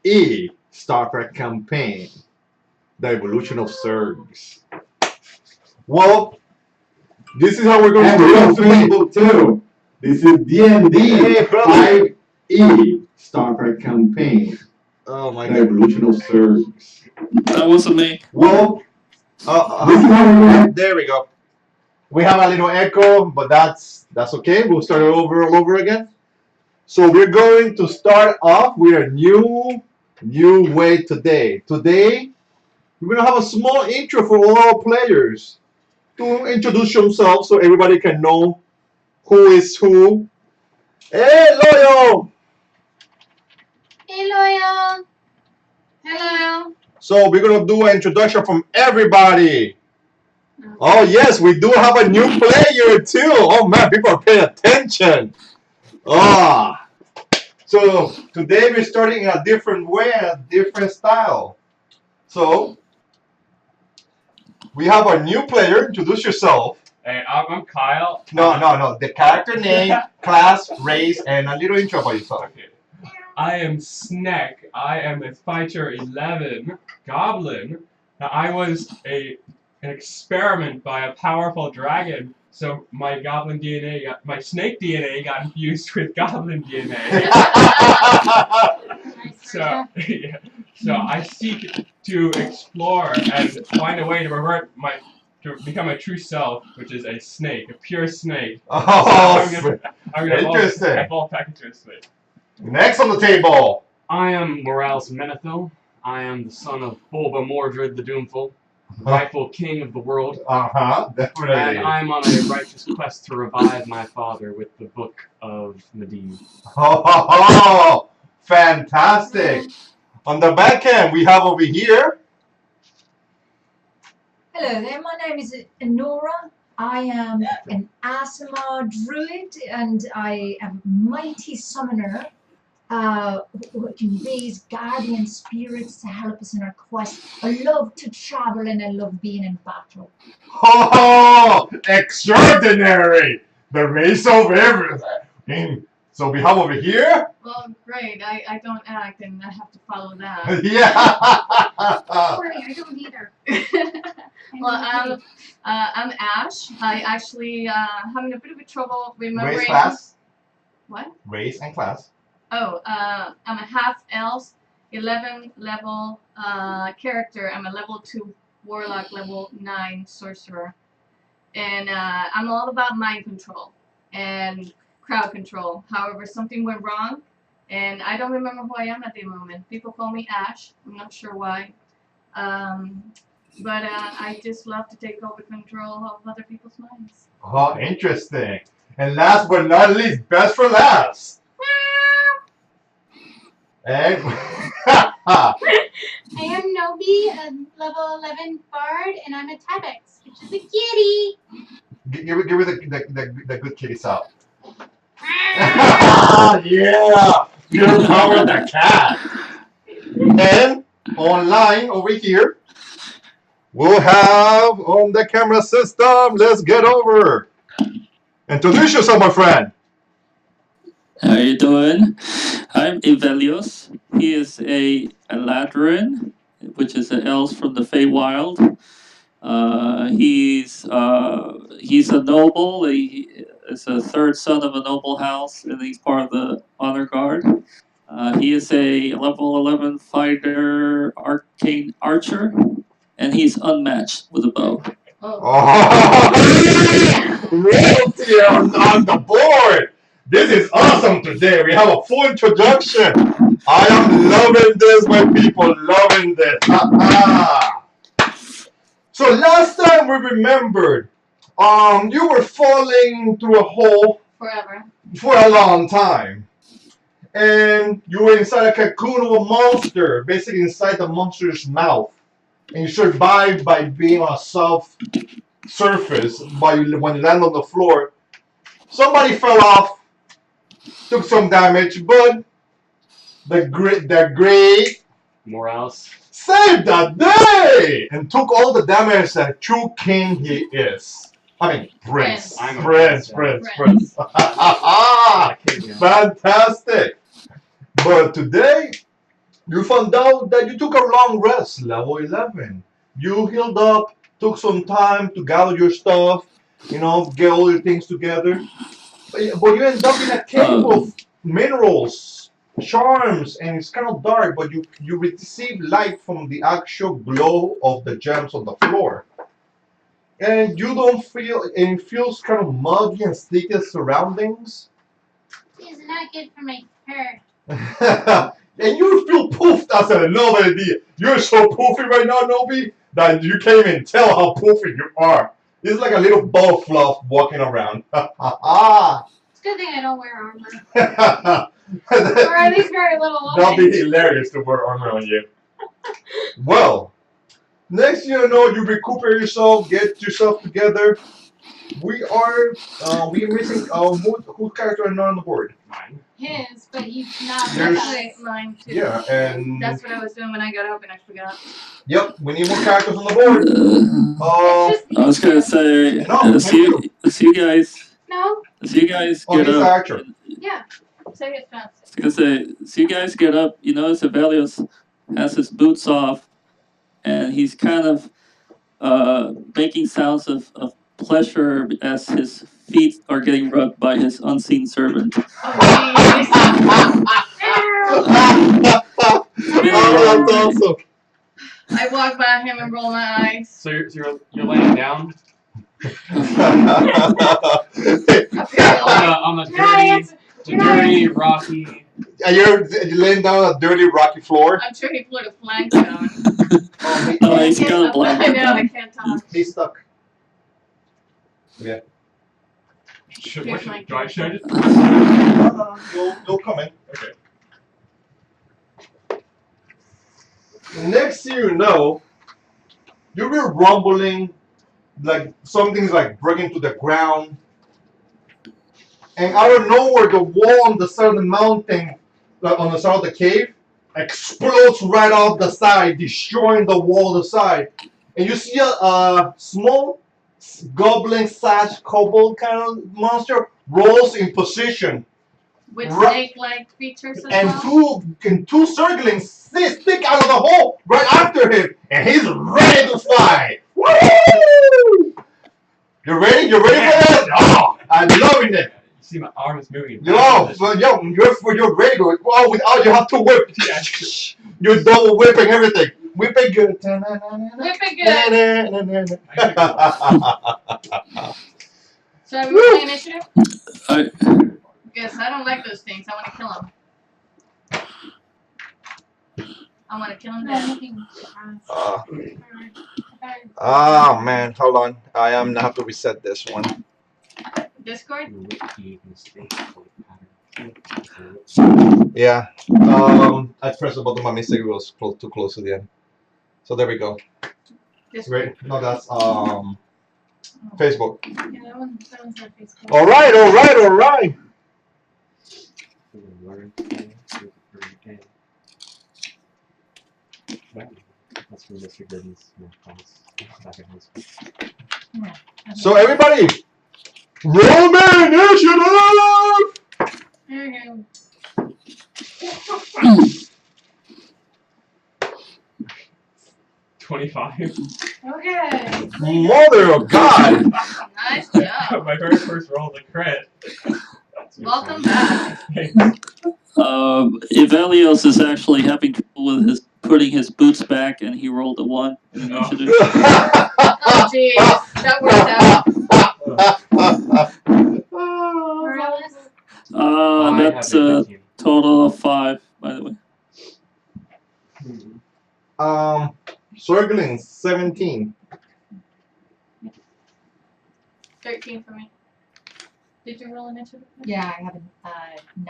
StarCraft campaign, the evolution of Zergs. Well, this is how we're going to go through book 2. This is DnD 5E StarCraft campaign. Oh my god. The evolution of Zergs. That wasn't me. Well, there we go. We have a little echo, but that's okay. We'll start it over all over again. So we're going to start off with a new way today. Today, we're going to have a small intro for all our players to introduce themselves so everybody can know who is who. Hey, Loyal! Hey, Loyal! Hello! So we're going to do an introduction from everybody. Oh, yes, we do have a new player too. Oh, man, people are paying attention. Ah. So today we're starting in a different way, a different style. So we have our new player. Introduce yourself. Hey, I'm Kyle. No. The character name, class, race, and a little intro about yourself. Okay. I am Snack. I am a fighter 11 goblin. Now, I was an experiment by a powerful dragon, so my my snake DNA got infused with goblin DNA. So, yeah. So I seek to explore and find a way to become my true self, which is a snake, a pure snake. Oh, so I'm gonna evolve back into a snake. Next on the table. I am Morales Menethil. I am the son of Bulba Mordred the Doomful, rightful king of the world. Definitely. And I'm on a righteous quest to revive my father with the Book of Medivh. Oh, fantastic. On the back end, we have over here. Hello there, my name is Nora. I am an Asima druid and I am a mighty summoner who can raise guardian spirits to help us in our quest. I love to travel and I love being in battle. Oh, extraordinary! The race of everything. So we have over here. Well, great. I don't act and I have to follow that. Yeah. Sorry, I don't either. Well, I'm Ash. I actually having a bit of a trouble remembering. Race, class. What? Race and class. Oh, I'm a half elf, 11 level character. I'm a level 2 warlock, level 9 sorcerer, and I'm all about mind control and crowd control. However, something went wrong, and I don't remember who I am at the moment. People call me Ash. I'm not sure why. But I just love to take over control of other people's minds. Oh, interesting. And last but not least, best for last. And I am Nobi, a level 11 bard, and I'm a Tabex, which is a kitty. give her the good kitty sound. Yeah, you're power the cat. And online over here, we'll have on the camera system. Let's get over. Introduce yourself, my friend. How you doing? I'm Ivelios. He is a Ladrin, which is an elf from the Feywild. He's a noble. He is a third son of a noble house, and he's part of the honor guard. He is a level 11 fighter, arcane archer, and he's unmatched with a bow. Oh, royalty on the board. This is awesome today. We have a full introduction. I am loving this, my people, loving this. So last time we remembered, you were falling through a hole Forever. for a long time. And you were inside a cocoon of a monster, basically inside the monster's mouth. And you survived by being on a soft surface when you land on the floor. Somebody fell off, took some damage, but the great Morales saved the day and took all the damage that true king he is. I mean, prince. I'm a Prince. Fantastic. But today, You found out that you took a long rest, level 11. You healed up, took some time to gather your stuff, get all your things together. But you end up in a cave of minerals, charms, and it's kind of dark, but you receive light from the actual glow of the gems on the floor. And you don't feel, and it feels kind of muggy and sticky surroundings. This is not good for my hair. And you feel poofed as a Nobi. You're so poofy right now, Nobi, that you can't even tell how poofy you are. It's like a little ball of fluff walking around. It's a good thing I don't wear armor. Or at least very little of That'll it. be hilarious to wear armor on you. Well, next thing you know, you recuperate yourself, get yourself together. We're missing whose character are not on the board. Mine. His, but he's not There's- with us. Actually, mine too. Yeah, and That's what I was doing when I got up and I forgot. yep, we need more characters on the board. It's just I was gonna say, No, as you guys no. Oh, get he's up, Archer. Yeah. Say it fast. I was gonna say, as you guys get up, you notice Avelios has his boots off, and he's kind of making sounds of pleasure as his feet are getting rubbed by his unseen servant. Oh, that's awesome. I walk by him and roll my eyes. So you're laying down on the dirty, rocky. And you're laying down on a dirty, rocky floor. I'm sure he put a blanket on. No, he's got a I blanket know, I on. can't talk. He's stuck. What should, Here's my do I should? You'll come in. Okay. Next thing you know, you were rumbling, like something's like breaking to the ground. And out of nowhere, the wall on the side of the mountain, on the side of the cave, explodes right off the side, destroying the wall on the side. And you see a small goblin/kobold kind of monster rolls in position. With Right. snake-like features as And well. two circling stick out of the hole right after him, and he's ready to fly. Woo! You ready? You ready for that? Oh, I'm loving it. You see my arm is moving. You're ready to. Oh, without you have to whip. You're double whipping everything. Whip it good. Whip it good. So are we rolling initiative? Yes, I don't like those things. I want to kill them. I want to kill them dead. Oh man, hold on. I am gonna have to reset this one. Discord? Yeah. I pressed the button by mistake. It was too close to the end. So there we go. Discord. Great. No, that's Facebook. Yeah, that one's on Facebook. All right. That's from Mr. Gooden's class back in high school. So everybody, roll me initiative. There we go. 25. Okay. Mother of God. Nice job. My very first roll is a crit. Welcome back. Ivelios is actually having trouble with putting his boots back, and he rolled a 1 in initiative. Oh, jeez. That worked out. Morales. That's a total of 5, by the way. Circling 17. 13 for me. Did you roll initiative? Yeah, I have a 9.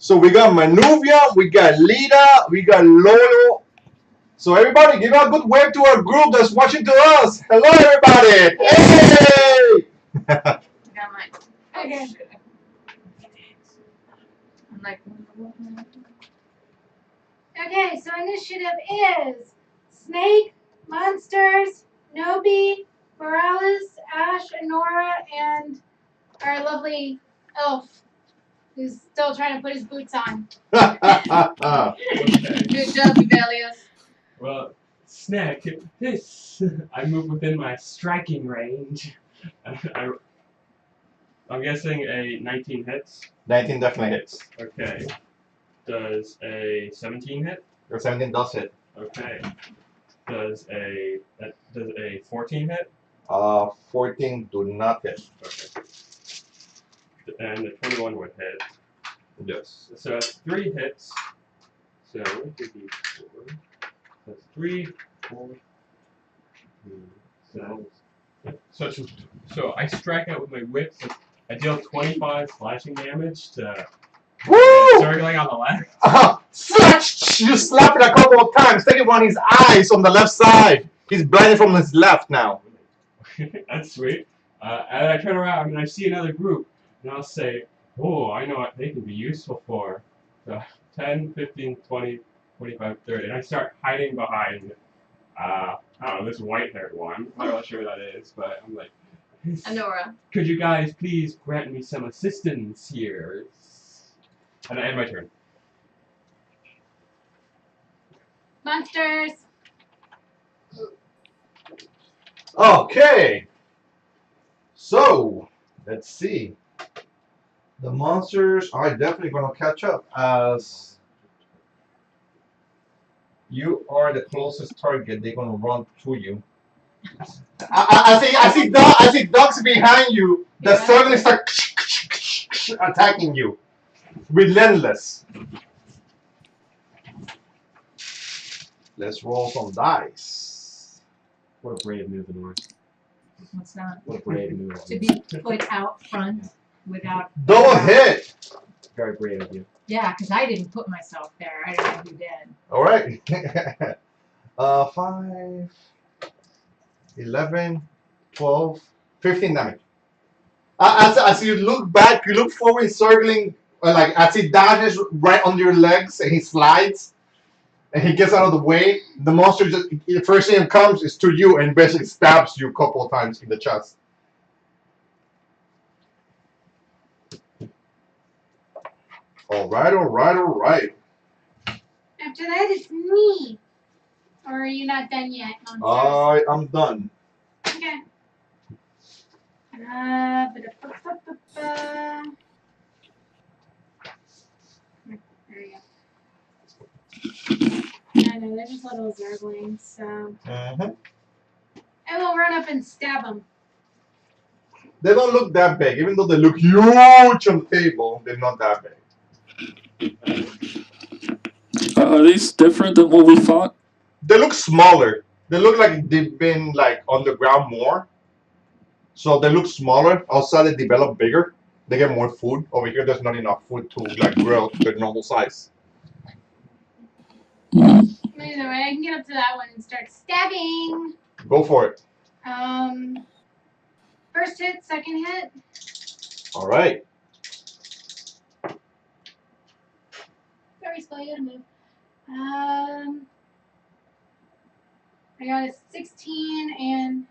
So we got Manuvia, we got Lita, we got Lolo. So everybody, give a good wave to our group that's watching to us. Hello, everybody. Hey! I got mine. Okay. I'm like, Okay, so initiative is Snake, Monsters, Nobi, Morales, Ash, Nora, and our lovely elf who's still trying to put his boots on. Okay. Good job, Vivelius. Well, Snack, this I move within my striking range. I'm guessing a 19 hits. 19 definitely hits. Okay. Does a 17 hit? Your 17 does hit. Okay. Does a 14 hit? 14 do not hit. Okay. And the 21 would hit. Yes. So that's 3 hits. So 1d4. That's 3, 4. So I strike out with my whip. So I deal 25 slashing damage to circling on the left. Slash! You slap it a couple of times, taking one of his eyes on the left side. He's blinded from his left now. That's sweet. And I turn around and I see another group, and I'll say, oh, I know what they can be useful for. So 10, 15, 20, 25, 30. And I start hiding behind, I don't know, this white-haired one. I'm not really sure who that is, but I'm like, Anora. could you guys please grant me some assistance here? And I end my turn. Monsters. Okay. So, let's see. The monsters are definitely going to catch up as you are the closest target. They're going to run to you. I see dogs behind you that suddenly start attacking you. Relentless. Let's roll some dice. What a brave move, Nora. What's that? What a brave move. To be put out front without. Double hit. Very brave of you. Yeah, because I didn't put myself there. I don't know who did. All right. 5, 11, 12, 15 damage. As you look back, you look forward, circling, like as he dashes right under your legs and he slides and he gets out of the way. The monster just, the first thing that comes is to you and basically stabs you a couple of times in the chest. All right. After that, it's me. Or are you not done yet, Monsters? I'm done. Okay. Ba-da-ba-ba-ba. There you go. I know, they're just little zerglings, so I will run up and stab them. They don't look that big, even though they look huge on the table. They're not that big. Are these different than what we fought? They look smaller. They look like they've been like on the ground more. So they look smaller. Outside they develop bigger. They get more food. Over here there's not enough food to like grow to their normal size. Either way, I can get up to that one and start stabbing. Go for it. First hit, second hit. All right. Very slow, you gotta move. I got a 16 and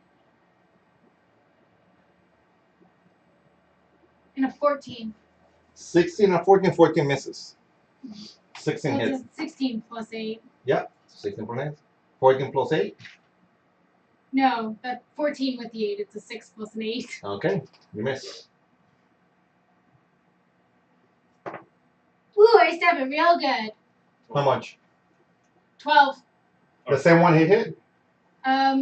a 14. 16 and 14. 14 misses. 16 So hits. it's 16 plus 8. Yeah. 16 plus 8. 14 plus 8. No, that 14 with the 8. It's a 6 plus an 8. Okay. You miss. Ooh, I stab it real good. How much? 12. The same one he hit? I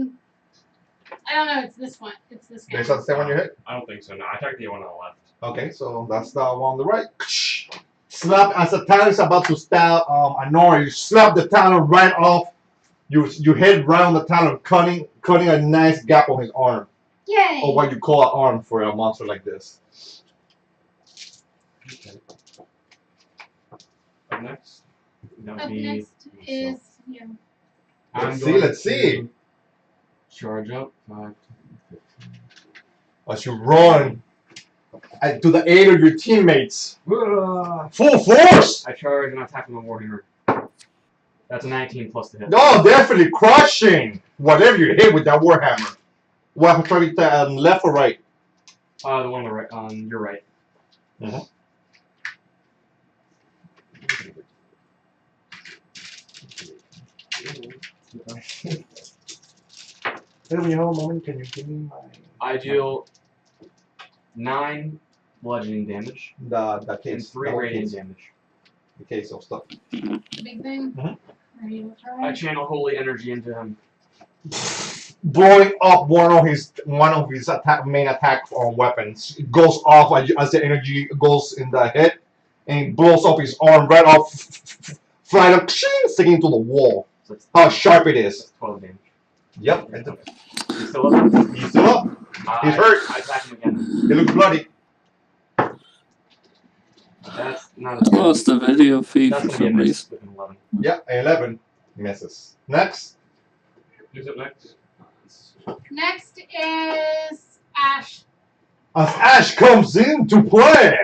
don't know. It's this one. It's this guy. Is that the same one you hit? I don't think so. No, I attacked the one on the left. Okay, so that's the one on the right. Slap as the talon is about to stab Anora. You slap the talon right off. You hit right on the talon, cutting a nice gap on his arm. Yay! Or what you call an arm for a monster like this. Okay. Up next. That Up would be next is you. Let's see. Charge up. 5, 10, 15. As you run to the aid of your teammates. Ah! Full force! I charge and I attack with my Warhammer. That's a 19 plus the hit. No, definitely crushing whatever you hit with that warhammer. What target left or right? The one on the right. On your right. When you have a moment, can you give me my I deal 9 bludgeoning damage the and case? 3 the radiant case. damage. The case of stuff. Big thing. Are you I trying? channel holy energy into him. Blowing up one of his main attack weapons. It goes off as the energy goes in the hit, and it blows up his arm right off, flying up, sticking to the wall. So it's How sharp it is. 12 damage. Yep. He's still up. He's still up. He's hurt. I attack him again. He looks bloody. That's not I lost the video feed That's for gonna be a some miss reason. with an 11. Yeah, 11 misses. Next. Who's up next? Next is Ash. As Ash comes into play,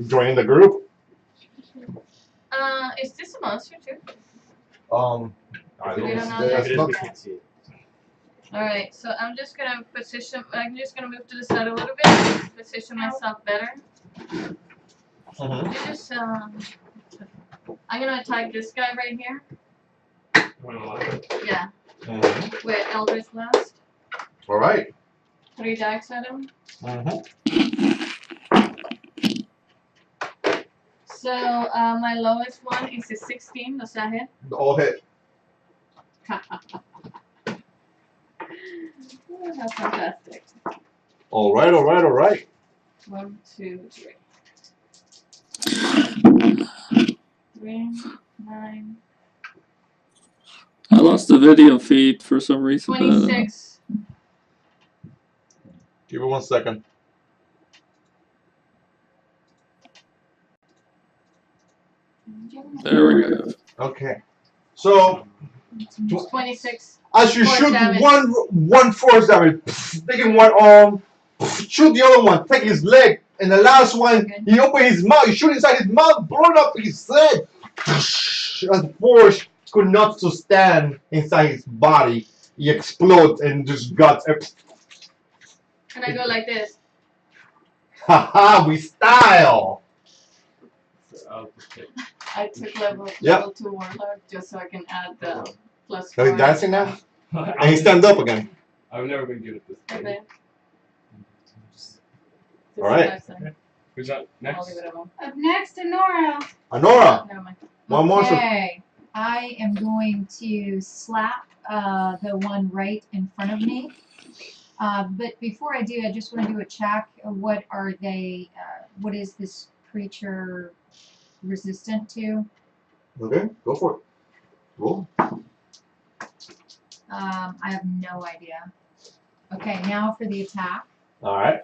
joining the group. Is this a monster too? I We don't know that's that. not- We can't see it. Alright, so I'm just gonna move to the side a little bit, position myself better. Mhm. You just, I'm gonna attack this guy right here. One alive. Yeah, Mhm. with Eldritch Blast. All right. 3 dice at him. Mhm. So, my lowest one is a 16, does that hit? All hit. Oh, that's fantastic. All right. All right. All right. 1, 2, 3. 3, 9, I lost the video feed for some reason. but I don't know. 26. Give it 1 second. There we go. Okay. So 26. as you Force shoot damage. one force damage, taking one arm, shoot the other one, take his leg, and the last one, he open his mouth, you shoot inside his mouth, blowing up his head. As the force could not sustain inside his body, he explodes and just guts. And I go like this. Haha, we style. So I'll just take. I took level Yep. 2 warlock just so I can add the plus Are you 4. dancing now? And he stands up again. I've never been good at this Okay. thing. This Alright. is nice then. Who's up I'll next? leave it alone. Up next, Nora. Honora, Never mind. one more. Okay, I am going to slap the one right in front of me. But before I do, I just want to do a check. What are they? What is this creature resistant to? Okay, go for it. Roll. I have no idea. Okay, now for the attack. All right.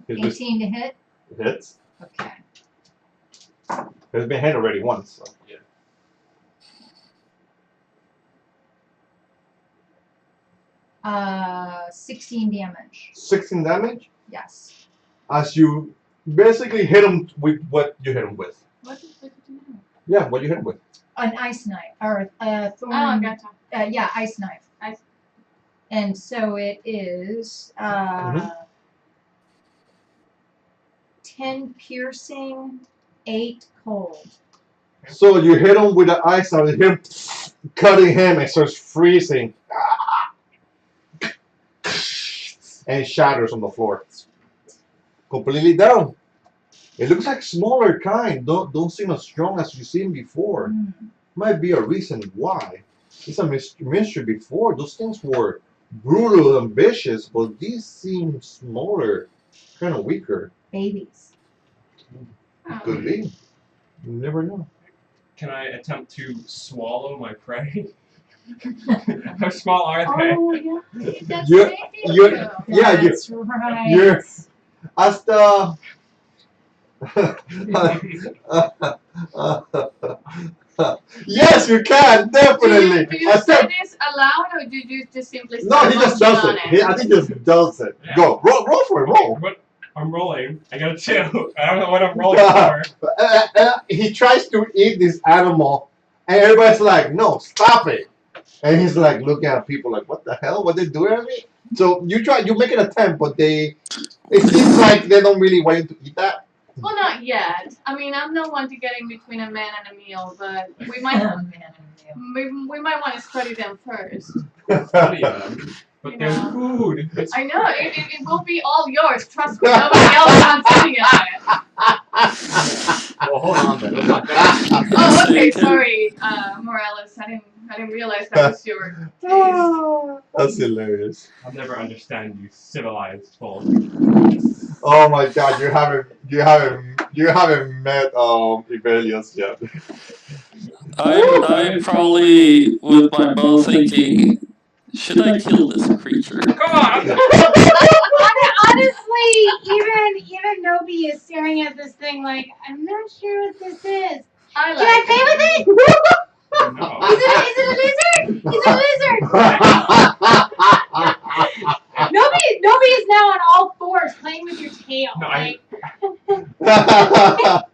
18 to hit. Hits. Okay. It's been hit already once. So. 16 damage. 16 damage. Yes. As you basically hit him with what you hit him with. What did I do now? Yeah, what you hit him with. An ice knife or a thorn. Oh, gotcha. Yeah, ice knife. Ice. And so it is 10 piercing, 8 cold. So you hit him with the ice knife, him cutting him and starts freezing. And it shatters on the floor. Completely down. It looks like smaller kind. Don't seem as strong as you've seen before. Might be a reason why. It's a mystery before. Those things were brutal and vicious, but these seem smaller, kind of weaker. Babies. Oh. Could be. You never know. Can I attempt to swallow my prey? How small are they? Oh, yeah. That's You're- right. you're- Yeah, you- That's right. You're as the yes, you can definitely. Do you As say the- this aloud or do you just simply no, start he just munching does on it. I think he just does it. Yeah. Go roll for it. Roll. What? I'm rolling. I got a 2. I don't know what I'm rolling for. He tries to eat this animal, and everybody's like, "No, stop it!" And he's like looking at people like, "What the hell? What they doing at me?" So you make an attempt, but it seems like they don't really want you to eat that. Well, not yet. I mean, I'm not one to get in between a man and a meal, but we might we might want to study them first. Study them. But You there's know. food. I know it will be all yours. Trust me. Nobody else is sitting at it. Well, hold on then. Let's not get Oh, okay. Sorry, Morales. I didn't realize that was your taste. That's hilarious. I'll never understand you civilized folk. Oh my God, you haven't met Ivelios yet. I'm probably with my bow thinking, should I kill this creature? Come on! Honestly, even Nobi is staring at this thing like, I'm not sure what this is. I Can I play with it? No. Is it a lizard? Is it a lizard? Nobi is now on all fours playing with your tail. No, like,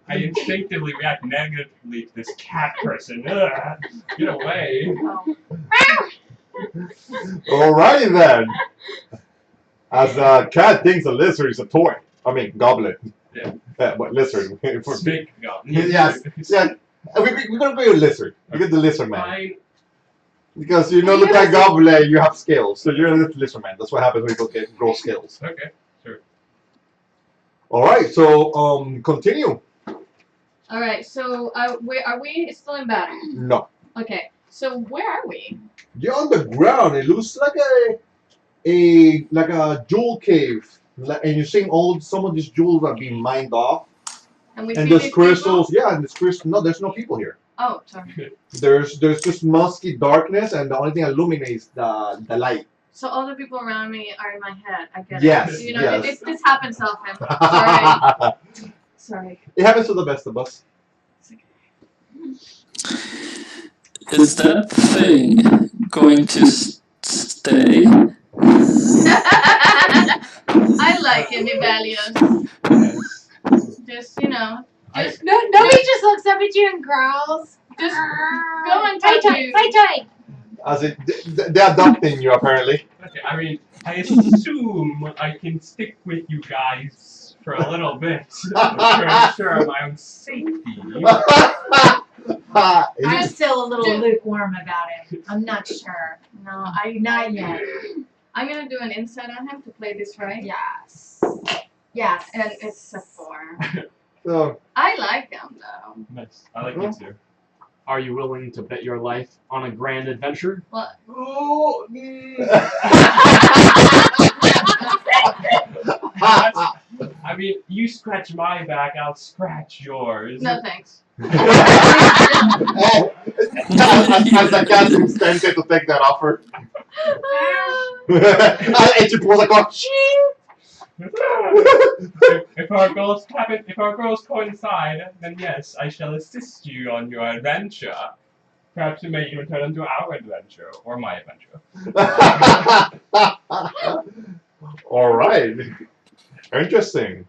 I instinctively react negatively to this cat person. Ugh, get away. Alrighty then. As a cat thinks a lizard is a toy. I mean, goblin. Yeah. But lizard. For Snake goblin. Yes. Yeah. We're gonna go with lizard. You get the lizard man. Fine. Because you don't look like goblin, you have scales. So you're a lizard man. That's what happens when you grow scales. Okay. Sure. Alright, so continue. All right. So are we still in battle? No. Okay. So where are we? You're on the ground. It looks like a jewel cave. And you're seeing some of these jewels are being mined off. And we And see there's these crystals. people? Yeah, and there's crystals. No, there's no people here. Oh, sorry. There's just musky darkness, and the only thing illuminates the light. So all the people around me are in my head. I get Yes, it. You know, yes. this happens often. Sorry. Sorry. It happens to the best of us. Is that thing going to stay? I like him, Ivelios. Just, Nobi just looks up at you and growls. just go and Fight touch toy, you. fight toy. As they're adopting you apparently. Okay, I mean, I assume I can stick with you guys for a little bit to ensure my own safety. I'm still a little lukewarm about it. I'm not sure. No, Not yet. I'm gonna do an insight on him to play this right. Yes. Yes. And it's a 4. So, I like him though. Nice. I like you too. Are you willing to bet your life on a grand adventure? Well, I mean, you scratch my back, I'll scratch yours. no thanks. as the cat seems tempted to take that offer. And she pulls like a if our goals coincide, then yes, I shall assist you on your adventure. Perhaps it may even turn into our adventure, or my adventure. Alright. Interesting.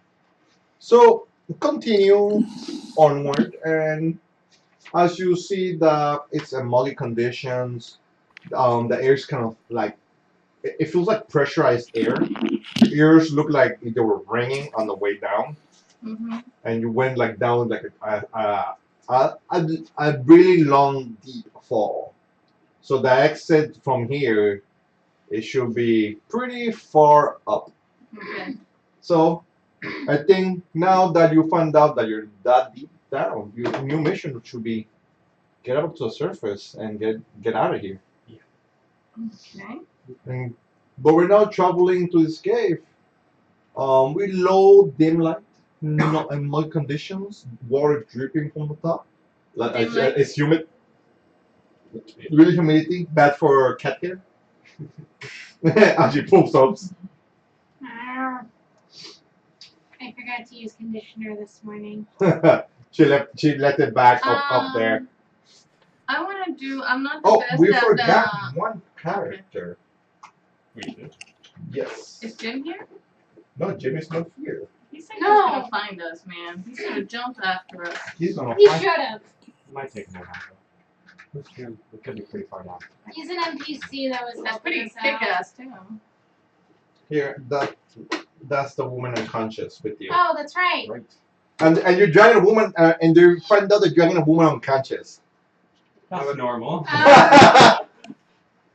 So, continue onward, and as you see that it's a muggy conditions, the air's kind of like, it feels like pressurized air. Your ears look like they were ringing on the way down, and you went like down like a really long, deep fall. So the exit from here, it should be pretty far up. Okay. So I think now that you found out that you're that deep down, your new mission should be get up to the surface and get out of here. Okay. But we're now traveling to this cave. With low dim light, no, and mud conditions, water dripping from the top. Like Dim light? it's humid, really humidity, bad for cat hair. As she poops up. I forgot to use conditioner this morning. she let it back up there. I want to do. I'm not the Oh, best we at forgot one character. We did. Yes. Is Jim here? No, Jimmy's not here. He said he No. was gonna find us, man. He should have jumped after us. He's gonna He find. should have. It might take more time. It could be pretty far down. He's an NPC that was That's helping pretty us out. kick-ass too. Here, that's the woman unconscious with you. Oh, that's right. Right. And you're dragging a woman, and you find out that you're dragging a woman unconscious. That's normal.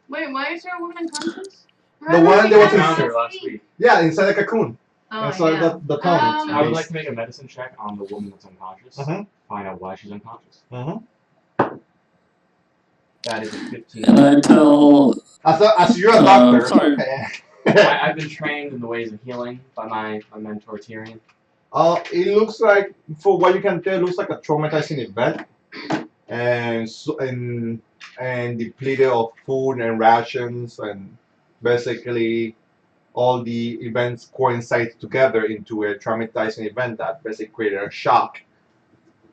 Wait, why is there a woman unconscious? The one that was I in- found her last week. Yeah, inside the cocoon. Oh, Inside yeah. the tongue. I would like to make a medicine check on the woman that's unconscious. Mhm. Find out why she's unconscious. Mhm. That is a 15. And I tell. As you're a doctor. sorry. I've been trained in the ways of healing by my mentor Tyrion. It looks like, for what you can tell, it looks like a traumatizing event, and depleted of food and rations, and basically all the events coincide together into a traumatizing event that basically created a shock,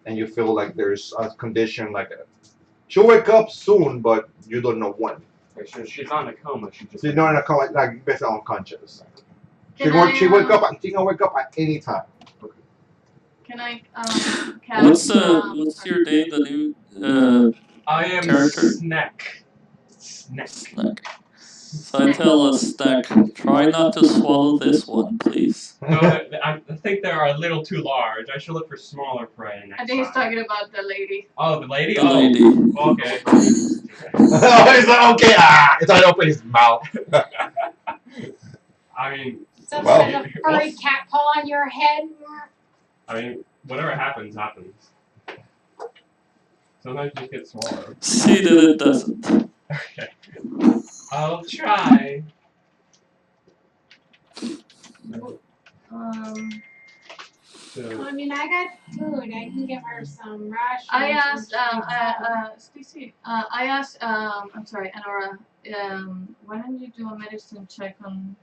and you feel like there's a condition like a. She'll wake up soon, but you don't know when. She's not in a coma. She's not in a coma, like basically unconscious. She Can wake up. She can wake up at any time. Can I cast? What's your name? The new I am Character. Snack. Snack. snack. So I tell a snack, try not to swallow this one, please. No, I think they are a little too large. I should look for smaller prey next I think he's time. talking about the lady. Oh, the lady? The Oh, lady. okay. He's like, okay, it's trying to open his mouth. I mean, So Wow. there's a furry cat paw on your head. whatever happens, happens. Sometimes you get swallowed. See that it doesn't. Okay. I'll try. I mean, I got food. I can give her some rations. I asked, Stacy. I asked, I'm sorry, Anora, why don't you do a medicine check on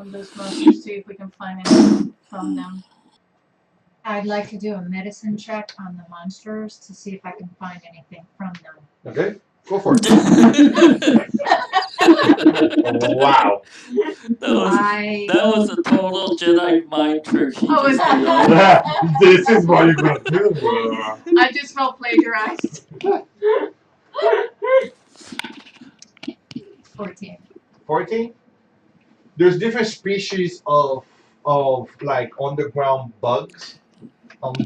this monster, see if we can find anything from them. I'd like to do a medicine check on the monsters to see if I can find anything from them. Okay, go for it. Wow. That was a total Jedi mind trick. He Oh, just is did. that- This is what you're gonna do. I just felt plagiarized. 14. 14. There's different species of like underground bugs.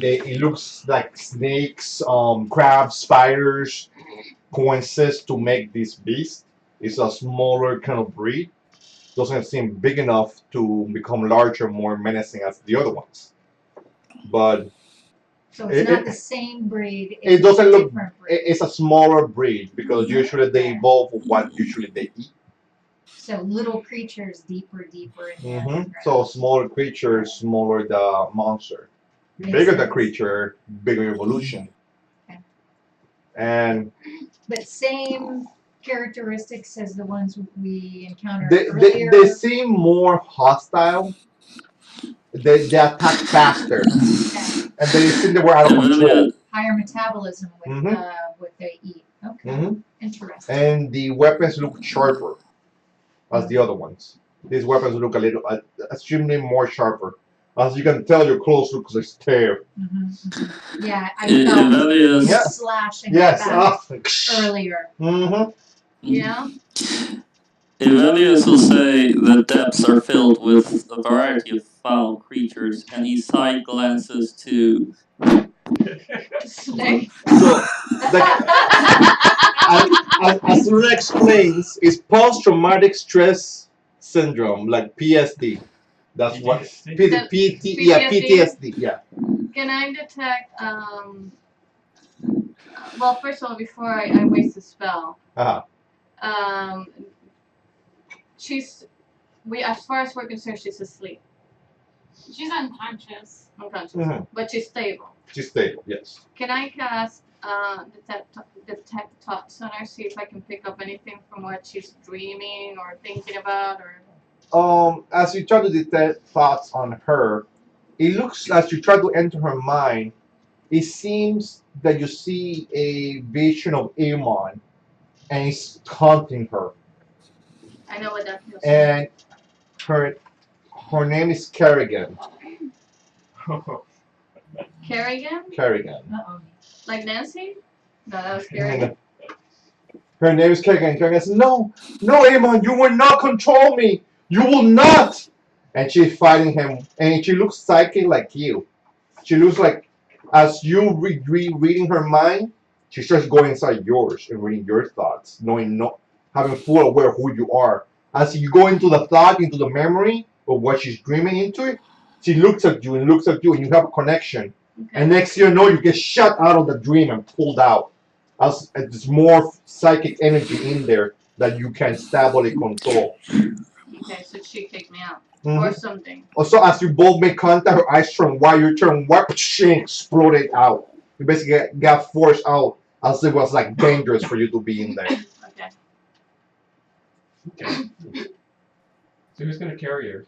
It looks like snakes, crabs, spiders coincide to make this beast. It's a smaller kind of breed. Doesn't seem big enough to become larger, more menacing as the other ones. But So it's It- not the same breed. it It's doesn't a look. different breed. It's a smaller breed because usually they evolve with what usually they eat. So little creatures deeper in the underground. So smaller creature, smaller the monster. Makes Bigger the sense. creature, bigger evolution. Okay. And But same characteristics as the ones we encountered they earlier. seem more hostile. They attack faster, Okay. and they seem they were out of control. Higher metabolism with Mhm. what they eat. Okay. Mhm. Interesting. And the weapons look sharper as the other ones. These weapons look a little, extremely more sharper. As you can tell, your clothes look like stare. Yeah, I It felt really is. Yeah. slashing Yes. back earlier. Mm-hmm. Yeah? Evelius will say the depths are filled with a variety of foul creatures, and he side glances to. Snake? So, as Luna explains, it's post-traumatic stress syndrome, like PSD. That's what PTSD. Yeah. Can I detect, well, first of all, before I waste the spell, Uh-huh. as far as we're concerned, she's asleep. She's unconscious. Unconscious. Mhm. But she's stable. She's stable. Yes. Can I cast detect thoughts on her, see if I can pick up anything from what she's dreaming or thinking about, or As you try to detect thoughts on her, it looks as you try to enter her mind. It seems that you see a vision of Amon, and it's taunting her. I know what that feels like. And her name is Kerrigan. Kerrigan? Kerrigan. Uh-oh. Like Nancy? No, that was Kerrigan. And her name is Kerrigan. Kerrigan says, no, Amon, you will not control me. You will not. And she's fighting him. And she looks psychic like you. She looks like, as you reading her mind, she starts going inside yours and reading your thoughts, having full aware of who you are. As you go into the thought, into the memory of what she's dreaming into, she looks at you, and you have a connection. Okay. And next thing you know, you get shut out of the dream and pulled out. As there's more psychic energy in there that you can stably control. Okay, so she kicked me out. Mhm. Or something. Also, as you both make contact, her eyes turn white, you turn white, she exploded out. You basically got forced out as it was like dangerous for you to be in there. Okay. Okay. So who's gonna carry her?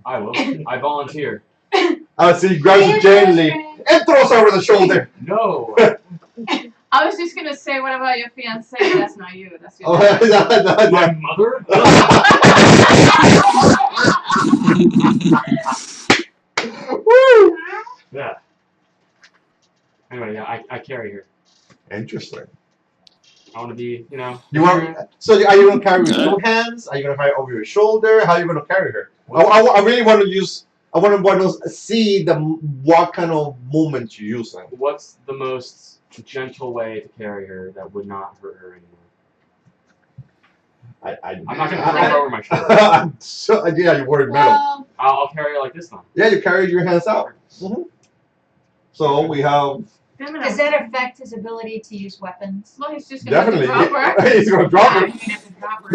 I will. I volunteer. So he grabs her gently and throws her over the shoulder. No. I was just gonna say, what about your fiance? That's not you. That's your Oh, dad. My mother? Woo! Yeah. Anyway, yeah, I carry her. Interesting. I want to be, You want? So are you gonna carry her with two hands? Are you gonna carry her over your shoulder? How are you gonna carry her? I really want to use. I want to see what kind of movement you're using. What's the most gentle way to carry her that would not hurt her anymore? I'm not gonna throw her over my shoulder. Yeah, you're worried metal. Well, I'll carry her like this then. Yeah, you carry your hands out. Mm-hmm. So we have Does that affect his ability to use weapons? Well, he's just gonna definitely. drop her. He's gonna drop Yeah, her. you're gonna have to drop her.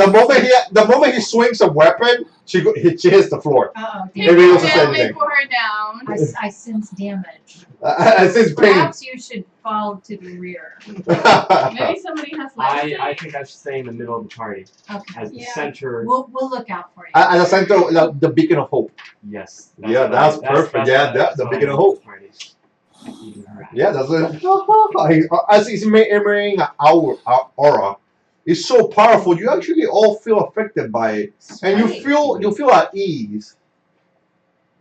The moment he swings a weapon, she hits the floor. Uh-oh. He Maybe can also say gently anything. put her down. I sense damage. It says pain. Perhaps you should fall to the rear. Maybe somebody has left I think I should stay in the middle of the party. Okay. As the Yeah. center. We'll look out for you. At the center, the beacon of hope. Yes. Yeah, that's perfect. Yeah, that's the beacon of hope. Yeah, that's it. As he's mirroring our aura, it's so powerful. You actually all feel affected by it, and you feel at ease.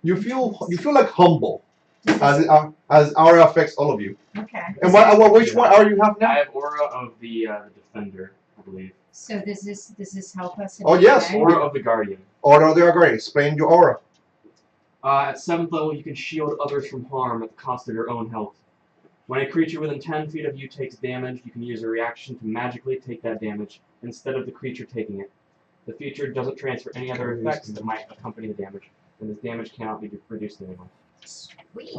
You feel like humble, as aura affects all of you. Okay. And which one are you have I now? have aura of the defender, I believe. So does this help us? In Oh, any yes. way? Aura of the guardian. Aura of the Great. Explain your aura. At 7th level, you can shield others from harm at the cost of your own health. When a creature within 10 feet of you takes damage, you can use a reaction to magically take that damage instead of the creature taking it. The feature doesn't transfer any other effects that might accompany the damage, and this damage cannot be reduced anymore. Sweet.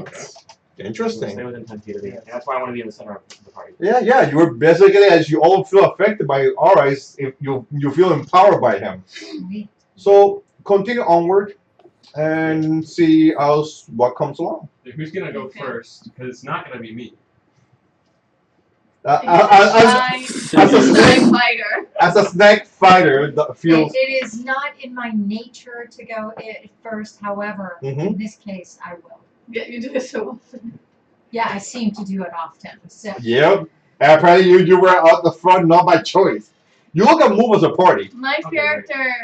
Interesting. Stay within 10 feet of you. And that's why I want to be in the center of the party. Yeah. You're basically, as you all feel affected by aura, if you feel empowered by him. Sweet. So continue onward and see what comes along. Who's gonna go Okay. first? Because it's not gonna be me. He's As a a snake, fighter. as a snake fighter, that feels. It is not in my nature to go first. However, in this case, I will. Yeah, you do this so often. Yeah, I seem to do it often. So Yep. Apparently, you were out the front, not by choice. You look at move as a party. My Okay, character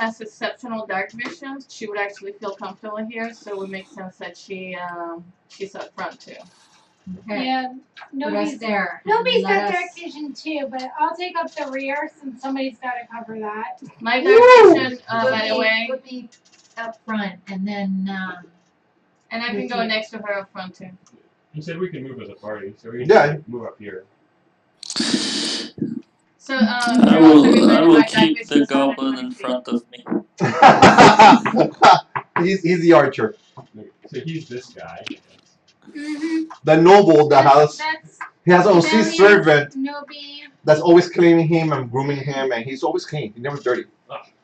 has exceptional dark vision. She would actually feel comfortable here, so it would make sense that she's up front too. okay. yeah, Put us nobody's there. Nobody's Let got us- dark vision too, but I'll take up the rear since somebody's got to cover that. My dark Woo! vision, by the way, Put me up front, and then and I can go next to her up front too. You said we can move as a party, so we Yeah. can move up here. So I will keep the goblin in front of me. he's the archer. So he's this guy. Mm-hmm. The noble that has That's he has a sea servant Nobi. that's always cleaning him and grooming him, and he's always clean. He's never dirty.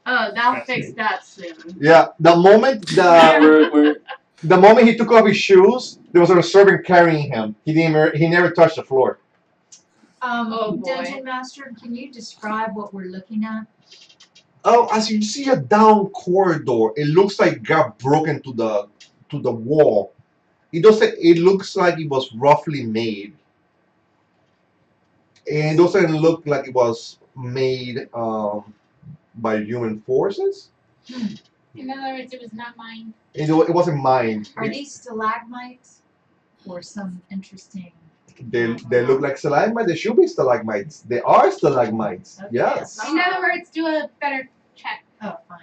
Oh, that'll fix that soon. Yeah. The moment the moment he took off his shoes, there was a servant carrying him. He never touched the floor. Oh, boy. Dungeon Master, can you describe what we're looking at? Oh, as you see a down corridor, it looks like it got broken to the wall. It looks like it was roughly made. And it doesn't look like it was made by human forces. In other words, it was not mine. It wasn't mine. Are these stalagmites or some interesting? They look like stalagmites. They should be stalagmites. They are stalagmites. Okay. Yes. In other words, do a better check. Oh, fine.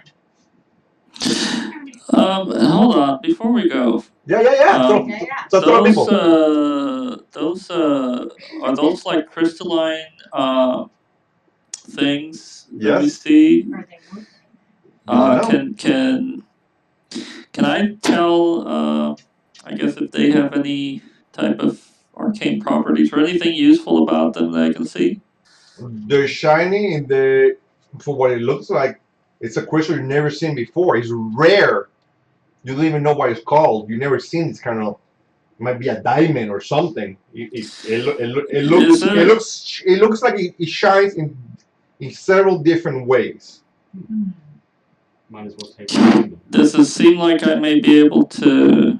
Hold on. Before we go, Yeah. Um, Yeah, yeah. So tell those people. are those like crystalline things that we Yes. see? Are they working? No. Can I tell? I guess if they have any type of arcane properties or anything useful about them that I can see. They're shiny in for what it looks like. It's a crystal you've never seen before. It's rare. You don't even know what it's called. You've never seen this kind of. It might be a diamond or something. It looks like it shines in several different ways. Hmm. Might as well take it. Does it seem like I may be able to?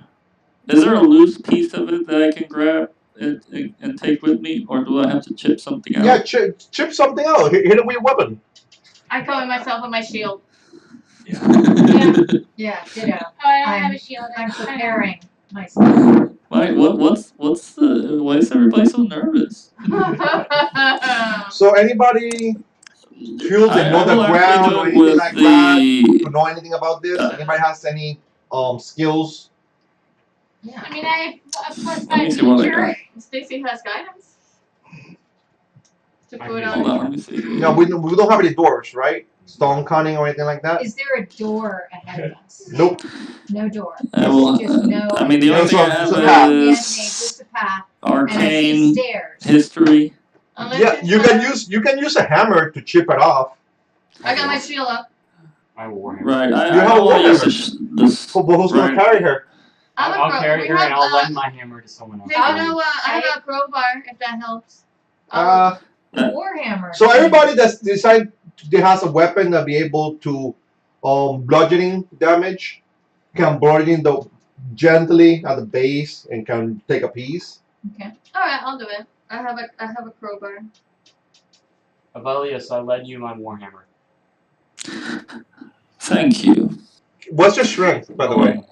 Is there a loose piece of it that I can grab and take with me, or do I have to chip something out? Yeah, chip something out. Hit it with your weapon. I cover myself with my shield. Yeah, ditto. Oh, I don't have a shield. I'm preparing myself. Why? What's the? Why is everybody so nervous? So anybody feel they know the will actually ground do or it anything with like that? the. To know anything about this? Anybody has any skills? Yeah. I mean, I have a plus Let me 5 see what I nature. got. Stacy has guidance. To I put can- Hold on, let on. me see. No, we don't have any doors, right? Stone cutting or anything like that? Is there a door ahead of us? Nope. No door. I will. Just no. I mean, the No, only thing I it's have a path. Yeah, is just a path. And I see arcane stairs. history. Unless Yeah, it's, you can use a hammer to chip it off. I got my shield up. I war him. Right. You I have don't want to whatever. use this. But who's Right. gonna carry her? I'll carry her and I'll lend my hammer to someone else. I have a crowbar if that helps. The warhammer. So everybody that's decide they has a weapon that be able to bludgeoning damage can bludgeon gently at the base and can take a piece. Okay. Alright, I'll do it. I have a crowbar. Avelius, I lend you my warhammer. Thank you. What's your strength, by the way?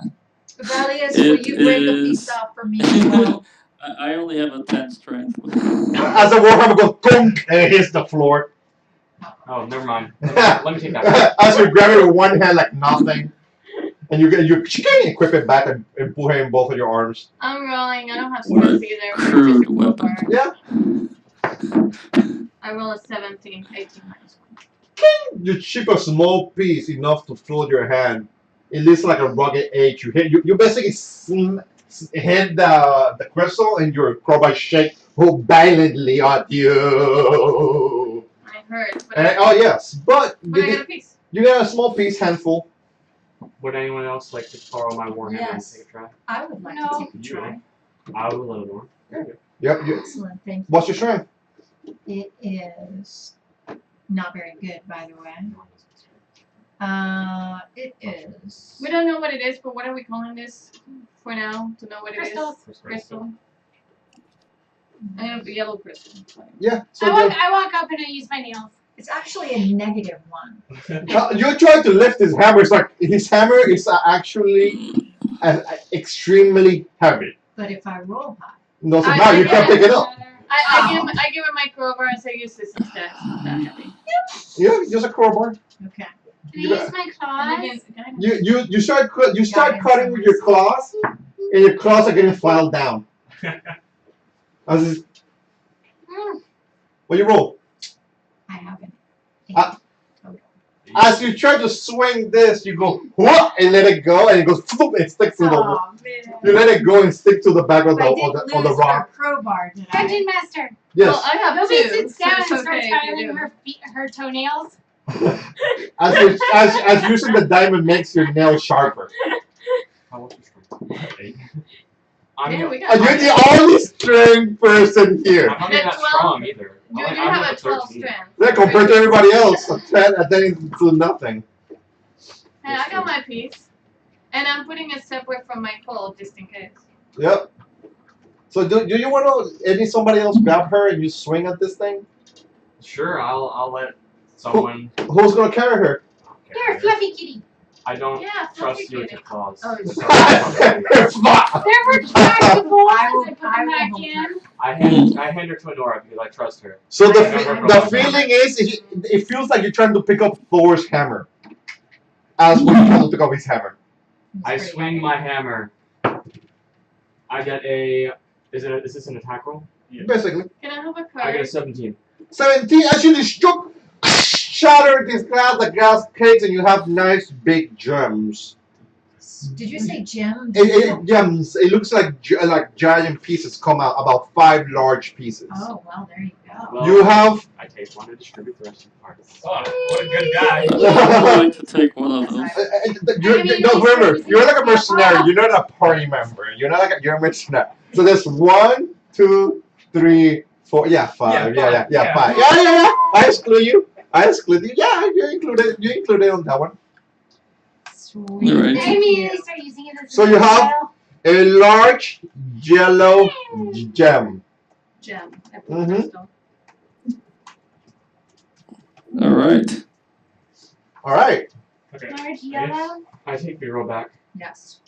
Valius, will you break a piece off for me as well? I only have a 10 strength. As the warhammer goes thunk and it hits the floor. Oh, never mind. Let me take that. As you grab it with one hand like nothing, and you can equip it back and put it in both of your arms. I'm rolling. I don't have What a strength either. crude Just a weapon. crowbar. Yeah. I roll a 17, 18 minus 1. You chip a small piece enough to fill your hand. It looks like a rugged edge. You basically hit the crystal and your crowbar shake violently at you. I heard. But Oh yes, but I got a piece. you got a small piece, handful. Would anyone else like to borrow my warhammer Yes. and take a try? I would like No. to take a You try. I will let it on. Yep. Excellent, thank you. What's your strength? It is not very good, by the way. It is. We don't know what it is, but what are we calling this for now? To know what it Crystals. is? Crystal. I have a yellow crystal. Yeah. So I walk up and I use my nails. It's actually a negative one. you try to lift his hammer. It's like his hammer is actually extremely heavy. But if I roll high, No, so now you can't pick it up. I give him my crowbar and say use this instead. It's not that heavy. Yeah, use a crowbar. okay. Can I use my And claws? again, You start Guidance cutting with your claws, and your claws are getting filed down. What you roll? I haven't. As you try to swing this, you go whoop and let it go, and it goes boom, it sticks to the. Oh, man. You let it go and stick to the back of I the didn't on the lose rock. her crowbar, did I? Dungeon Master. Yes. well, I have Nobody two. sits so down it's and starts okay if you filing do. her feet, her toenails. As using the diamond makes your nails sharper. How much is strength? 8. I'm Yeah, not- we got You're the only strength person here. I'm not even that 12? strong either. You I'm do only have a 12 13. strength. Yeah, compared to everybody else, a 10 and then to nothing. Hey, I got my piece. And I'm putting it separate from my pole just in case. Yep. So do you want to somebody else grab her and you swing at this thing? Sure, I'll let someone. Who's gonna carry her? Here, fluffy kitty. I don't Yeah, trust you with fabricate your it. claws. Oh, I'm it's sorry, I'm sorry. They're retractable. I will- Put them I will back hold in. I hand her to Enora because I trust her. So the, I know her the from- feeling is it feels like you're trying to pick up Thor's hammer. As when you try to pick up his hammer. I swing my hammer. I get a. Is this an attack roll? Basically. Can I have a I get a card? 17. 17 actually struck, shattered this glass, the glass cakes, and you have nice big gems. Did you say gem? Gems. It looks like giant pieces come out, about 5 large pieces. Oh, well, there you go. Well, You have. I take one and distribute the rest of the parts. Oh, what a good guy. I would like to take one of those. No, remember, you're like a mercenary. You're not a party member. You're not like you're a mercenary. So there's 1, 2, 3, 4. Yeah, 5. Yeah, 5. Yeah. I exclude you. Yeah, you're included. You included on that one. Sweet. All right. I immediately start using it as So you have a large yellow gem. Gem. I put Mhm. crystal. All right. All right. Okay. large yellow. I take the roll back. Yes.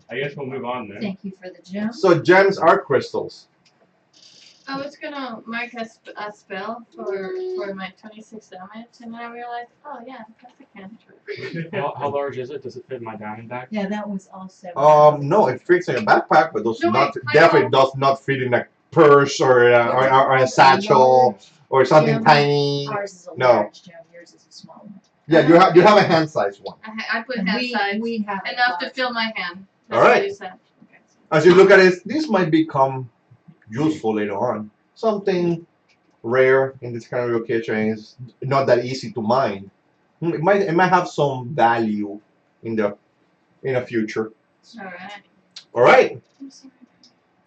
I guess we'll move on then. Thank you for the gem. So gems are crystals. I was gonna mark a spell for my 26 damage, and then I realized, oh yeah, that's a cantrip. How large is it? Does it fit in my diamond bag? Yeah, that was also. No, it fits in a backpack, but No, wait, definitely does not fit in a purse or a satchel or something Gem. tiny. Ours is a No. large gem. Yours is a small one. Yeah, you have a hand size one. I put And hand size we have a enough to large fill one. my hand. That's All right. what you said. Okay. As you look at it, this might become useful later on. Something rare in this kind of location is not that easy to mine. It might have some value in the future. All right. All right. I'm sorry.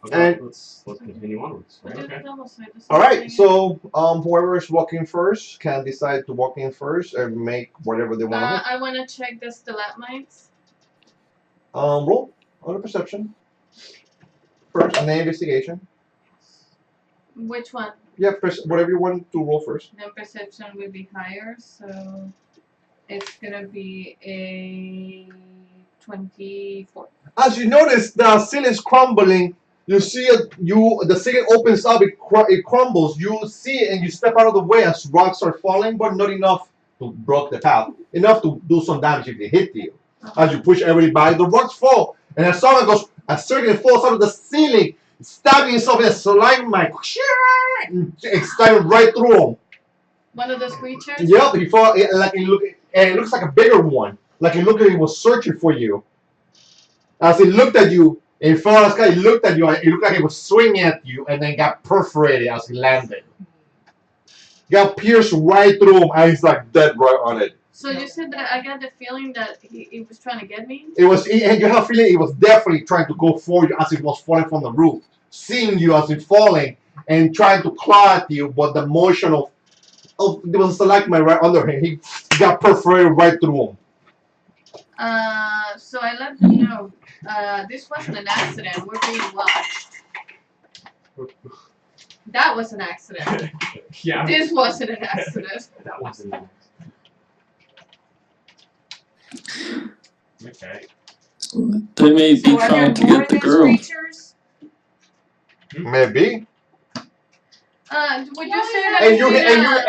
Okay, And- let's continue onwards. We'll Right? do the double side, the All same right. thing. So whoever is walking first can decide to walk in first and make whatever they want to make. I want to check the stalagmites. Roll on a perception first, and then investigation. Which one? Yeah, whatever you want to roll first. Then perception will be higher, so it's gonna be a 24. As you notice, the ceiling is crumbling. You see it. The ceiling opens up. It crumbles. You see it, and you step out of the way as rocks are falling, but not enough to block the path. Enough to do some damage if they hit you. As you push everybody by, the rocks fall, and as someone goes, a circle falls out of the ceiling, stabbing himself in a stalagmite. It's stabbing right through him. One of those creatures? Yep, he fall and it looks like a bigger one. Like it looked like it was searching for you. As it looked at you, it fell out of the sky. It looked at you, and it looked like it was swinging at you, and then got perforated as it landed. Got pierced right through him, and he's like dead right on it. So you said that I got the feeling that he was trying to get me? And you have a feeling it was definitely trying to go for you as it was falling from the roof, seeing you as it falling and trying to claw at you, but the motion of there was a stalagmite right under him. He got perforated right through him. So I let them know this wasn't an accident. We're being watched. That was an accident. Yeah. This wasn't an accident. That wasn't it. Okay. They may be So are trying to there more get the of those girl. creatures? Maybe. Would you say that?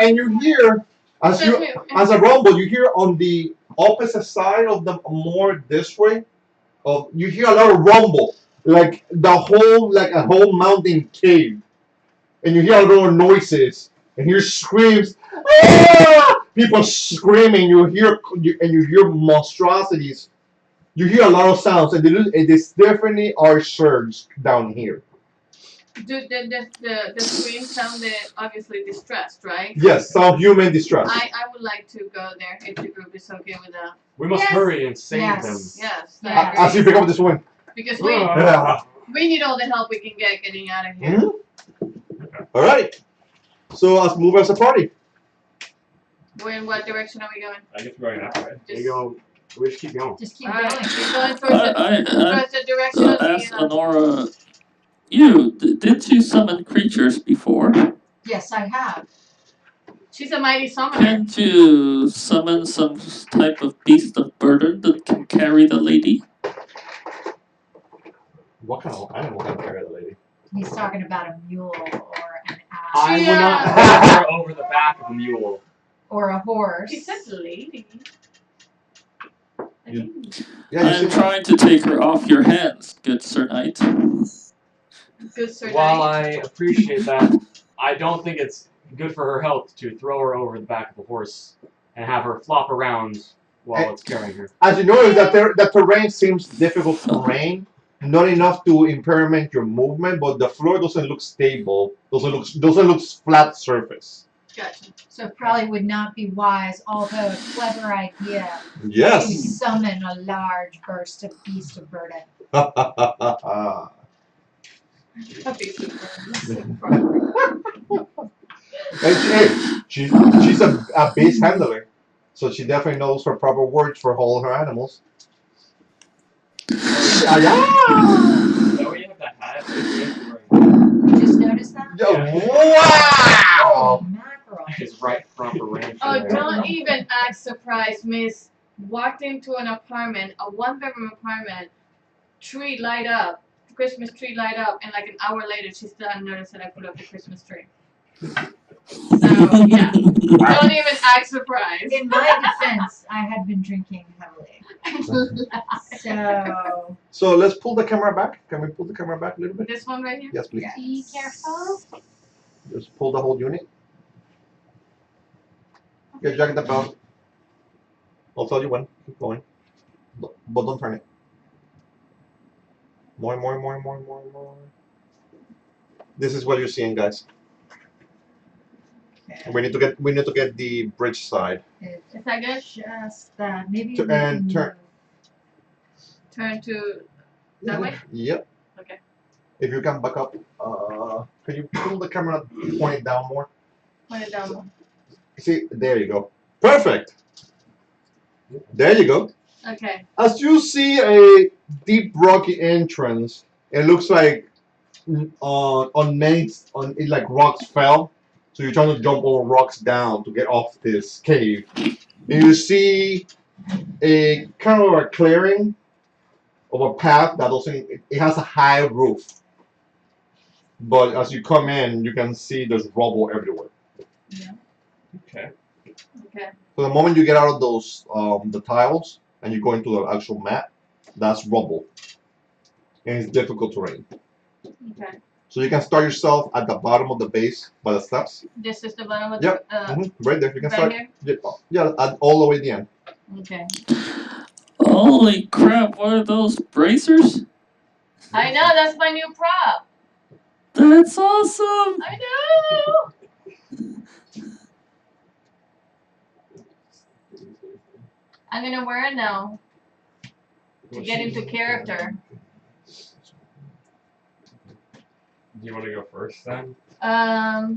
And you hear as a rumble, you hear on the opposite side of the more this way, you hear a lot of rumble, like a whole mountain cave, and you hear a lot of noises, and you hear screams, ah! People screaming. You hear monstrosities. You hear a lot of sounds, and there's definitely are surges down here. The scream sounded obviously distressed, right? Yes, some human distress. I would like to go there if the group is okay with that. We must Yes. hurry and save Yes. them. Yes. I Yeah. agree. As you pick up this one. Because Yeah. we need all the help we can get getting out of here. Mhm. All right. So let's move as a party. In what direction are we going? I guess we're going that way. There you go. We just keep going. Just keep Alright, going. keep going towards the direction of Ask the Honora, did you summon creatures before? Yes, I have. She's a mighty summoner. Can't you summon some type of beast of burden that can carry the lady? What kind of animal can carry the lady? He's talking about a mule or an ass I will not Yeah. throw her over the back of a mule. or a horse. He said lady. I You- think Yeah, you I'm see. trying to take her off your hands, good Sir Knight. good Sir While Knight. I appreciate that, I don't think it's good for her health to throw her over the back of a horse and have her flop around while it's carrying her. As you notice, that the terrain seems difficult terrain, not enough to impairment your movement, but the floor doesn't look stable. Doesn't look flat surface. Gotcha. So it probably would not be wise, although a clever idea, to Yes. summon a large burst of beast of burden. A beast of burden. And she's a base handler, so she definitely knows her proper words for all her animals. Is that where you have that hat? You just noticed that? Wow! Mackerel. His right proper range. Oh, there. don't even act surprised, Miss. Walked into an apartment, a one-bedroom apartment, tree light up, Christmas tree light up, and like an hour later, she still hadn't noticed that I put up the Christmas tree. So, yeah. Don't even act surprised. In my defense, I had been drinking heavily. So, So let's pull the camera back. Can we pull the camera back a little bit? This one right here? Yes, please. yeah. Be careful. Just pull the whole unit. Get Jack the belt. I'll tell you when. Keep going. But don't turn it. More. This is what you're seeing, guys. Okay. We need to get the bridge side. It's Is that good? just that. Maybe To- we and can turn. Turn to that way? Yep. Okay. If you can back up, can you pull the camera, point it down more? Point it down more. See, there you go. Perfect. There you go. Okay. As you see a deep rocky entrance, it looks like it like rocks fell. So you're trying to jump over rocks down to get off this cave. And you see a kind of a clearing of a path that doesn't. It has a high roof. But as you come in, you can see there's rubble everywhere. Okay. Okay. So the moment you get out of those the tiles and you go into the actual map, that's rubble, and it's difficult terrain. Okay. So you can start yourself at the bottom of the base by the steps. This is the bottom of Yep. the, Right there, you can right start. here? Yeah, all the way to the end. Okay. Holy crap, what are those bracers? I know, that's my new prop. That's awesome! I know. I'm gonna wear it now to get into character. Do you want to go first then? I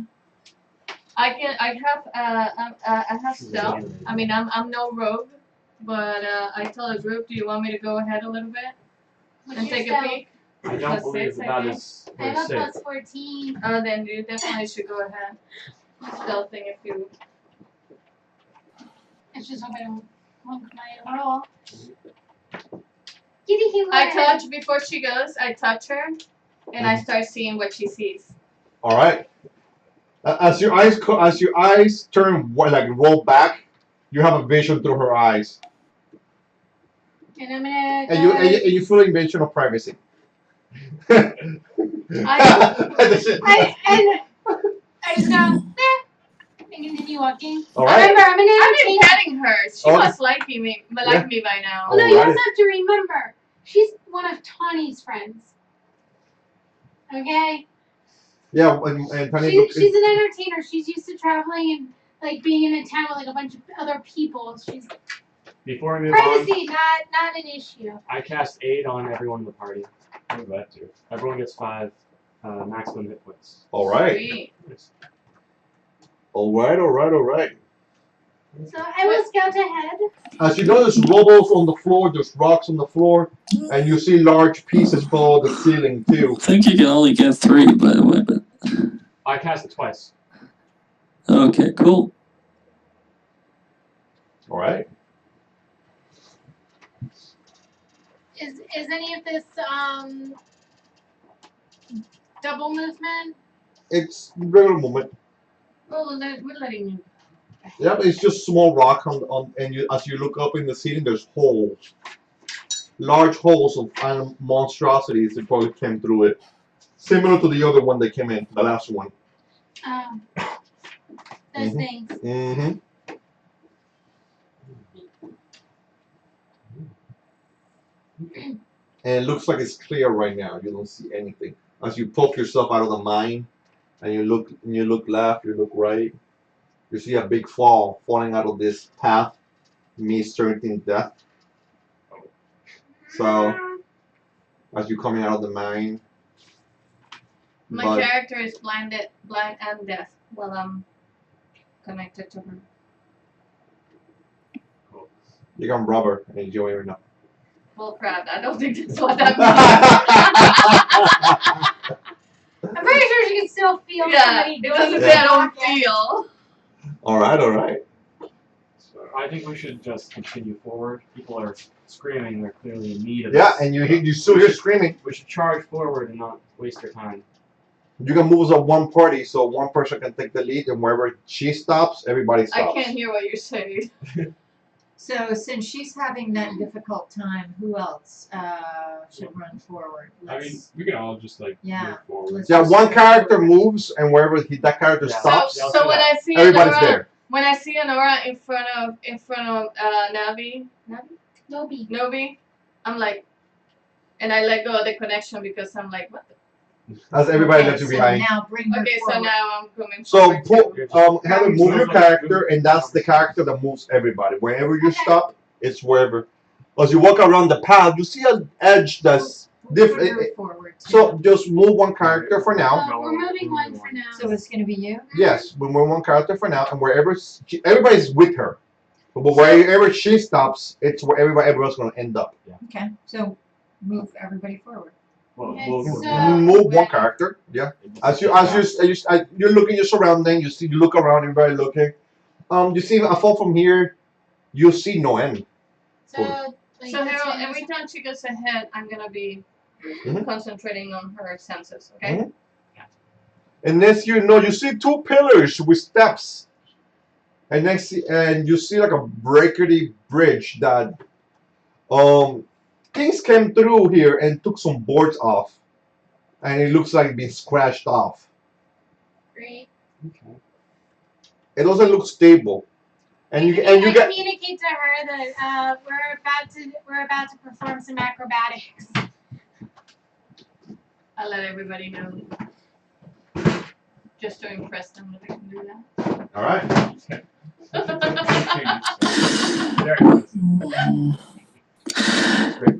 have stealth. I mean, I'm no rogue, but I tell the group, do you want me to go ahead a little bit What's and your take stealth? a peek? I don't Plus believe 6, that I that think. is I have very a safe. plus 14. Oh, then you definitely should go ahead. Stealthing if you. It's just hope I don't monk my roll. Kitty, he I touch before she goes. I touch her, and I start seeing what she sees. All right. As your eyes turn like roll back, you have a vision through her eyes, And I'm gonna. and you feel invasion of privacy. I just go, and continue walking. All right. Remember, I'm gonna I've been change. petting her. She Oh. must like me by now. Well, no, you Alright. also have to remember, she's one of Tawny's friends. Okay? Yeah, and Tanya She's an entertainer. She's used to traveling and like being in a town with like a bunch of other people. She's Before we move on, privacy, not an issue. I cast aid on everyone in the party. What does that do? Everyone gets 5 maximum hit points. All right. Sweet. All right. So I will scout ahead. As you know, there's rubbles on the floor, there's rocks on the floor, and you see large pieces below the ceiling too. I think you can only get 3, by the way, but... I cast it twice. Okay, cool. All right. Is any of this double movement? It's regular movement. Well, we're letting you. Yep, it's just small rock on and you as you look up in the ceiling, there's holes, large holes of monstrosities that probably came through it, similar to the other one that came in, the last one. Those things. Mm-hmm. And it looks like it's clear right now. You don't see anything. As you poke yourself out of the mine, and you look left, you look right, you see a big falling out of this path, me certain death. So as you're coming out of the mine, My character is blind and deaf while I'm connected to her. you can rob her and enjoy her now. Well, crap, I don't think that's what that means. I'm pretty sure she can still feel Yeah, somebody. it doesn't say I don't feel. All right. So I think we should just continue forward. People are screaming. They're clearly in need of Yeah, this. and you still hear screaming. We should charge forward and not waste our time. You can move as a one party, so one person can take the lead, and wherever she stops, everybody stops. I can't hear what you're saying. So since she's having that difficult time, who else should run forward? I mean, we can all just like move forward. Yeah, one character moves, and wherever that character stops, So when I see everybody's Honora, there. when I see Honora in front of Nobi, I'm like, and I let go of the connection because I'm like, what? As everybody lets you behind. Now bring her Okay, so forward. now I'm coming. So forward have them move your character, and that's the character that moves everybody. Wherever you stop, it's wherever. As you walk around the path, you see an edge that's different. So just move one character for now. We're moving one for now. So it's going to be you? Yes, we move one character for now, and wherever everybody's with her. But wherever she stops, it's where everyone's going to end up. Okay, so move everybody forward. Well, Move one character. Yeah. As you're looking your surrounding, you look around, everybody looking. You see a fall from here, you see no end. So, So Harold, every time she goes ahead, I'm gonna be concentrating on her senses. Okay. And next you see two pillars with steps. And you see like a breakedy bridge that things came through here and took some boards off. And it looks like it's been scratched off. Great. Okay. It doesn't look stable. And you get communicate to her that we're about to perform some acrobatics. I'll let everybody know. Just to impress them that I can do that. All right.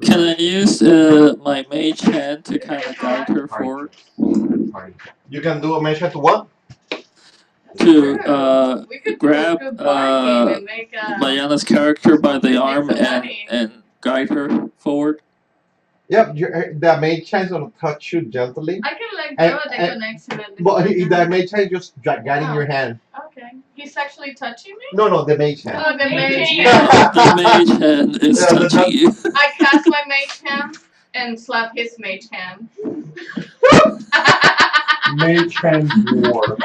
Can I use my mage hand to kind of guide her forward? You can do a mage hand to what? To We could grab do a good board game and make Diana's character by the arm some money. and guide her forward. Yep, that mage hand's gonna touch you gently. I can let go of the connection. At the But corner. that mage hand just guiding your hand. Okay. He's actually touching me? No, the mage hand. Oh, the mage The mage hand is touching you. I cast my mage hand and slap his mage hand. Mage hand war.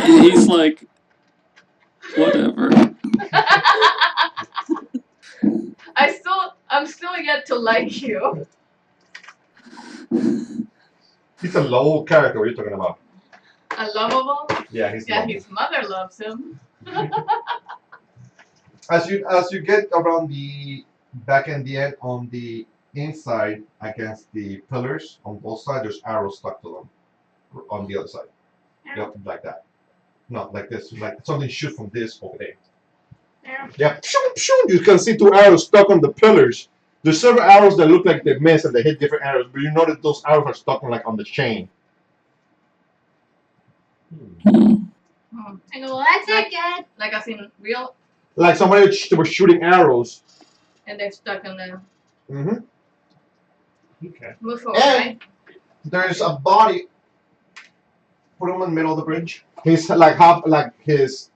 He's like, whatever. I'm still yet to like you. He's a low character. What are you talking about? Unlovable? Yeah, he's Yeah, low. his mother loves him. As you get around the back and the end on the inside against the pillars on both sides, there's arrows stuck to them on the other side. Yep, like that. Not like this. Like something shoot from this over there. Yeah. You can see two arrows stuck on the pillars. There's several arrows that look like they miss and they hit different arrows, but you know that those arrows are stuck on the chain. I go, well, that's it, good. Like I've seen real, Like somebody was shooting arrows. and they're stuck on the Mm-hmm. Okay. move forward, And right? there's a body Put him in the middle of the bridge. He's like half, like his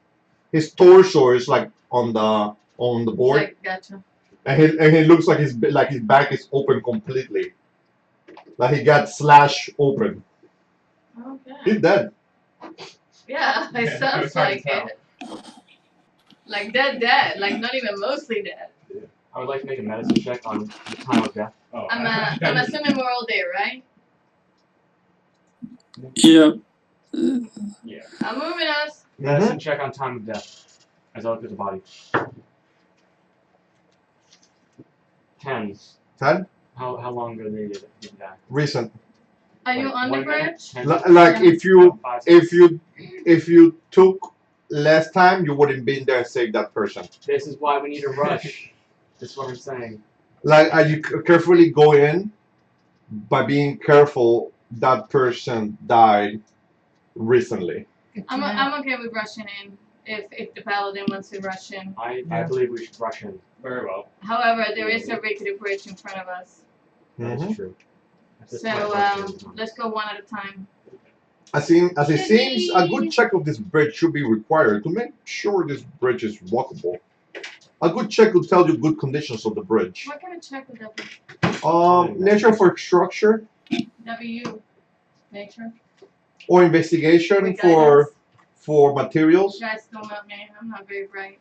torso is like on the board, Like, gotcha. and he looks like his back is open completely, like he got slashed open. Okay. He's dead. Yeah, it Yeah, sounds it's hard like to tell. it. Like dead. Like not even mostly dead. I would like to make a medicine check on the time of death. Oh, I'm assuming we're all there, right? Yeah. Yeah. I'm moving us. Medicine check on time of death. As I look at the body. 10. 10. How long ago did they die? Recent. Are you Like on the 1 minute? bridge? 10? Like if you 5 seconds. if you took less time, you wouldn't been there and saved that person. This is why we need a rush. That's what I'm saying. Like you carefully go in by being careful. That person died recently. Good to I'm know. okay with rushing in if the paladin wants to rush in. I Yeah. believe we should rush in. Very well. However, there is a rickety bridge in front of us. That Mhm. is true. At this So point, rushing is not- let's go one at a time. As it seems, a good check of this bridge should be required to make sure this bridge is walkable. A good check will tell you good conditions of the bridge. What kind of check would that be? Nature for structure W. Nature. or investigation With for materials. You guys don't know me. I'm not very bright.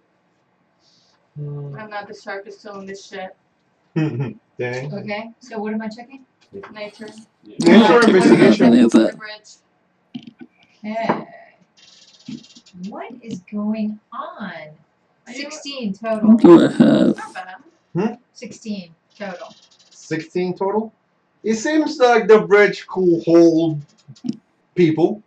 Hmm. I'm not the sharpest tool in this shit. Dang. Okay, so what am I checking? Nature. Nature or investigation. Any of that. The bridge. Okay. What is going on? Are you- 16 What total. do I have? Not bad. 16 total. 16 total. It seems like the bridge could hold people.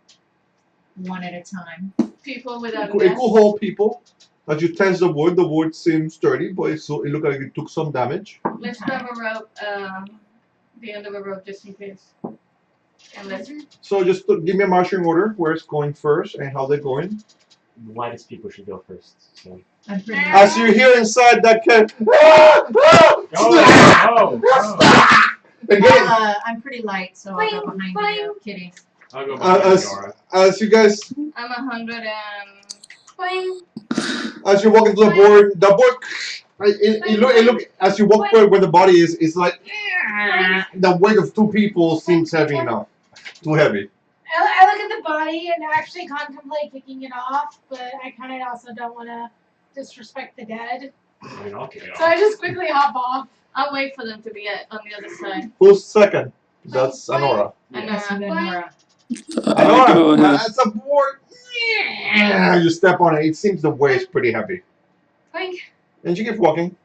One at a time. People without It could gas. hold people. As you test the wood seems sturdy, but it looked like it took some damage. Let's grab a rope, the end of a rope just in case. And let's. So just give me a marching order where it's going first and how they're going. The lightest people should go first. So. I'm pretty As you hear inside that cat, ah, Oh, oh, again, I'm pretty light, so I'll go behind you. Kidding. I'll go back as, to Nora. as you guys, I'm 100 and. Boing. as you walk into the board, it look as you walk forward where the body is, it's like the weight of two people seems heavy enough, too heavy. I look at the body and actually contemplate kicking it off, but I kind of also don't want to disrespect the dead. I mean, I'll kick it So I off. just quickly hop off. I'll wait for them to be on the other side. Who's second? That's Anora. And Yes, you know, Nora. I'll go Anora, ahead. as a board, you step on it. It seems the weight is pretty heavy, Boink, and you keep walking.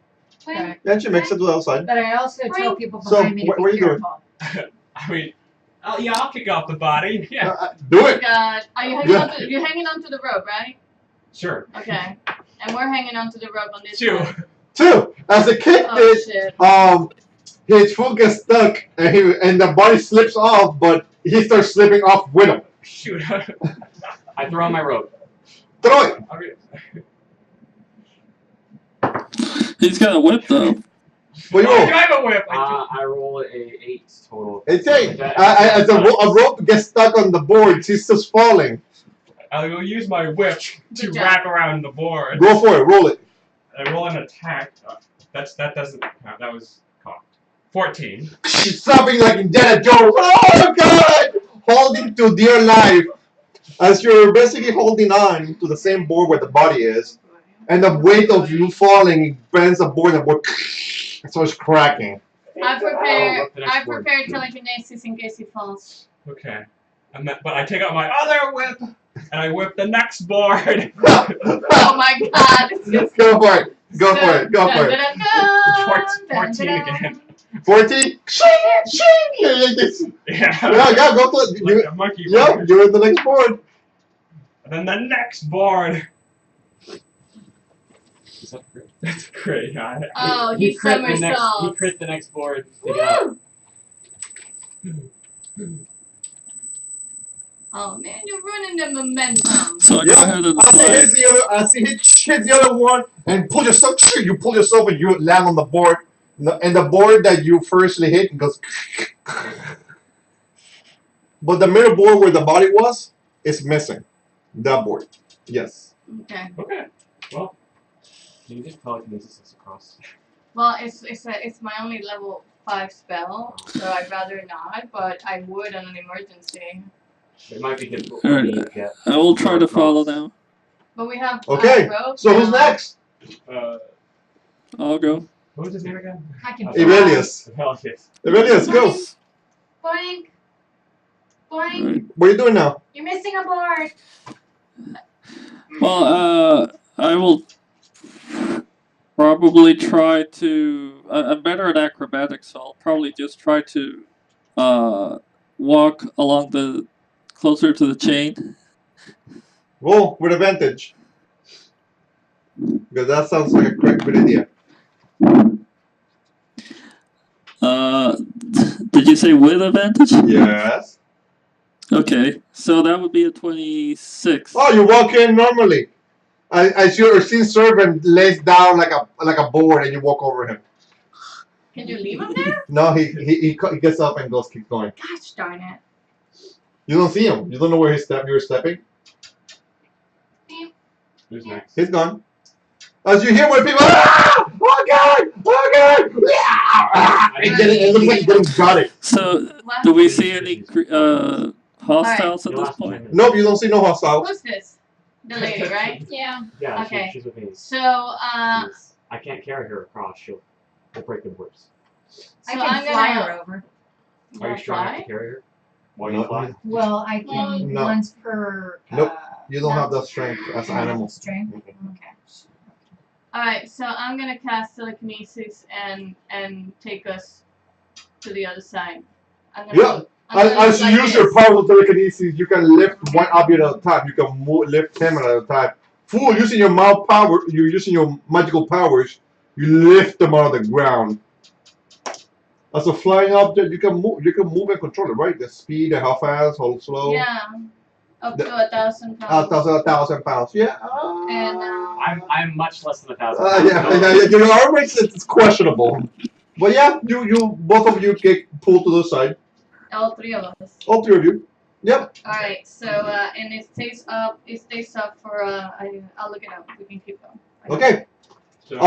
boink. Then she makes it to the outside. But I also tell people So, behind me to what be are you doing? careful. I mean, yeah, I'll kick off the body. Yeah. Do it. God, are you hanging on to, you're hanging on to the rope, right? Sure. Okay. And we're hanging on to the rope on this 2. side. Two. As the kick Oh shit. his foot gets stuck and the body slips off, but he starts slipping off with him. Shoot. I throw on my rope. Throw it. Okay. He's got a whip though. But you Oh, roll. do I have a whip? I I roll a 8 total. It's So eight. that- As a rope gets stuck on the board, he's just falling. I will use my whip to Good job. wrap around the board. Go for it. Roll it. I roll an attack. That doesn't count. That was cocked. 14. She's sobbing like Indiana Jones. Oh God! Holding to dear life. As you're basically holding on to the same board where the body is, and the weight of you falling it bends the board and the board starts cracking. I prepare. the next I board. prepare telekinesis in case he falls. Okay. But I take out my other whip and I whip the next board. Oh my god! It's just Go for it. Go for it. Go for it. 14 again. 14. Yeah. Yeah, go to it. Like a monkey. Yep, board. you're in the next board. And then the next board. Is that great? That's great. Oh, he crit the next. He somersaults. crit the next board. Take it out. Oh man, you're ruining the momentum. So I go ahead and As he slide. hits the other, as he hits the other one, and pull yourself. You pull yourself, and you land on the board. And the board that you firstly hit goes. But the middle board where the body was, is missing. That board. Yes. Okay. Okay. Well, you can just telekinesis us across. Well, it's my only level 5 spell, so I'd rather not. But I would on an emergency. It might be difficult for me to get. I will try to follow across. now. But we have Okay. rope So who's now. next? I'll go. What was his name again? I can Evelius. Evelius. Evelius, go. Boink. Boink. Alright. What are you doing now? You're missing a board. Well, I will probably try to. I'm better at acrobatics, so I'll probably just try to walk along the closer to the chain. Roll with advantage. Because that sounds like a good idea. Did you say with advantage? Yes. Okay, so that would be a 26. Oh, you walk in normally. As your scene servant lays down like a board and you walk over him. Can you leave him there? No, he gets up and keeps going. Gosh darn it. You don't see him. You don't know where you were stepping. Who's next? He's gone. As you hear more people, ah! Oh God! Oh God! Ah! It looks like he's getting gutted. So, What? do we see any hostiles at You'll this have to point? win it. Nope, you don't see no hostiles. Who's this? The lady, right? Yeah. Yeah, Okay. she's with me. So, She's- I can't carry her across. She'll break the boards. I So can I'm fly gonna- her over. Are you strong enough to carry her? While you No. fly? Well, I can No. once per. Nope. You don't no. have the strength as an animal. Strength. Mhm. Okay. alright, so I'm gonna cast telekinesis and take us to the other side. I'm gonna Yeah. I'm gonna As you look like use your this. powerful telekinesis, you can lift one object at a time. You can lift him at a time. Fool, using your mouth power, you're using your magical powers. You lift them out of the ground. As a flying object, you can move. You can move and control it, right? The speed, how fast, how slow. Yeah. Up The- to 1,000 pounds. 1,000 pounds. Yeah. And I'm much less than 1,000. Yeah. Your arm race is questionable. But yeah, you both of you get pulled to the side. all 3 of us. All 3 of you. Yep. Alright, so and it stays up for I'll look it up. We can keep going. Okay. So,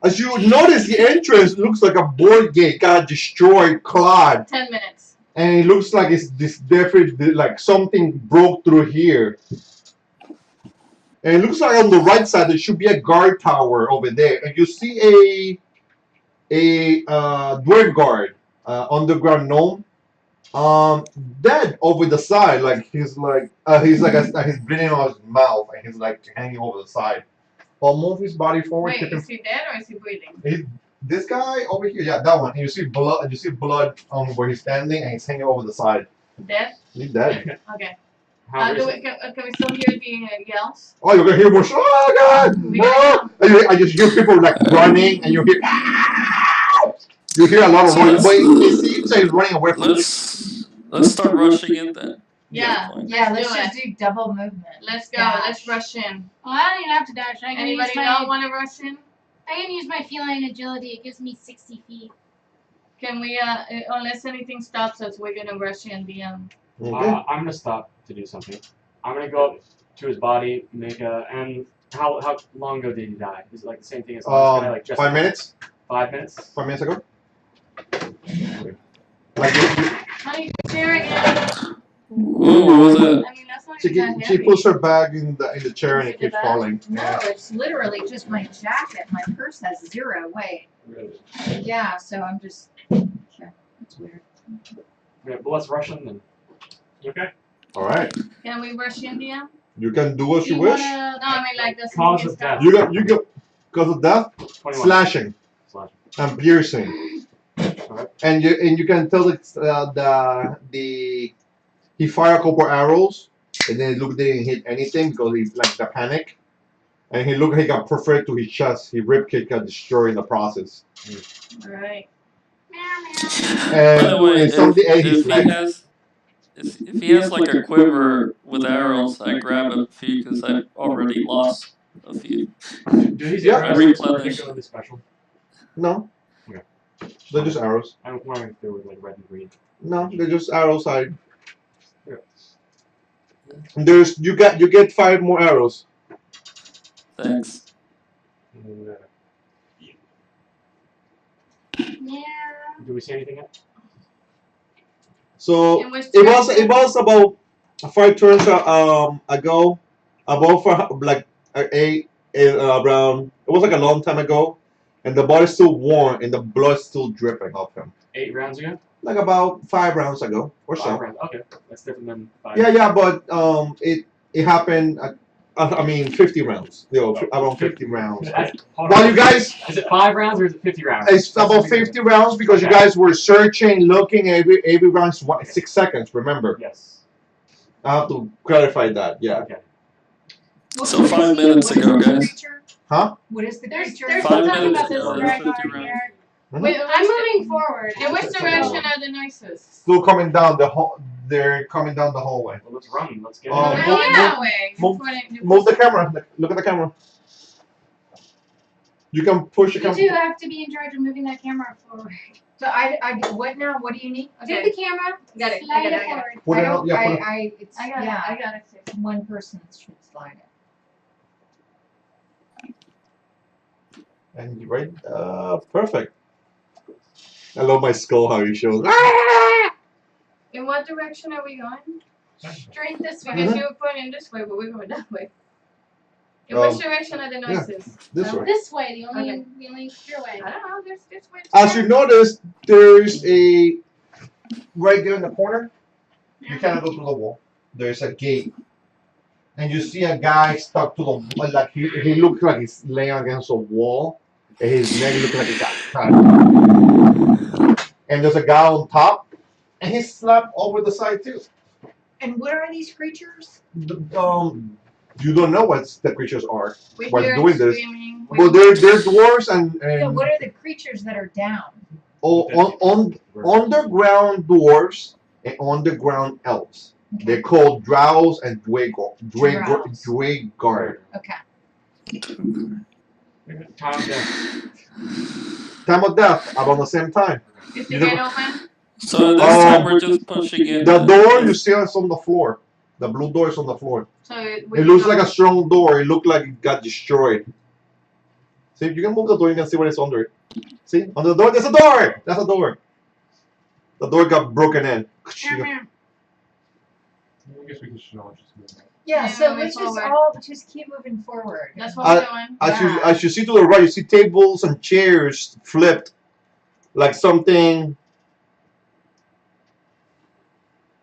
As you notice, the entrance looks like a board gate got destroyed, clawed, 10 minutes. and it looks like it's this different, like something broke through here. And it looks like on the right side there should be a guard tower over there, and you see a dwarf guard, underground gnome, dead over the side, like he's breathing on his mouth, and he's like hanging over the side. I'll move his body forward. Wait, keep is he dead or is he breathing? This guy over here, yeah, that one. And you see blood on where he's standing, and he's hanging over the side. Dead? He's dead. Okay. how Can recent? we still hear the yells? Oh, you're gonna hear more. Oh God! We Oh! And I just hear people like running, and you hear. You hear a lot of running, but it seems like he's running away from. Let's start rushing in then. Yeah. Yeah, let's do just do double movement. Let's go. Dash. Let's rush in. Well, I don't even have to dash. I can Anybody use my. not want to rush in? I can use my feline agility. It gives me 60 feet. Can we? Unless anything stops us, we're gonna rush in the Okay. I'm gonna stop to do something. I'm gonna go up to his body, make a. And how long ago did he die? Is it like the same thing as the last guy? Like just 5 minutes. 5 minutes? 5 minutes ago. Like How do you chair again? Ooh, what was that? I mean, that's not she even that she heavy. puts her bag in the chair and it Is it keeps bag? falling. No, Yeah. it's literally just my jacket. My purse has 0 weight. Really? Yeah, so I'm just. Yeah, that's weird. Yeah, but let's rush him then. Okay. All right. Can we rush in the You can do as you No, wish. I mean like the Cause sneaking of death. stuff. You go because of death, 21. slashing Slash. and piercing. Alright. And you can tell it's he fired a couple arrows and then look didn't hit anything because he like the panic, and he got perforated to his chest. His ribcage got destroyed in the process. Alright. And By the way, and something ate his if he leg. has, if he has like a quiver with arrows, I grab a few because I've already lost a few. Do these Yeah. arrows Replenish. particularly special? No, Okay. they're just arrows. I don't want if they were like red and green. No, they're just arrows. You get 5 more arrows. Thanks. Yeah. Do we say anything yet? So In which it was about 5 turns ago, about for like around. It was like a long time ago, and the body's still warm and the blood's still dripping off him. 8 rounds ago? Like about 5 rounds ago or 5 so. rounds. Okay, that's different than 5. Yeah, but it happened. I mean, 50 rounds. Around 50 rounds. Hold Well, on. you guys, Is it 5 rounds or is it 50 rounds? it's about 50 rounds because you Okay. guys were searching, looking. Every round's 6 seconds. Remember, Yes. I have to clarify that. Yeah. Okay. So 5 minutes What is ago, the guys. creature? Huh? What is the There's creature? still 5 talking minutes about this ago, dragon 50 here. rounds. Wait, I'm moving forward. In which direction are the noises? Still coming down the hall. They're coming down the hallway. Well, let's run. Let's get Oh, it. We're move- going that way. move- That's what I do. Move the camera. Look at the camera. You can push the You two camera. have to be in charge of moving that camera forward. So what now? What do you need? Okay. Take the camera, Got it. slide I got it it. forward. Put I it don't. up. Yeah, put it. It's I got yeah. it. I got it. One person should slide it. And you right. Perfect. I love my skull. How you show. In what direction are we going? Straight this way. Because you were pointing this way, but we're going that way. In Um, which direction are the noises? This way. This way, the only Okay. clear way. I don't know. There's this way. As you notice, there's a right there in the corner. You cannot go through the wall. There's a gate, and you see a guy stuck to the like he looks like he's laying against a wall, and his neck looks like he got cut. And there's a guy on top, and he's slapped over the side too. And what are these creatures? You don't know what the creatures are. We What's hear doing this? screaming. Well, they're dwarves and No, what are the creatures that are down? on underground dwarves and underground elves. They're called Drows and Drows. Dwaygard. Okay. Time of death. Time of death about the same time. Is You the never- gate open? So this time we're just pushing in. The door you see is on the floor. The blue door is on the floor. So It looks like a strong door. It looked like it got destroyed. See, you can move the door. You can see what is under it. See, under the door. There's a door. That's a door. The door got broken in. I guess we should all just move. Yeah. Yeah, So moving let's just forward. all just keep moving forward. That's what we're doing. As you see to the right, you see tables and chairs flipped, like something.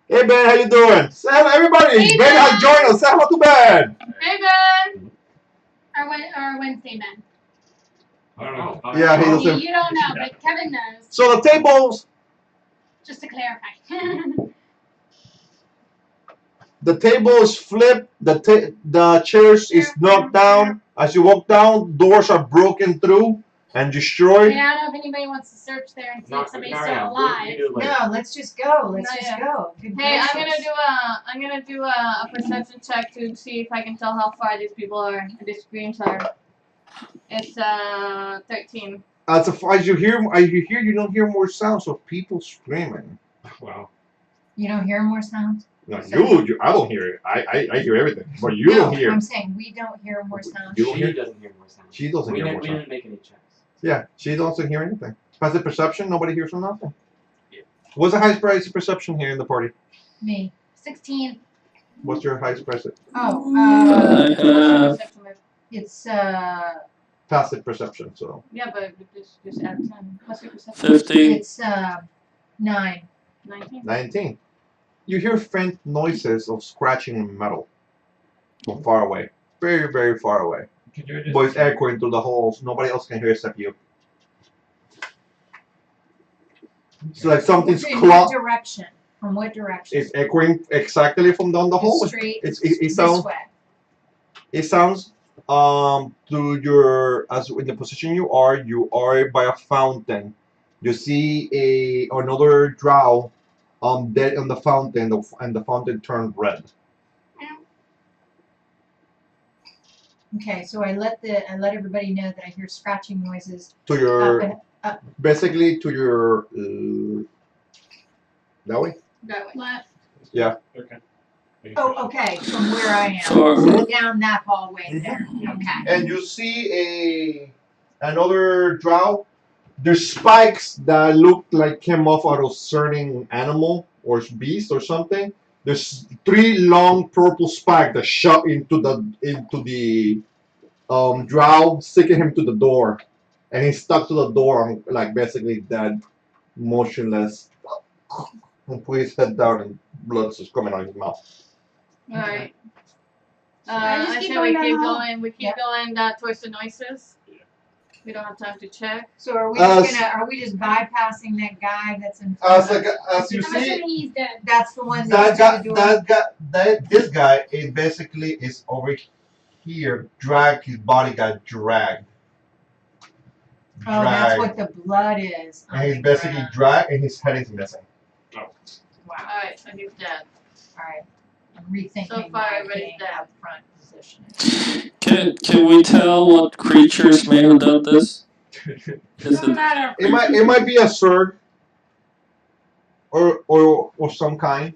Hey Ben, how you doing? Sam, everybody, Hey, Ben has Ben. joined us. Say hello to Ben. Hey, Ben! Our Wednesday man. I don't know. Yeah, he You, doesn't. you don't know, but Kevin knows. So the tables, Just to clarify. the table is flipped. The chairs is knocked down. As you walk down, doors are broken through and I destroyed. mean, I don't know if anybody wants to search there and see if somebody's still We alive. can do it later. No, let's just go. Let's No, just yeah. go. Good Hey, gracious. I'm gonna do a perception check to see if I can tell how far these people are. These screams are. It's 13. As you don't hear more sounds of people screaming. Wow. You don't hear more sounds? No, I don't hear it. I hear everything, but you no, don't hear. I'm saying we don't hear more sounds. You don't She hear? doesn't hear more sound. She doesn't hear more We sound. didn't make any checks. Yeah, she doesn't hear anything. Passive perception, nobody hears from nothing. Yeah. What's the highest price perception here in the party? Me. 16. What's your highest price? Oh, I have it's Passive perception. So Yeah, but just add 10. What's your perception? 15. it's 9. 19. 19. You hear faint noises of scratching in metal from far away, very very far away. Could you just But it's echoing through the halls. Nobody else can hear except you. It's like something's In what clock. direction? From what direction? It's echoing exactly from down the hallway. Straight. It this sounds. way. It sounds to your as in the position you are by a fountain. You see another drow dead on the fountain and the fountain turned red. Okay, so I let everybody know that I hear scratching noises. To your Up and basically to your that way. That way. Left. Okay. Oh, okay, from where I am. So- So down that hallway there. Okay. And you see another drow. There's spikes that look like came off out of certain animal or beast or something. There's 3 long purple spikes that shot into the drow, sticking him to the door, and he's stuck to the door, like basically dead, motionless. And put his head down, and blood's just coming out of his mouth. Alright. I just I keep say going we down keep the hall? going. We keep going towards the noises. We don't have time to check. So are we As- just are we just bypassing that guy that's in front As, of us? as you I'm see, assuming he's dead. That's the one that that's guy, to the door. this guy is basically is over here. His body got dragged. Oh, that's Dragged. what the blood is. on And he's the basically ground. dragged, and his head is missing. Wow. Alright, so he's dead. All right. I'm rethinking So far, my everybody's being dead. up front positioning. Can we tell what creatures may have done this? Is Doesn't it matter. It might be a sword or some kind.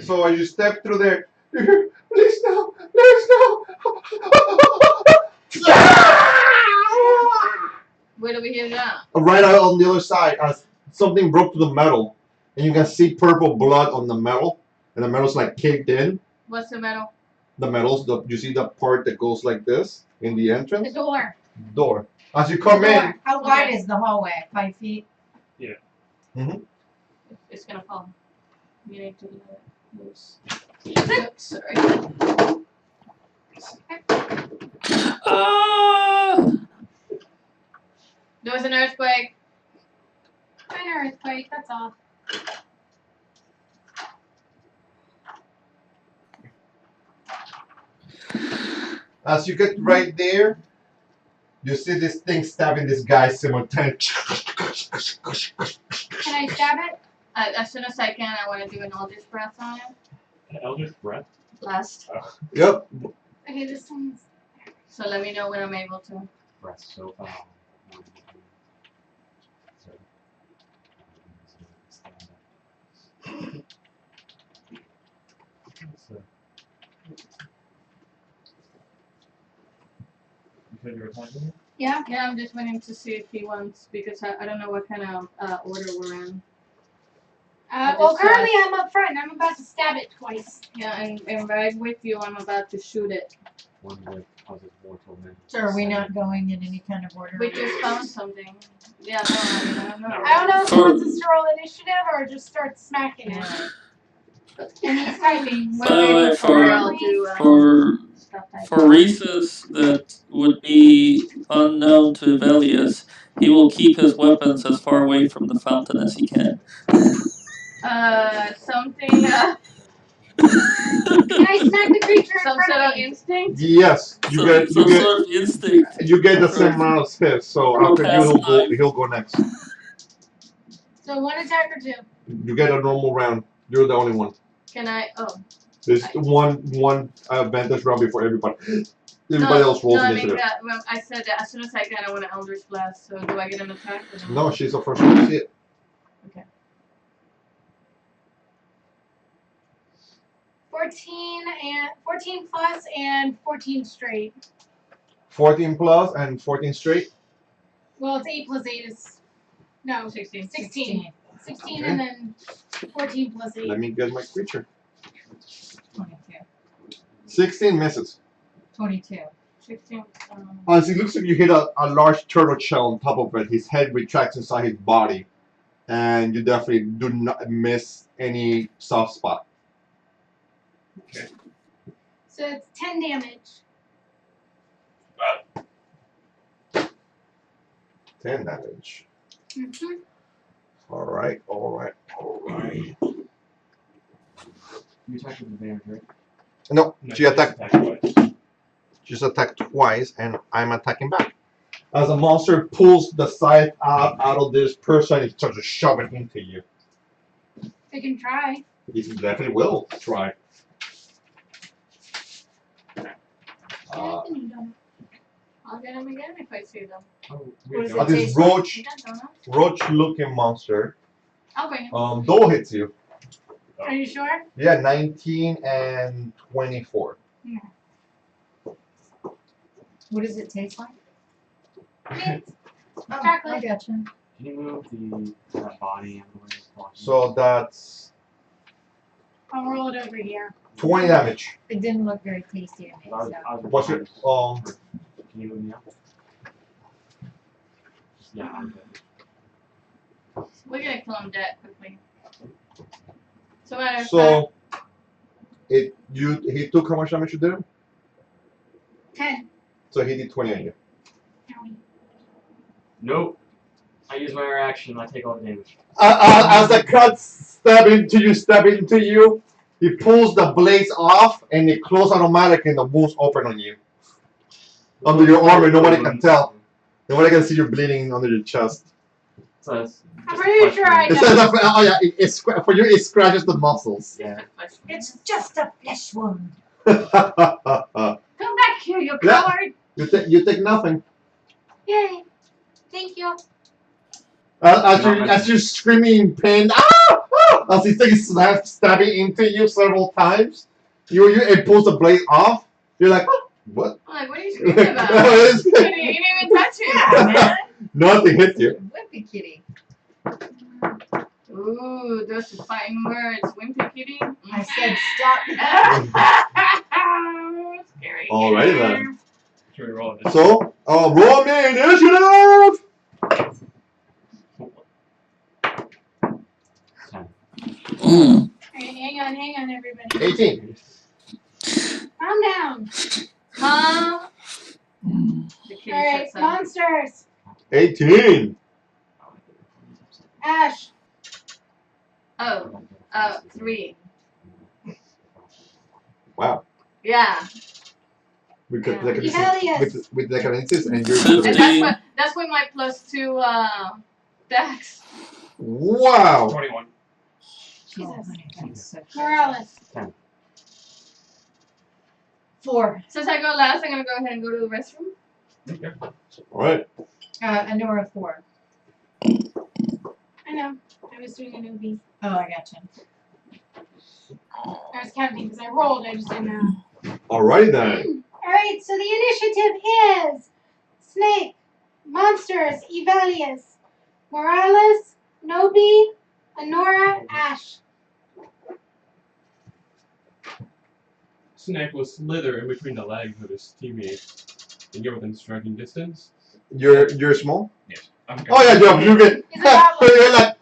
So as you step through there, please no, please no. Where do we hear that? Right out on the other side, as something broke through the metal, and you can see purple blood on the metal, and the metal's like caved in. What's the metal? The metal's you see the part that goes like this in the The entrance door. door. As you come in, How wide is the hallway? 5 feet? It's gonna fall. You need to let it loose. Oops, sorry. There was an earthquake. Minor earthquake, that's all. as you get right there, you see this thing stabbing this guy simultaneously. Can I stab it? As soon as I can, I want to do an Eldritch Breath on it. An Eldritch Breath? Last. Yep. Okay, this one's. So let me know when I'm able to. Breath so foul. You said you were attacking me? Yeah. Yeah, I'm just waiting to see if he wants, because I don't know what kind of order we're in. Well, currently I'm up front and I'm about to stab it twice. Yeah, and right with you, I'm about to shoot it. One breath causes mortal men. So are we not going in any kind of order? We just found something. Yeah, no, I don't know. I don't know if he wants us to roll initiative or just start smacking it. Yeah. And he's typing. By the way, I'll do, for stuff like for reasons that would be unknown to Velius, he will keep his weapons as far away from the fountain as he can. Something, Can I smack the creature in some front sort of of me? instinct. Yes, you get Some sort of instinct. you get the same amount of hits. So From after you, past life. he'll go next. So 1 attack or 2? You get a normal round. You're the only one. Can I? Oh. There's one advantage round before everybody. Everybody else rolls no, I mean, initiative. well, I said that as soon as I can, I want to Eldritch Blast. So do I get an attack? Or No, she's the first one to see it. 14 plus and 14 straight. 14 plus and 14 straight. Well, it's 8 plus 8 is. No, 16. 16. 16 Okay. and then 14 plus 8. Let me get my creature. 22. 16 misses. 22. 16. As it looks like you hit a large turtle shell on top of it, his head retracts inside his body, and you definitely do not miss any soft spot. So it's 10 damage. 10 damage. Mm-hmm. Alright. You attack with advantage, right? No, No, she attacked. twice. She's attacked twice, and I'm attacking back. As a monster pulls the scythe out of this person, it starts to shove it into you. They can try. He definitely will try. I'll get them again if I see them. Oh, What is no. it? This You got donuts? roach-looking monster I'll bring him. Dole hits you. Are you sure? Yeah, 19 and 24. What does it taste like? Mint. Oh, I Chocolate. gotcha. Can you move that body and the way it's So that's I'll roll it over here. 20 damage. It didn't look very tasty to me. So. What's your Can you move me up? Yeah, I'm good. We're gonna kill him dead quickly. So matter of fact, So he took how much damage you did him? 10. So he did 20 on you. Nope. I use my reaction. I take all the damage. As the cut stab into you, he pulls the blades off and it closes automatic and the wounds open on you. Under your armor, nobody can tell. Nobody can see you bleeding under your chest. So it's I'm just pretty sure I It know. says, oh yeah, for you it scratches the muscles. Yeah. It's just a flesh wound. come back here, you Yeah. coward! You take nothing. Yay. Thank you. As you're screaming in pain, as he takes stabbing into you several times, it pulls the blade off. You're like, what? I'm like, what are you screaming about? You didn't even touch it, man. Nothing hits you. Wimpy kitty. Ooh, those are fighting words. Wimpy kitty. I said stop. Scary. Alrighty then. Should we roll this? So, roll me initiative! Mm. Alright, hang on, everybody. 18. Calm down. Huh? The kitty Alright, shuts up. monsters. 18. Ash. Oh, 3. Wow. Yeah. We could Evelius. with Decadensis and you're And that's what my +2 dex. wow. 21. Jesus. Morales. 4. Since I go last, I'm gonna go ahead and go to the restroom. Okay. Alright. Anora 4. I know. I was doing a newbie. Oh, I gotcha. I was counting because I rolled. I just didn't know. Alright then. Alright, so the initiative is Snake, Monsters, Evelius, Morales, Nobi, Anora, Ash. Snake will slither in between the legs of his teammate and get within striking distance. You're small? Yes. I'm Oh yeah, you get He's a goblin. you're like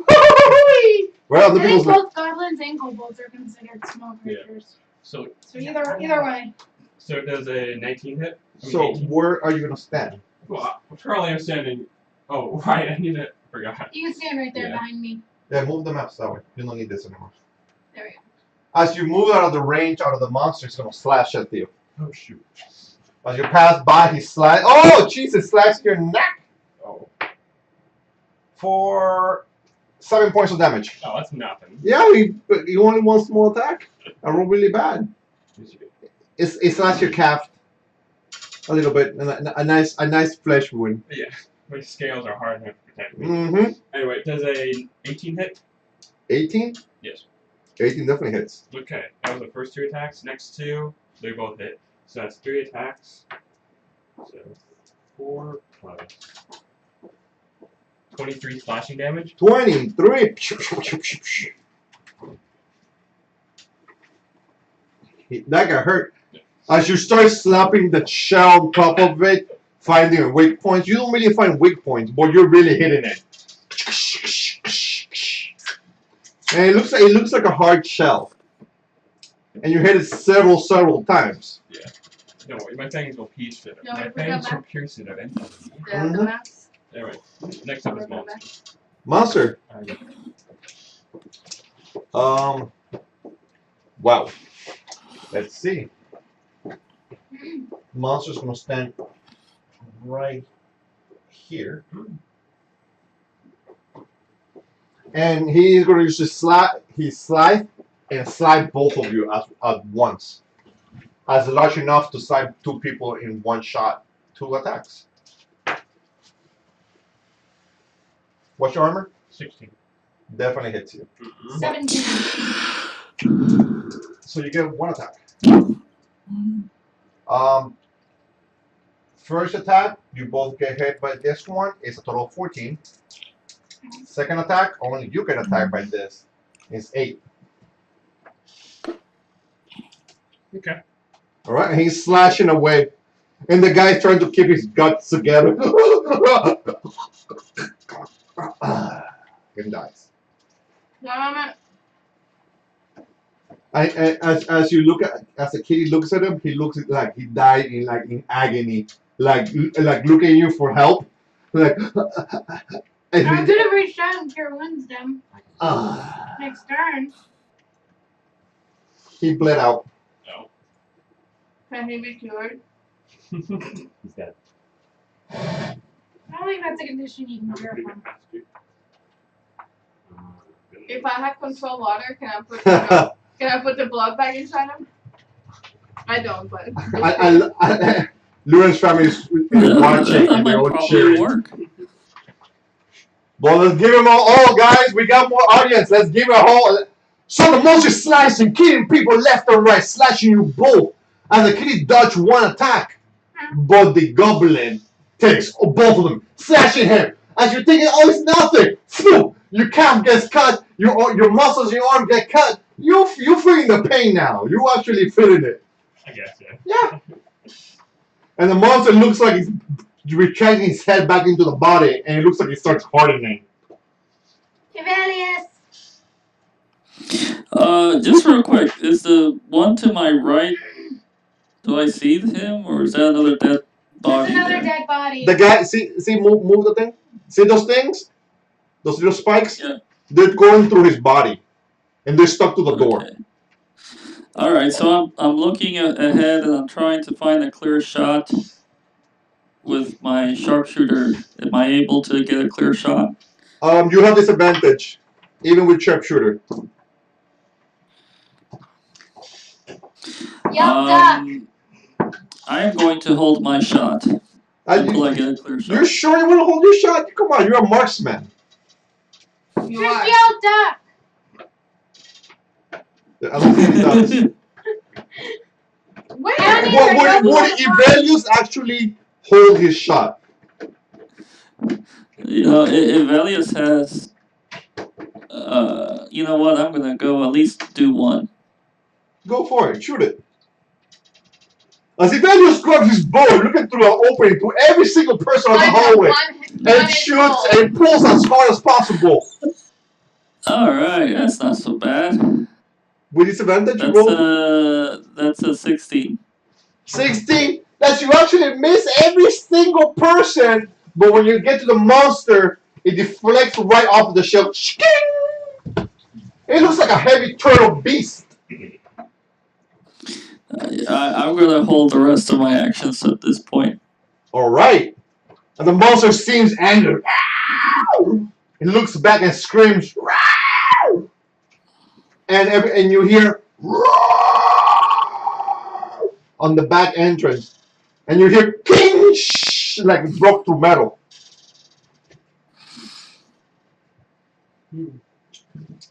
well I other think people's both goblins and kobolds are considered small creatures. So So either way. So does a 19 hit? I mean, So 18. where are you gonna stand? Well, currently I'm standing. Oh, right. I need to. Forgot. You can stand right there Yeah. behind me. Yeah, move the maps that way. You don't need this anymore. There we go. As you move out of the range, out of the monster, it's gonna slash at you. Oh shoot. As you pass by, he slides. Oh, Jesus! Slashes your neck Oh. for 7 points of damage. Oh, that's nothing. Yeah, you only one small attack. I roll really bad. It slashes your calf a little bit, and a nice flesh wound. Yeah. My scales are hard enough to protect me. Mm-hmm. Anyway, does a 18 hit? 18. Yes. 18 definitely hits. Okay. That was the first 2 attacks. Next 2, they both hit. So that's 3 attacks. So 4 plus 23 slashing damage. 23. That got hurt. As you start slapping the shell on top of it, finding weak points. You don't really find weak points, but you're really hitting it. And it looks like a hard shell. And you hit it several times. No, my fangs will pierce it. No, My we got fangs will back. pierce it eventually. The maps. Anyway, next up is monster. Monster. Wow. Let's see. Monster's gonna stand right here. And he's gonna use his slide and slide both of you at once. As large enough to slide 2 people in one shot. 2 attacks. What's your armor? 16. Definitely hits you. 17. So you get 1 attack. First attack, you both get hit by this one. It's a total of 14. Second attack, only you get attacked by this. It's 8. Okay. All right, and he's slashing away, and the guy's trying to keep his guts together. And dies. As you look at, as the kitty looks at him, he looks like he died in agony, like looking at you for help, like. I could have reached out and cure wounds them. Ah. Next turn. He bled out. No. Can he be cured? He's dead. I don't think that's a condition you can cure Pretty from. good fast, dude. If I had control water, can I put the blood back inside him? I don't, but Luren's family is watching That and they're might all probably cheering. work. Well, let's give him all, guys. We got more audience. Let's give it a whole. So the monster slicing, killing people left and right, slashing you both. And the kitty dodged 1 attack, but the goblin takes both of them, slashing him. As you're thinking, oh, it's nothing. Phew, your calf gets cut. Your muscles, your arm get cut. You're feeling the pain now. You actually feeling it. I guess, yeah. Yeah. And the monster looks like he's retracting his head back into the body, and it looks like it starts hardening. Ivalius. Just real quick, is the one to my right? Do I see him, or is that another dead There's body another there? dead body. The guy, see, move the thing. See those things? Those little spikes? Yeah. They're going through his body, and they're stuck to the door. Okay. All right, so I'm looking ahead, and I'm trying to find a clear shot with my sharpshooter. Am I able to get a clear shot? You have disadvantage, even with sharpshooter. Yup, duck. I am going to hold my shot until I get a clear shot. You're sure you want to hold your shot? Come on, you're a marksman. You Just are. yell duck. I don't think he does. Where? Down here. Would Ivelius actually hold his shot? You know, if Elias has, you know what? I'm gonna go at least do 1. Go for it. Shoot it. As Ivelius grabs his bow, looking through an opening to every single person on the hallway, and shoots and pulls as hard as possible. All right, that's not so bad. With disadvantage, you roll That's a 16. 16. That you actually miss every single person, but when you get to the monster, it deflects right off the shelf. It looks like a heavy turtle beast. I'm gonna hold the rest of my actions at this point. All right. And the monster seems angry. It looks back and screams. And you hear on the back entrance. And you hear pinch like it broke through metal.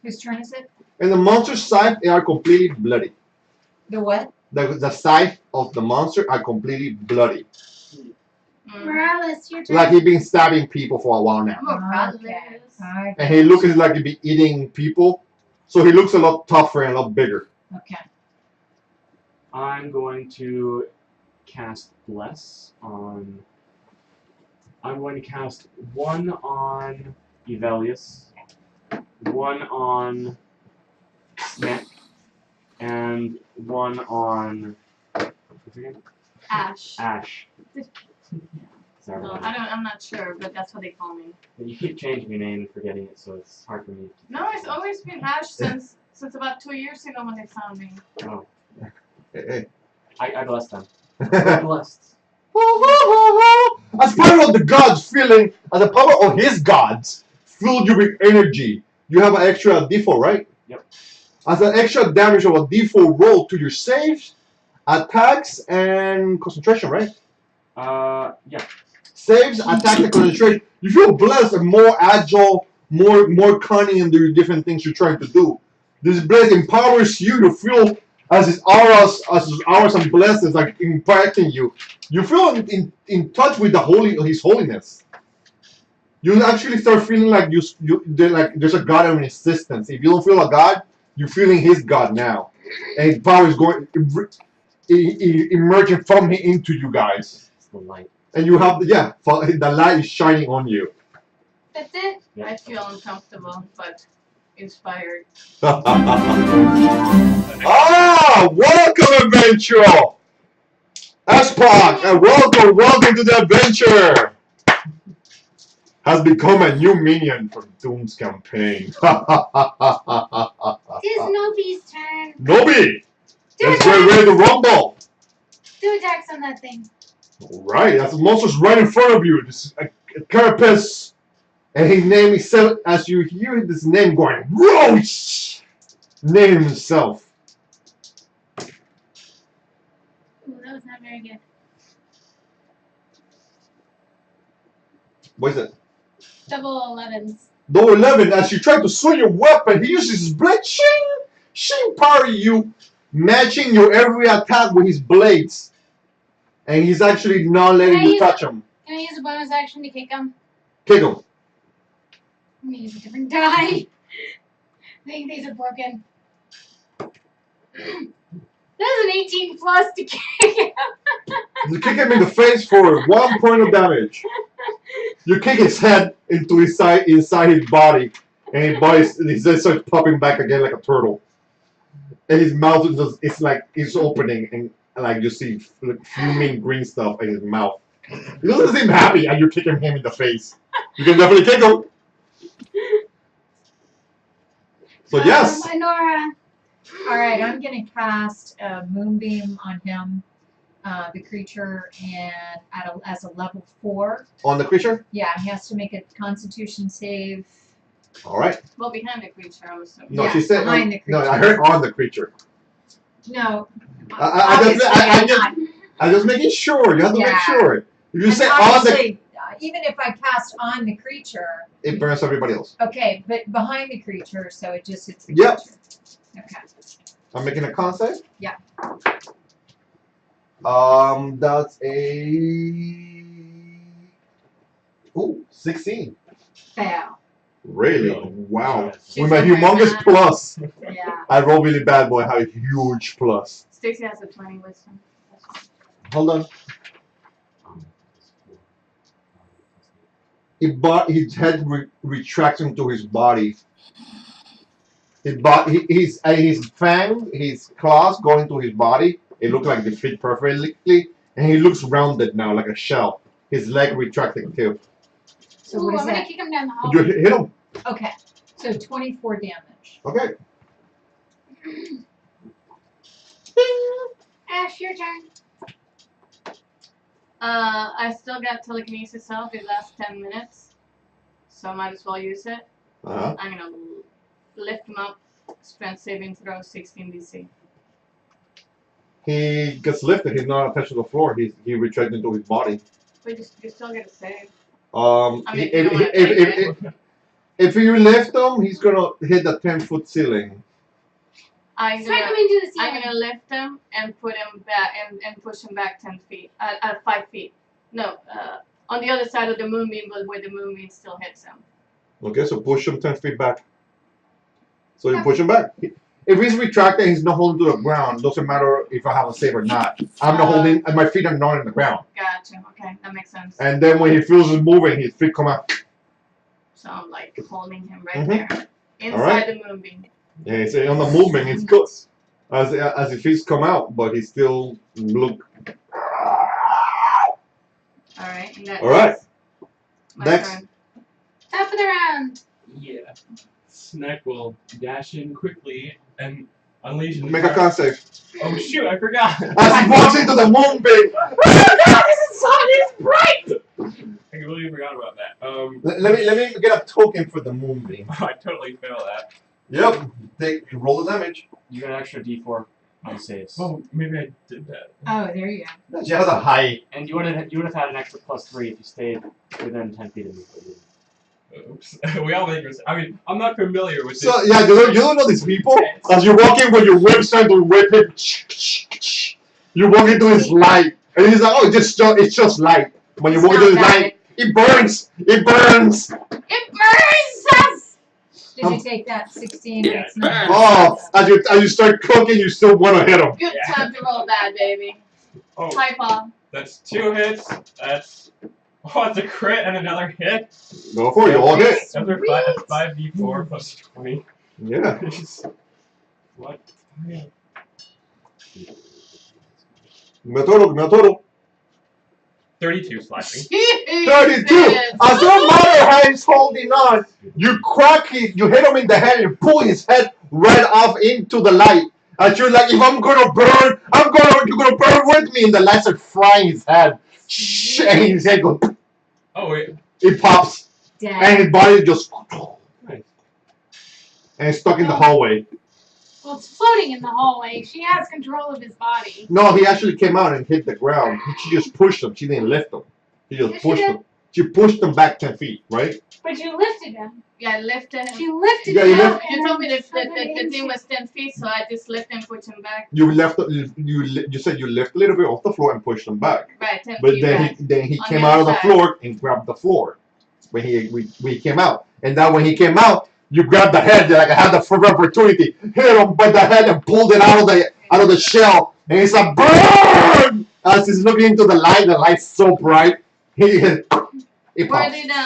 Whose turn is it? And the monster's scythe, they are completely bloody. The what? The scythe of the monster are completely bloody. Morales, your turn. Like he's been stabbing people for a while now. Okay. And he looks like he'd be eating people. So he looks a lot tougher and a lot bigger. Okay. I'm going to cast Bless on... I'm going to cast 1 on Ivelius, 1 on Snack, and 1 on... What's her name? Ash. Ash. Sorry No, about I'm not sure, but that's what they call me. that. You keep changing your name and forgetting it, so it's hard for me. No, it's always been Ash since about 2 years ago when they found me. Oh, Hey, I blessed them. We're blessed. As part of the gods feeling, as the power of his gods filled you with energy, you have an extra D4, right? Yep. As an extra damage of a D4 roll to your saves, attacks, and concentration, right? Yeah. Saves, attacks, and concentration. You feel blessed and more agile, more cunning in the different things you're trying to do. This blade empowers you to feel as his auras and blessings like impacting you. You feel in touch with his holiness. You actually start feeling like there's a God in existence. If you don't feel a God, you're feeling his God now, and his power is going emerging from him into you guys. It's the light. And you have the light is shining on you. That's it? I feel uncomfortable, but inspired. Ah, welcome, adventure! Spock, and welcome to the adventure! Has become a new minion for Doom's campaign. It is Nobi's turn. Nobi! Do Let's get attacks. ready to rumble! Do attacks on that thing. Alright, that's the monster's right in front of you. This is a carapace. And his name is, as you hear this name going, Roach! Name himself. Ooh, that was not very good. What is it? Double 11s. Though 11, as you try to swing your weapon, he uses his blade. Shing, parry you, matching your every attack with his blades. And he's actually not letting you touch him. Can I use a bonus action to kick him? Kick him. I'm gonna use a different die. I think these are broken. That's an 18 plus to kick him. You kick him in the face for 1 point of damage. You kick his head into inside his body, and his head starts popping back again like a turtle. And his mouth it's like it's opening, and like you see fuming green stuff in his mouth. He doesn't seem happy, and you're kicking him in the face. You can definitely kick him. So yes. Nora. All right, I'm gonna cast a moonbeam on him, the creature, and as a level 4. On the creature. Yeah, he has to make a Constitution save. All right. Well, behind the creature, I'm assuming. No, Yeah, she said behind the no. creature. I heard on the creature. No. I'm just making sure. You have to make Yeah. sure. If you And say on the, obviously, even if I cast on the creature, it burns everybody else. okay, but behind the creature, so it just hits the Yep. creature. Okay. I'm making a con save. Yeah. That's a 16. Fail. Really? No. Wow. She's With my not very humongous bad. plus, Yeah. I roll really bad, but I have a huge plus. Stacy has a 20 wisdom. Hold on. His head retracts into his body. His fang, his claws go into his body. It looks like they fit perfectly, and he looks rounded now, like a shell. His leg retracted too. So Ooh, what is I'm gonna that? kick him down the hall. You hit him. Okay. So 24 damage. Okay. Ash, your turn. I still got telekinesis out the last 10 minutes, so I might as well use it. Uh-huh. I'm gonna lift him up, strength saving throw 16 DC. He gets lifted. He's not attached to the floor. He retracts into his body. But you still get a save. I mean, if you lift him, he's gonna hit the 10-foot ceiling. I'm Smack him gonna, into the I'm ceiling. gonna lift him and put him back and push him back 10 feet, 5 feet. No, on the other side of the moonbeam, but where the moonbeam still hits him. Okay, so push him 10 feet back. So you push him back. If he's retracted, he's not holding to the ground. Doesn't matter if I have a save or not. I'm not holding, and my feet are not in the ground. Gotcha. Okay, that makes sense. And then when he feels it moving, his feet come out. So I'm like holding him right Mhm. there, inside Alright. the moonbeam. Yeah, it's on the movement. It's good. As his feet come out, but he still look. Alright, and that Alright. is my Next. turn. Top of the round. Yeah. Snack will dash in quickly and unleash his Make a power. con save. Oh shoot, I forgot. As he walks into the moonbeam. This sun is bright. I completely forgot about that. Let me get a token for the moonbeam. I totally failed that. Yep. Roll the damage. You get an extra D4 on saves. Oh, maybe I did that. Oh, there you go. She has a high. And you would have had an extra +3 if you stayed within 10 feet of me. But you didn't. Oops. We all make mistakes. I mean, I'm not familiar with So this. yeah, you don't know these people. As you walk in with your whip trying to whip him, you walk into his light, and he's like, "Oh, it's just light." When you It's walk into his not bad. light, it burns. It burns. It burns us! Did you take that 16? Yeah, It's not bad. Oh, as you start cooking, you still want to hit him. Good time to roll that, baby. Oh, Hi, Paul. that's 2 hits. That's it's a crit and another hit. Go for it. You all hit. Those are 5d4 plus 20. Yeah. What? Me total. 32 slashing. 32. As no matter how he's holding on, you crack it. You hit him in the head and pull his head right off into the light. And you're like, if I'm gonna burn, you're gonna burn with me. And the lights are frying his head. And his head goes. Oh wait. It pops. Dead. And his body just. Nice. And it's stuck in the hallway. Well, it's floating in the hallway. She has control of his body. No, he actually came out and hit the ground. She just pushed him. She didn't lift him. She just Yes, she pushed did. him. She pushed him back 10 feet, right? But you lifted him. Yeah, I lifted him. She lifted Yeah, him. you up lift- and You told me then that shoved the it thing into- was 10 feet, so I just lifted and pushed him back. You left. You said you lift a little bit off the floor and pushed him back. Right, 10 But feet then back. he On came the out of the other floor and grabbed the floor when he came out. And then when he came out, you grabbed the head. You're like, I had the first opportunity, hit him by the head and pulled it out of the shell. And he's like, burn! As he's looking into the light's so bright. It pops.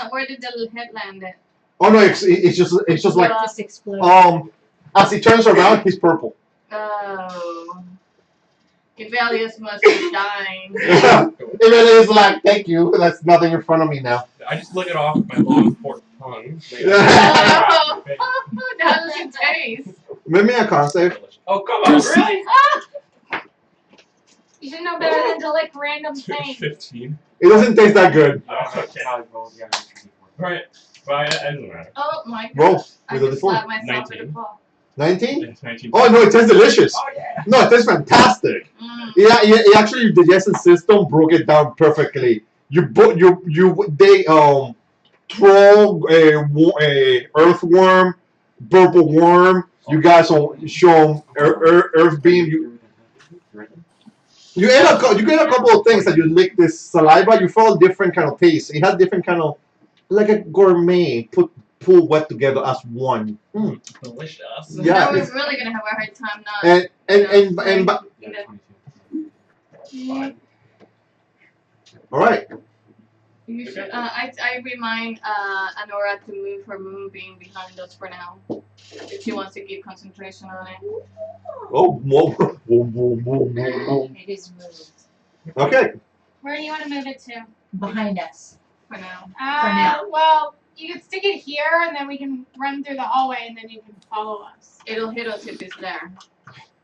Where did the head land at? Oh no, it's just like Just explode. as he turns around, he's purple. Oh. Gavelius must be dying. And then he's like, thank you. That's nothing in front of me now. I just lick it off with my long forked tongue. Oh, how does it taste? Make me a con save. Oh come on, Just- really? You should know better than to lick random things. 15. It doesn't taste that good. Okay. Right. Right. It doesn't matter. Oh my god. Roll I with a just D4. slapped myself in 19. the paw. 19? It's 19. Oh no, it tastes delicious. Oh yeah. No, it tastes fantastic. Mm. Yeah, actually, the digestive system broke it down perfectly. They throw a earthworm, purple worm. You guys show earth beam. You ate a couple of things that you lick this saliva. You felt different kind of taste. It had different kind of like a gourmet pulled wet together as one. Mm. Delicious. Yeah, I was it's- really gonna have a hard time not. And Fine. all right. You should, I remind Anora to move her moonbeam behind us for now. If she wants to keep concentration on it. Oh, whoa. It is moved. Okay. Where do you want to move it to? Behind us. For now. now. Well, you could stick it here, and then we can run through the hallway, and then you can follow us. It'll hit us if it's there.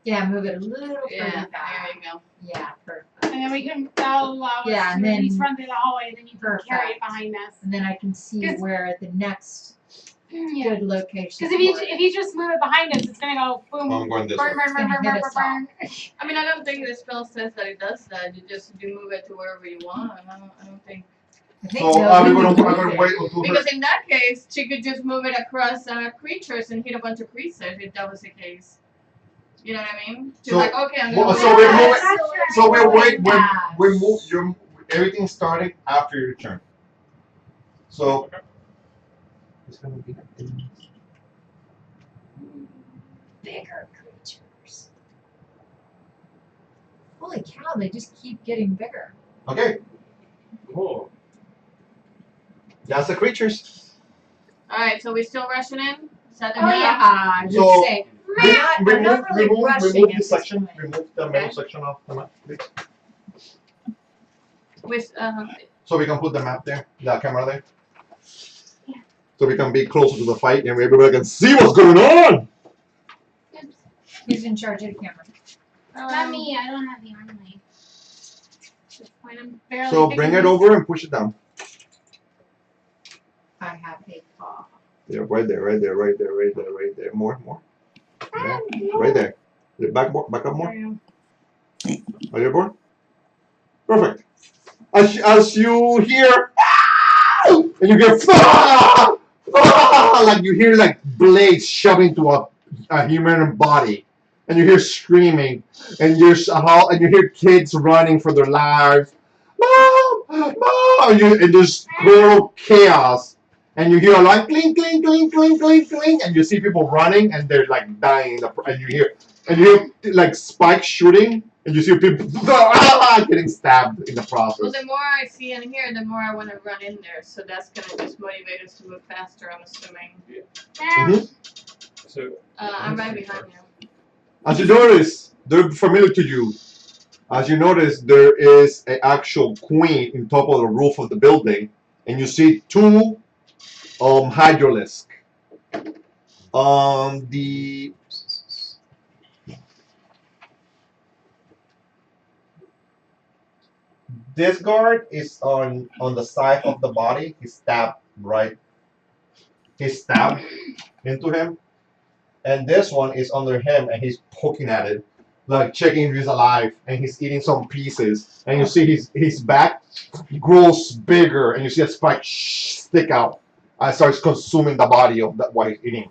Yeah, move it a little Yeah, further there back. you go. Yeah, perfect. And then that'll allow Yeah, us and to at then- least run through the hallway, and then you can carry it Perfect. behind us. And then I can see Because- where the next Yeah. good location. Because if you just move it behind us, it's gonna go boom, I'm going this burn, way. burn, burn, It's burn, gonna burn, hit us burn. I mean, I don't think the spell says that it does that. You just move it to wherever you want. I don't think. I think So no, I'm we gonna need to move it. wait until her. Because in that case, she could just move it across creatures and hit a bunch of creatures if that was the case. You know what I mean? She's So- like, okay, I'm well, gonna so move we it. move That's So right. we move everything's starting after your turn. So it's gonna be Bigger creatures. Holy cow, they just keep getting bigger. okay. Cool. That's the creatures. Alright, so we still rushing in? Is that the Oh plan? yeah, I was So- gonna say, I'm not really rushing remove at this this section. point. Remove the middle section off the map, please. With, So we can put the map there, the camera there. So we can be closer to the fight and everybody can see what's going on. Who's in charge of the camera? Not me, I don't have the arm length. At this point, I'm barely So picking bring it this. over and push it down. I have a paw. Yeah, right there. More. Yeah, right there. Back up more. Are you aboard? Perfect. As you hear, and you get like you hear like blades shoving into a human body, and you hear screaming, and and you hear kids running for their lives. Mom, mom, and there's total chaos, and you hear like clink, clink, clink, clink, clink, clink, and you see people running, and they're like dying, and you hear like spikes shooting, and you see people getting stabbed in the process. Well, the more I see and hear, the more I want to run in there. So that's gonna just motivate us to move faster. I'm assuming. Mhm. So I'm right behind you. As you notice, they're familiar to you. As you notice, there is an actual queen in top of the roof of the building, and you see two hydralisks. The This guard is on the side of the body. He's stabbed right. He's stabbed into him, and this one is under him, and he's poking at it, like checking if he's alive, and he's eating some pieces. And you see his back grows bigger, and you see a spike stick out and starts consuming the body of that what he's eating.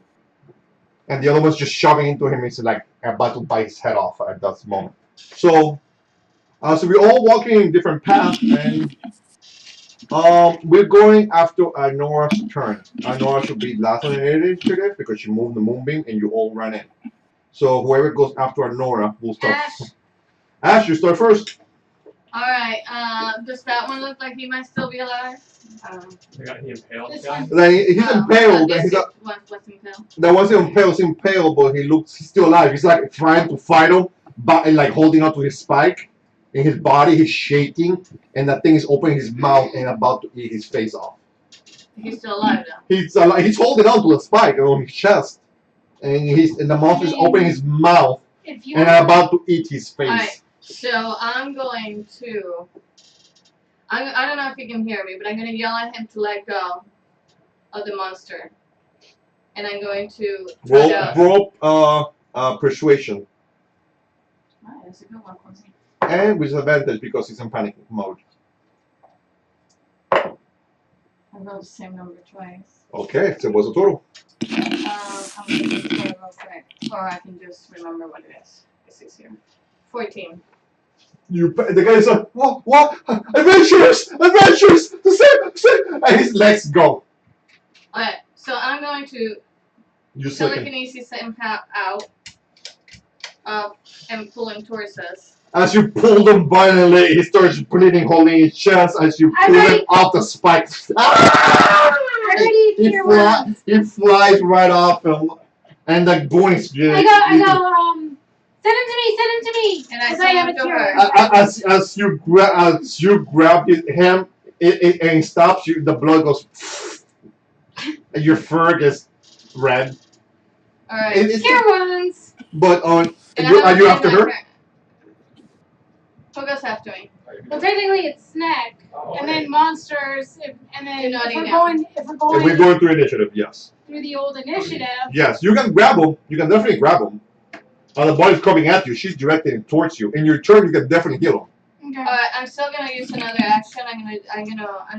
And the other one's just shoving into him. He's like about to bite his head off at that moment. So we're all walking in different paths, and we're going after Anora's turn. Anora should be last on the initiative because she moved the moonbeam and you all ran in. So whoever goes after Anora will start. Ash, you start first. Alright, does that one look like he might still be alive? the impaled This guy. one. Like, he's impaled. This He's is what's impaled. that wasn't impaled. He's impaled, but he's still alive. He's like trying to fight him, but like holding onto his spike. In his body, he's shaking, and that thing is opening his mouth and about to eat his face off. He's still alive though. He's holding on to the spike on his chest, and the monster is opening his mouth If you and about to eat his face. Alright, so I'm going to. I don't know if you can hear me, but I'm going to yell at him to let go of the monster. And I'm going to try to. Roll persuasion, Alright, that's a good one for me. and with advantage because he's in panic mode. I rolled the same number twice. Okay, so what's the total? I'm going to do it real quick. Or I can just remember what it is. It's easier. 14. The guy is like, what? Adventures! And his legs go. Alright, so I'm going to You second. telekinesis him out. And pull him towards us. As you pull him violently, he starts bleeding, holding his chest as you pull him off the spike. Ah! Already He flies right off him, and the voice. I go, send him to me. And I As send have him a to cure. her. As you grab him, and he stops you. The blood goes, and your fur gets red. Alright. Cure wounds. But are And you I have after my her? turn. Who goes after me? Well, technically it's snack, and then monsters, and then You're not if we're in going, If we're going through initiative, yes. through the old initiative. Yes, you can grab him. You can definitely grab him. The body's coming at you. She's directing it towards you. In your turn, you can definitely heal him. Okay. Alright, I'm still gonna use another action. I'm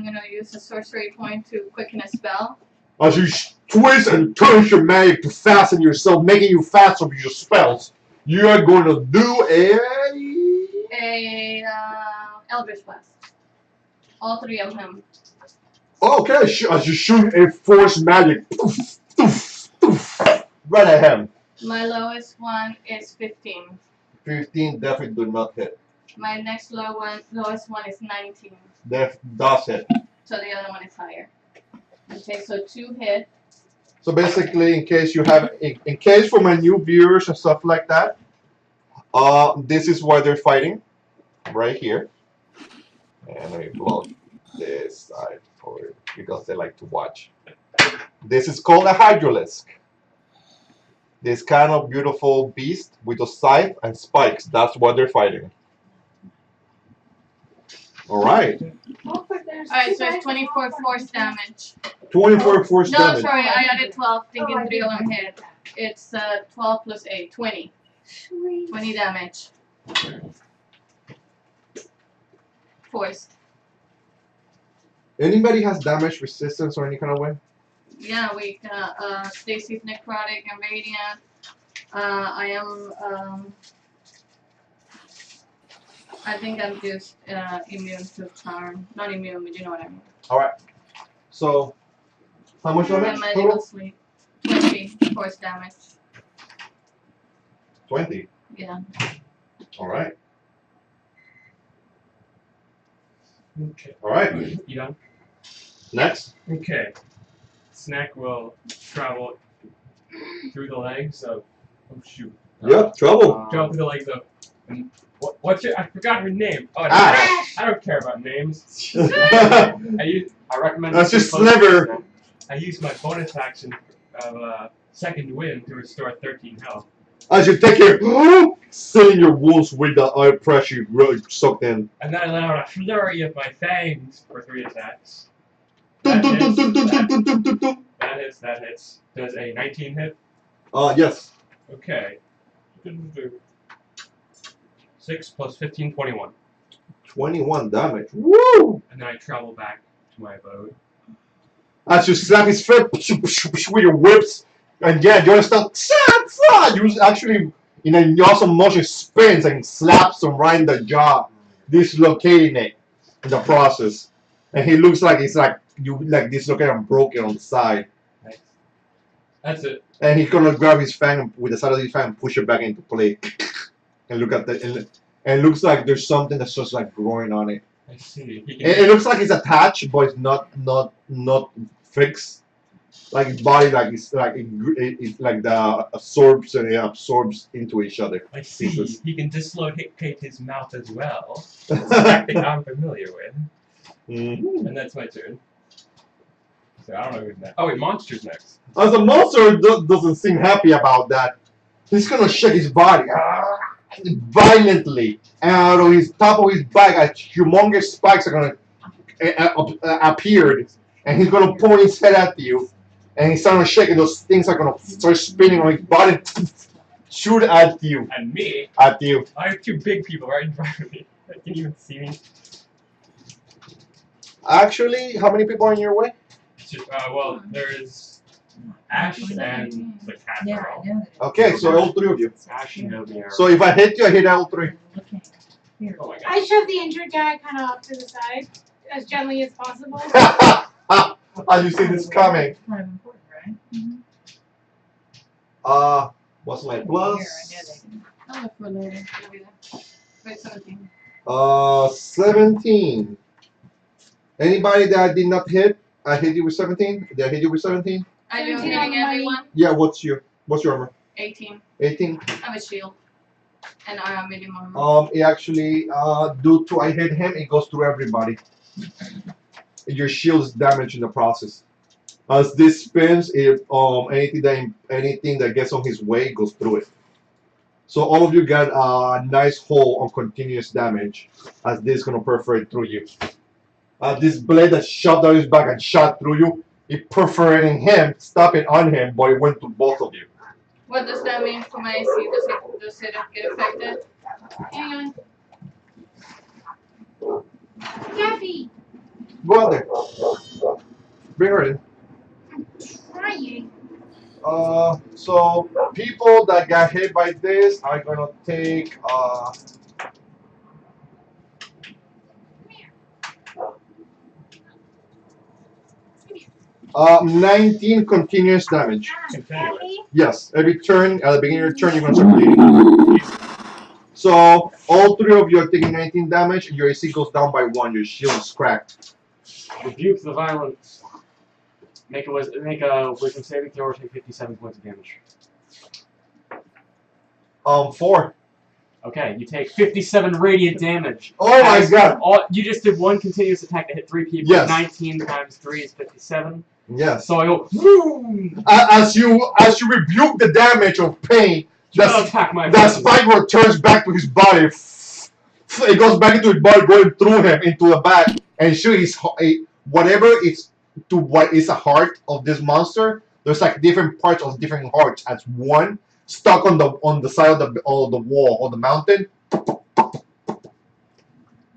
gonna use a sorcery point to quicken a spell. As you twist and turn your magic to fasten yourself, making you faster with your spells, you are going to do A Eldritch Blast. All three of them. Okay, as you shoot a force magic, poof, poof, poof, right at him. My lowest one is 15. 15 definitely do not hit. My next lowest one is 19. That does hit. So the other one is higher. Okay, so 2 hit. So basically, in case for my new viewers and stuff like that, this is why they're fighting, right here. And let me blow this side for it because they like to watch. This is called a hydralisk. This kind of beautiful beast with a scythe and spikes. That's what they're fighting. All right. Alright, so it's 24 force damage. 24 force No, damage. sorry, I added 12, thinking 3 of them hit. It's 12 plus 8, 20. 20 damage. Force. Anybody has damage resistance or any kind of way? yeah, we Stacy's necrotic and radiant. I am I think I'm just immune to charm. Not immune, but you know what I mean. Alright. So, how much damage And total? magical sleep. 20 force damage. 20. Yeah. Alright. Okay. Alright. You done? Next. Okay. Snack will travel through the legs of. Oh shoot. Yep, trouble. Travel through the legs of. What's your? I forgot her name. Oh, Ash. I don't care about names. As I recommend. That's you just stay close to sliver. them. I use my bonus action of second wind to restore 13 health. you take your sealing your wounds with the air pressure really sucked in. And then I let out a flurry of my fangs for 3 attacks. Dun, That dun, dun, dun, hits. dun, dun, dun, dun, dun. That hits. Does a 19 hit? Yes. Okay. 6 plus 15, 21. 21 damage. Woo! And then I travel back to my abode. As you slap his foot with your whips, and yeah, you understand. You actually, in an awesome motion, spins and slaps him right in the jaw, dislocating it in the process. And he looks like it's like you like dislocated and broken on the side. Nice. That's it. And he's gonna grab his fang with the side of his fang and push it back into play. And look at the and it looks like there's something that's just like growing on it. I see. It looks like it's attached, but it's not fixed. Like his body, like it's like it like the absorbs and it absorbs into each other. I see. pieces. He can dislocate his mouth as well. It's a tactic I'm familiar with. Mhm. And that's my turn. So I don't know who's next. Oh wait, Monster's next. As the monster doesn't seem happy about that, he's gonna shake his body violently, and out of his top of his back, humongous spikes are gonna appear, and he's gonna point his head at you, and he's starting to shake, and those things are gonna start spinning on his body, shoot at you. And me, At you. I have 2 big people right in front of me. They can't even see me. Actually, how many people are in your way? Well, there's Ash and the cat Yeah, girl. I know that. Okay, so all 3 of you. Ash and Nobi are. So if I hit you, I hit all 3. Okay. Here. Oh my god. I shove the injured guy kind of off to the side as gently as possible. As you see this coming. Kind of important, right? What's my Here, I know plus? that. I'll look for later. Maybe that. Wait, 17. 17. Anybody that I did not hit, I hit you with 17. Did I hit you with 17? Are you 17 on hitting the money. everyone? Yeah. What's your armor? 18. 18. I have a shield. And I have medium armor. It actually due to I hit him, it goes through everybody. Your shield is damaged in the process. As this spins, if anything that gets on his way goes through it. So all of you get a nice hole on continuous damage, as this is gonna perforate through you. This blade that shot down his back and shot through you, it perforating him, stopping on him, but it went to both of you. What does that mean for my AC? Does it get affected? Hang on. Daffy, Go out there. Bring her in. trying. So people that got hit by this are gonna take 19 continuous damage. Daffy, Yes, every turn, at the beginning of your turn, you're gonna start bleeding. So all 3 of you are taking 19 damage, and your AC goes down by 1. Your shield is cracked. Rebuke the violence. Make a wisdom saving throw or take 57 points of damage. 4. Okay, you take 57 radiant damage. Oh my god. You just did 1 continuous attack to hit 3 people. Yes. 19 times 3 is 57. Yes. So I go, boom! As you rebuke the damage of pain, Attack my that friend. spike returns back to his body. It goes back into his body, going through him into the back, and shoot his whatever it's to what is a heart of this monster. There's like different parts of different hearts as one stuck on the side of the wall or the mountain, and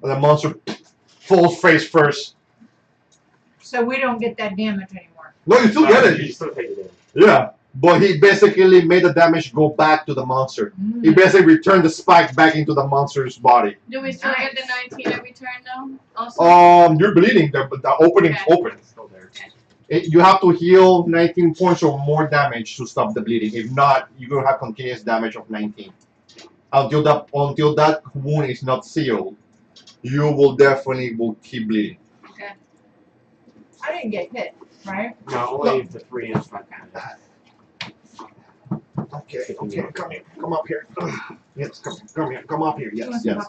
the monster falls face first. So we don't get that damage anymore. No, you still get You it. still take the damage. Yeah. But he basically made the damage go back to the monster. He basically returned the spike back into the monster's body. Do we still get the 19 every turn though? Also? You're bleeding. The opening's Okay. open. It's still there. You have to heal 19 points or more damage to stop the bleeding. If not, you're gonna have continuous damage of 19. Until that wound is not sealed, you will definitely keep bleeding. Okay. I didn't get hit, right? No, only the 3 inch back. Okay, come here, come up here. Yes, come here, come up here. Yes, yes.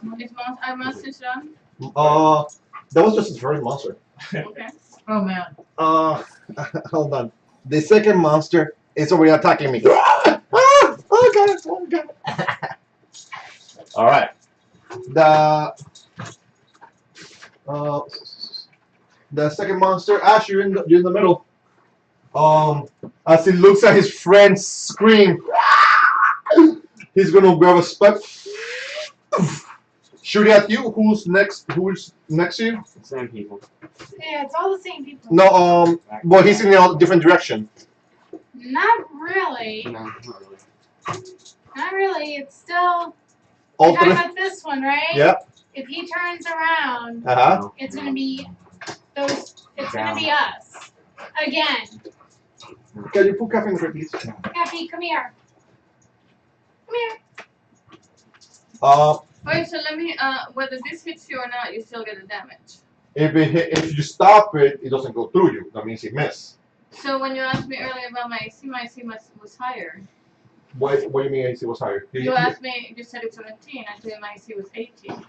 Are monsters done? That was just his first monster. Okay. Oh man. Hold on. The second monster is already attacking me. Oh god, oh god. All right. The second monster, Ash, you're in the middle. As he looks at his friends scream, he's gonna grab a spike, shoot at you. Who's next? Who's next to you? Same people. Yeah, it's all the same people. No, well, he's in a different direction. Not really. No, not really. Not really. It's still. All You're talking three. about this one, right? Yep. If he turns around, Uh-huh. it's gonna be those. It's gonna be us again. Can you put Cafe in the fridge, please? Happy, come here. Come here. Wait, so let me, whether this hits you or not, you still get the damage. If you stop it, it doesn't go through you. That means it missed. So when you asked me earlier about my AC was higher. What do you mean AC was higher? You asked me, you said it's 17, I told you my AC was 18.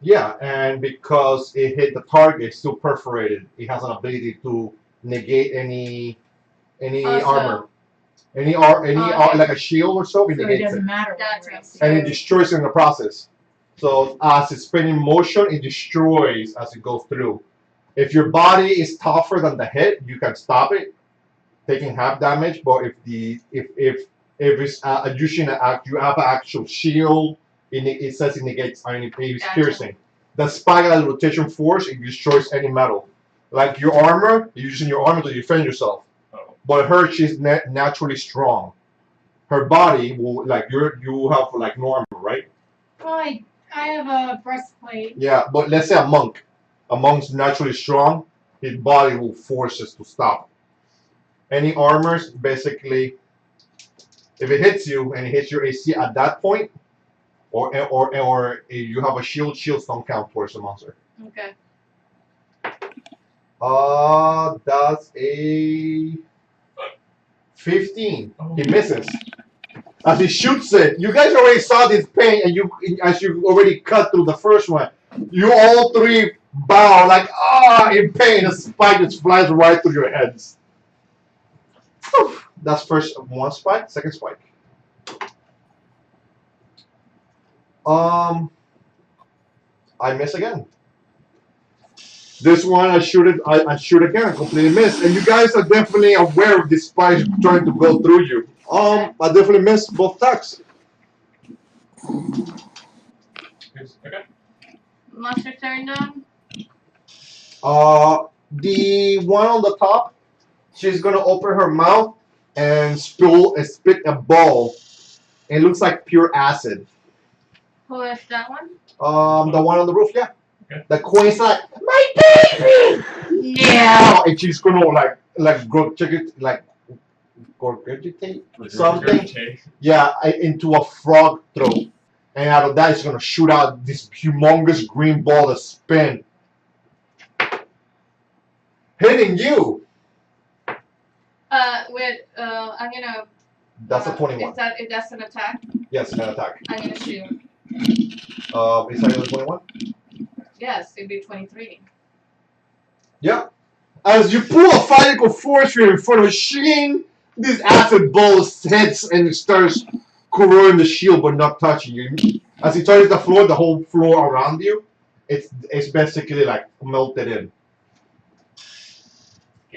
Yeah, and because it hit the target, it's still perforated. It has an ability to negate any armor. Any like a shield or so, it So it negates doesn't it. matter. what Gotcha. your AC And it is. destroys it in the process. So as it's spinning motion, it destroys as it goes through. If your body is tougher than the hit, you can stop it, taking half damage. But if it's using you have an actual shield, it says it negates any Gotcha. piercing. The spike has rotation force, it destroys any metal. Like your armor, you're using your armor to defend yourself. Oh. But her, she's naturally strong. Her body will you have like no armor, right? Well, I have a breastplate. Yeah, but let's say a monk. A monk's naturally strong. His body will force us to stop. Any armors, basically, if it hits you and it hits your AC at that point, or if you have a shield, shields don't count towards the monster. Okay. That's a 15. Oh. He misses. As he shoots it, you guys already saw this pain, and as you already cut through the first one, you all three bow like in pain. A spike just flies right through your heads. Whew. That's first one spike, second spike. I miss again. This one I shoot it. I shoot again. Completely miss. And you guys are definitely aware of this spike trying to go through you. I definitely missed both attacks. Okay. Monster turn done? The one on the top, she's gonna open her mouth and spit a ball. It looks like pure acid. Who is that one? The one on the roof, yeah. Okay. The queen's like, my baby! Yeah! And she's gonna regurgitate something. Okay. Yeah, into a frog throat. And out of that, it's gonna shoot out this humongous green ball that spin. Hitting you! I'm gonna. That's a 21. If that's an attack, Yes, an attack. I'm gonna shoot. Is that a 21? Yes, it'd be 23. Yep. As you pull a physical force in front of Sheen, this acid ball hits and it starts corroding the shield but not touching you. As it touches the whole floor around you, it's basically like melted in.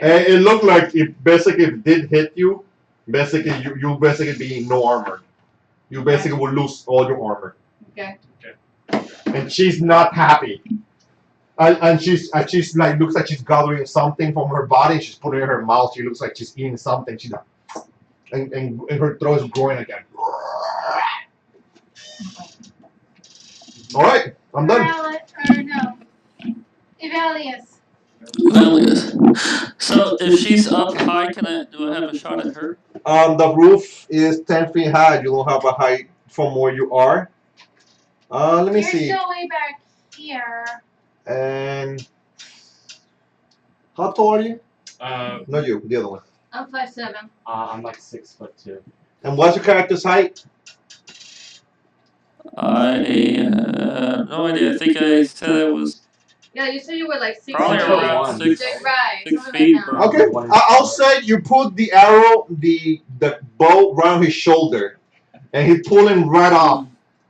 And it looked like it basically did hit you. Basically, you basically be no armor. You basically will lose all your armor. Okay. And she's not happy. And she's like looks like she's gathering something from her body. She's putting it in her mouth. She looks like she's eating something. She's like, and her throat is growing again. All right, I'm done. Or no. Evelius. Valiant. So if she's up high, do I have a shot at her? The roof is 10 feet high. You don't have a height from where you are. Let me You're see. still way back here. And how tall are you? No, you, the other one. I'm 5'7". I'm like 6'2". And what's your character's height? I no idea. I think I said it was Yeah, you said you were like 6 probably Six feet. foot around one. six. Right. 6 something feet, like that. bro. Okay, One I'll inch. say you put the arrow, the bow around his shoulder, and he pulling right off.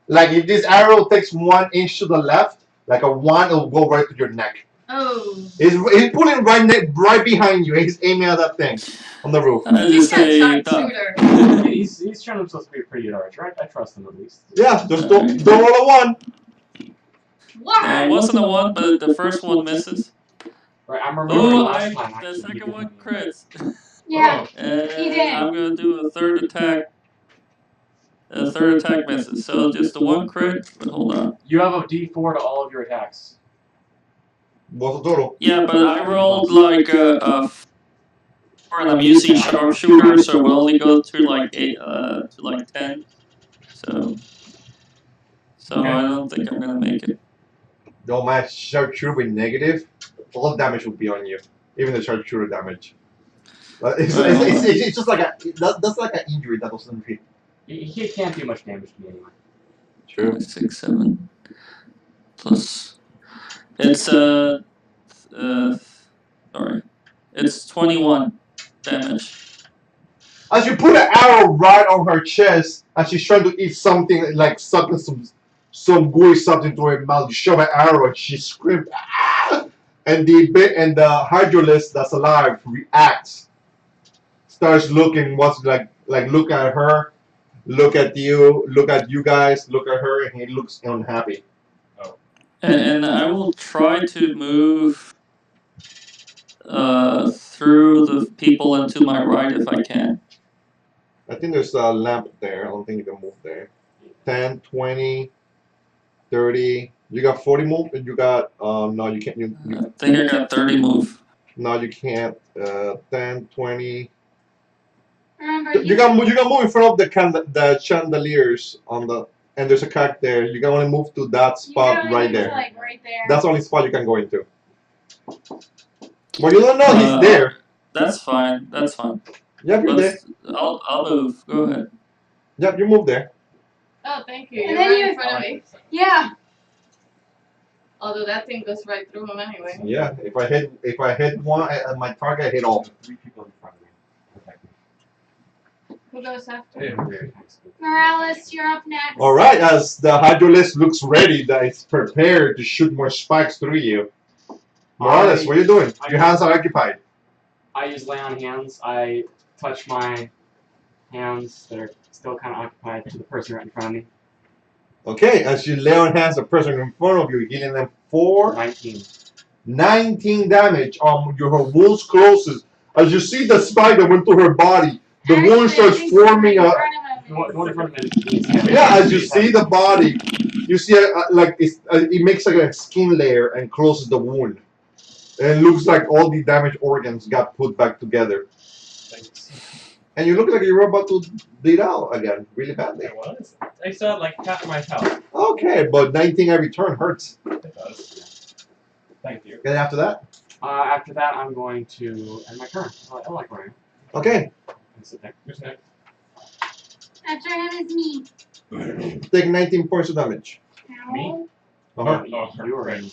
Like if this arrow takes 1 inch to the left, like a 1, it'll go right to your neck. Oh. He's pulling right behind you. And he's aiming at that thing on the roof. I He's just a say sharpshooter. He's shown himself to be a pretty good archer. I trust him at least. Yeah, just don't roll a 1. What? it wasn't a one, but the first one misses. Right, I'm remembering Oh, last time. the actually, he second did one me. crits. Yeah. And He did. I'm gonna do a third attack. A third attack misses. So just the one crit. But hold on. You have a D4 to all of your attacks. What's the total? Yeah, but I rolled like a 4, and I'm using sharpshooter, so it will only go to like 8, to like 10. So I don't think I'm gonna make it. No, my sharpshooter with negative, all damage will be on you, even the sharpshooter damage. It's just like that's like an injury that doesn't hit. He can't do much damage to me anyway. True. 6, 7 plus. It's sorry, it's 21 damage. As you put an arrow right on her chest, and she's trying to eat something like sucking some gooey something to her mouth, you shove an arrow and she screams, ah! And the hydrolist that's alive reacts, starts looking what's like look at her, look at you guys, look at her, and he looks unhappy. And I will try to move through the people and to my right if I can. I think there's a lamp there. I don't think you can move there. 10, 20, 30. You got 40 move, and you got no, you can't. I think I got 30 move. No, you can't. 10, 20. Remember, You can move in front of the chandeliers on the, and there's a crack there. You can only move to that spot right there. Like right there. That's the only spot you can go into. Well, you don't know he's there. That's fine. That's fine. Yep, you're there. I'll move. Go ahead. Yep, you move there. Oh, thank you. And You're then right you- in front of me. Yeah. Although that thing goes right through him anyway. Yeah, if I hit one at my target, I hit all. 3 people in front of me. Protect me. Who goes after? Yeah. Morales, you're up next. All right, as the hydrolist looks ready, that it's prepared to shoot more spikes through you. Morales, what are you doing? Your hands are occupied. I use lay on hands. I touch my hands that are still kind of occupied to the person right in front of me. Okay, as you lay on hands the person in front of you, healing them for 19 damage. Her wounds closes. As you see the spike that went through her body, the wound starts forming a. The one in front of me. Yeah, as you see the body, you see it makes like a skin layer and closes the wound. And it looks like all the damaged organs got put back together. Thanks. And you look like you're about to bleed out again, really badly. It was. I still had like half my health. Okay, but 19 every turn hurts. It does. Thank you. And after that? After that, I'm going to end my turn. I like where I am. Okay, And sit there. Who's next? After him is me. take 19 points of damage. Me? Uh-huh. You were in.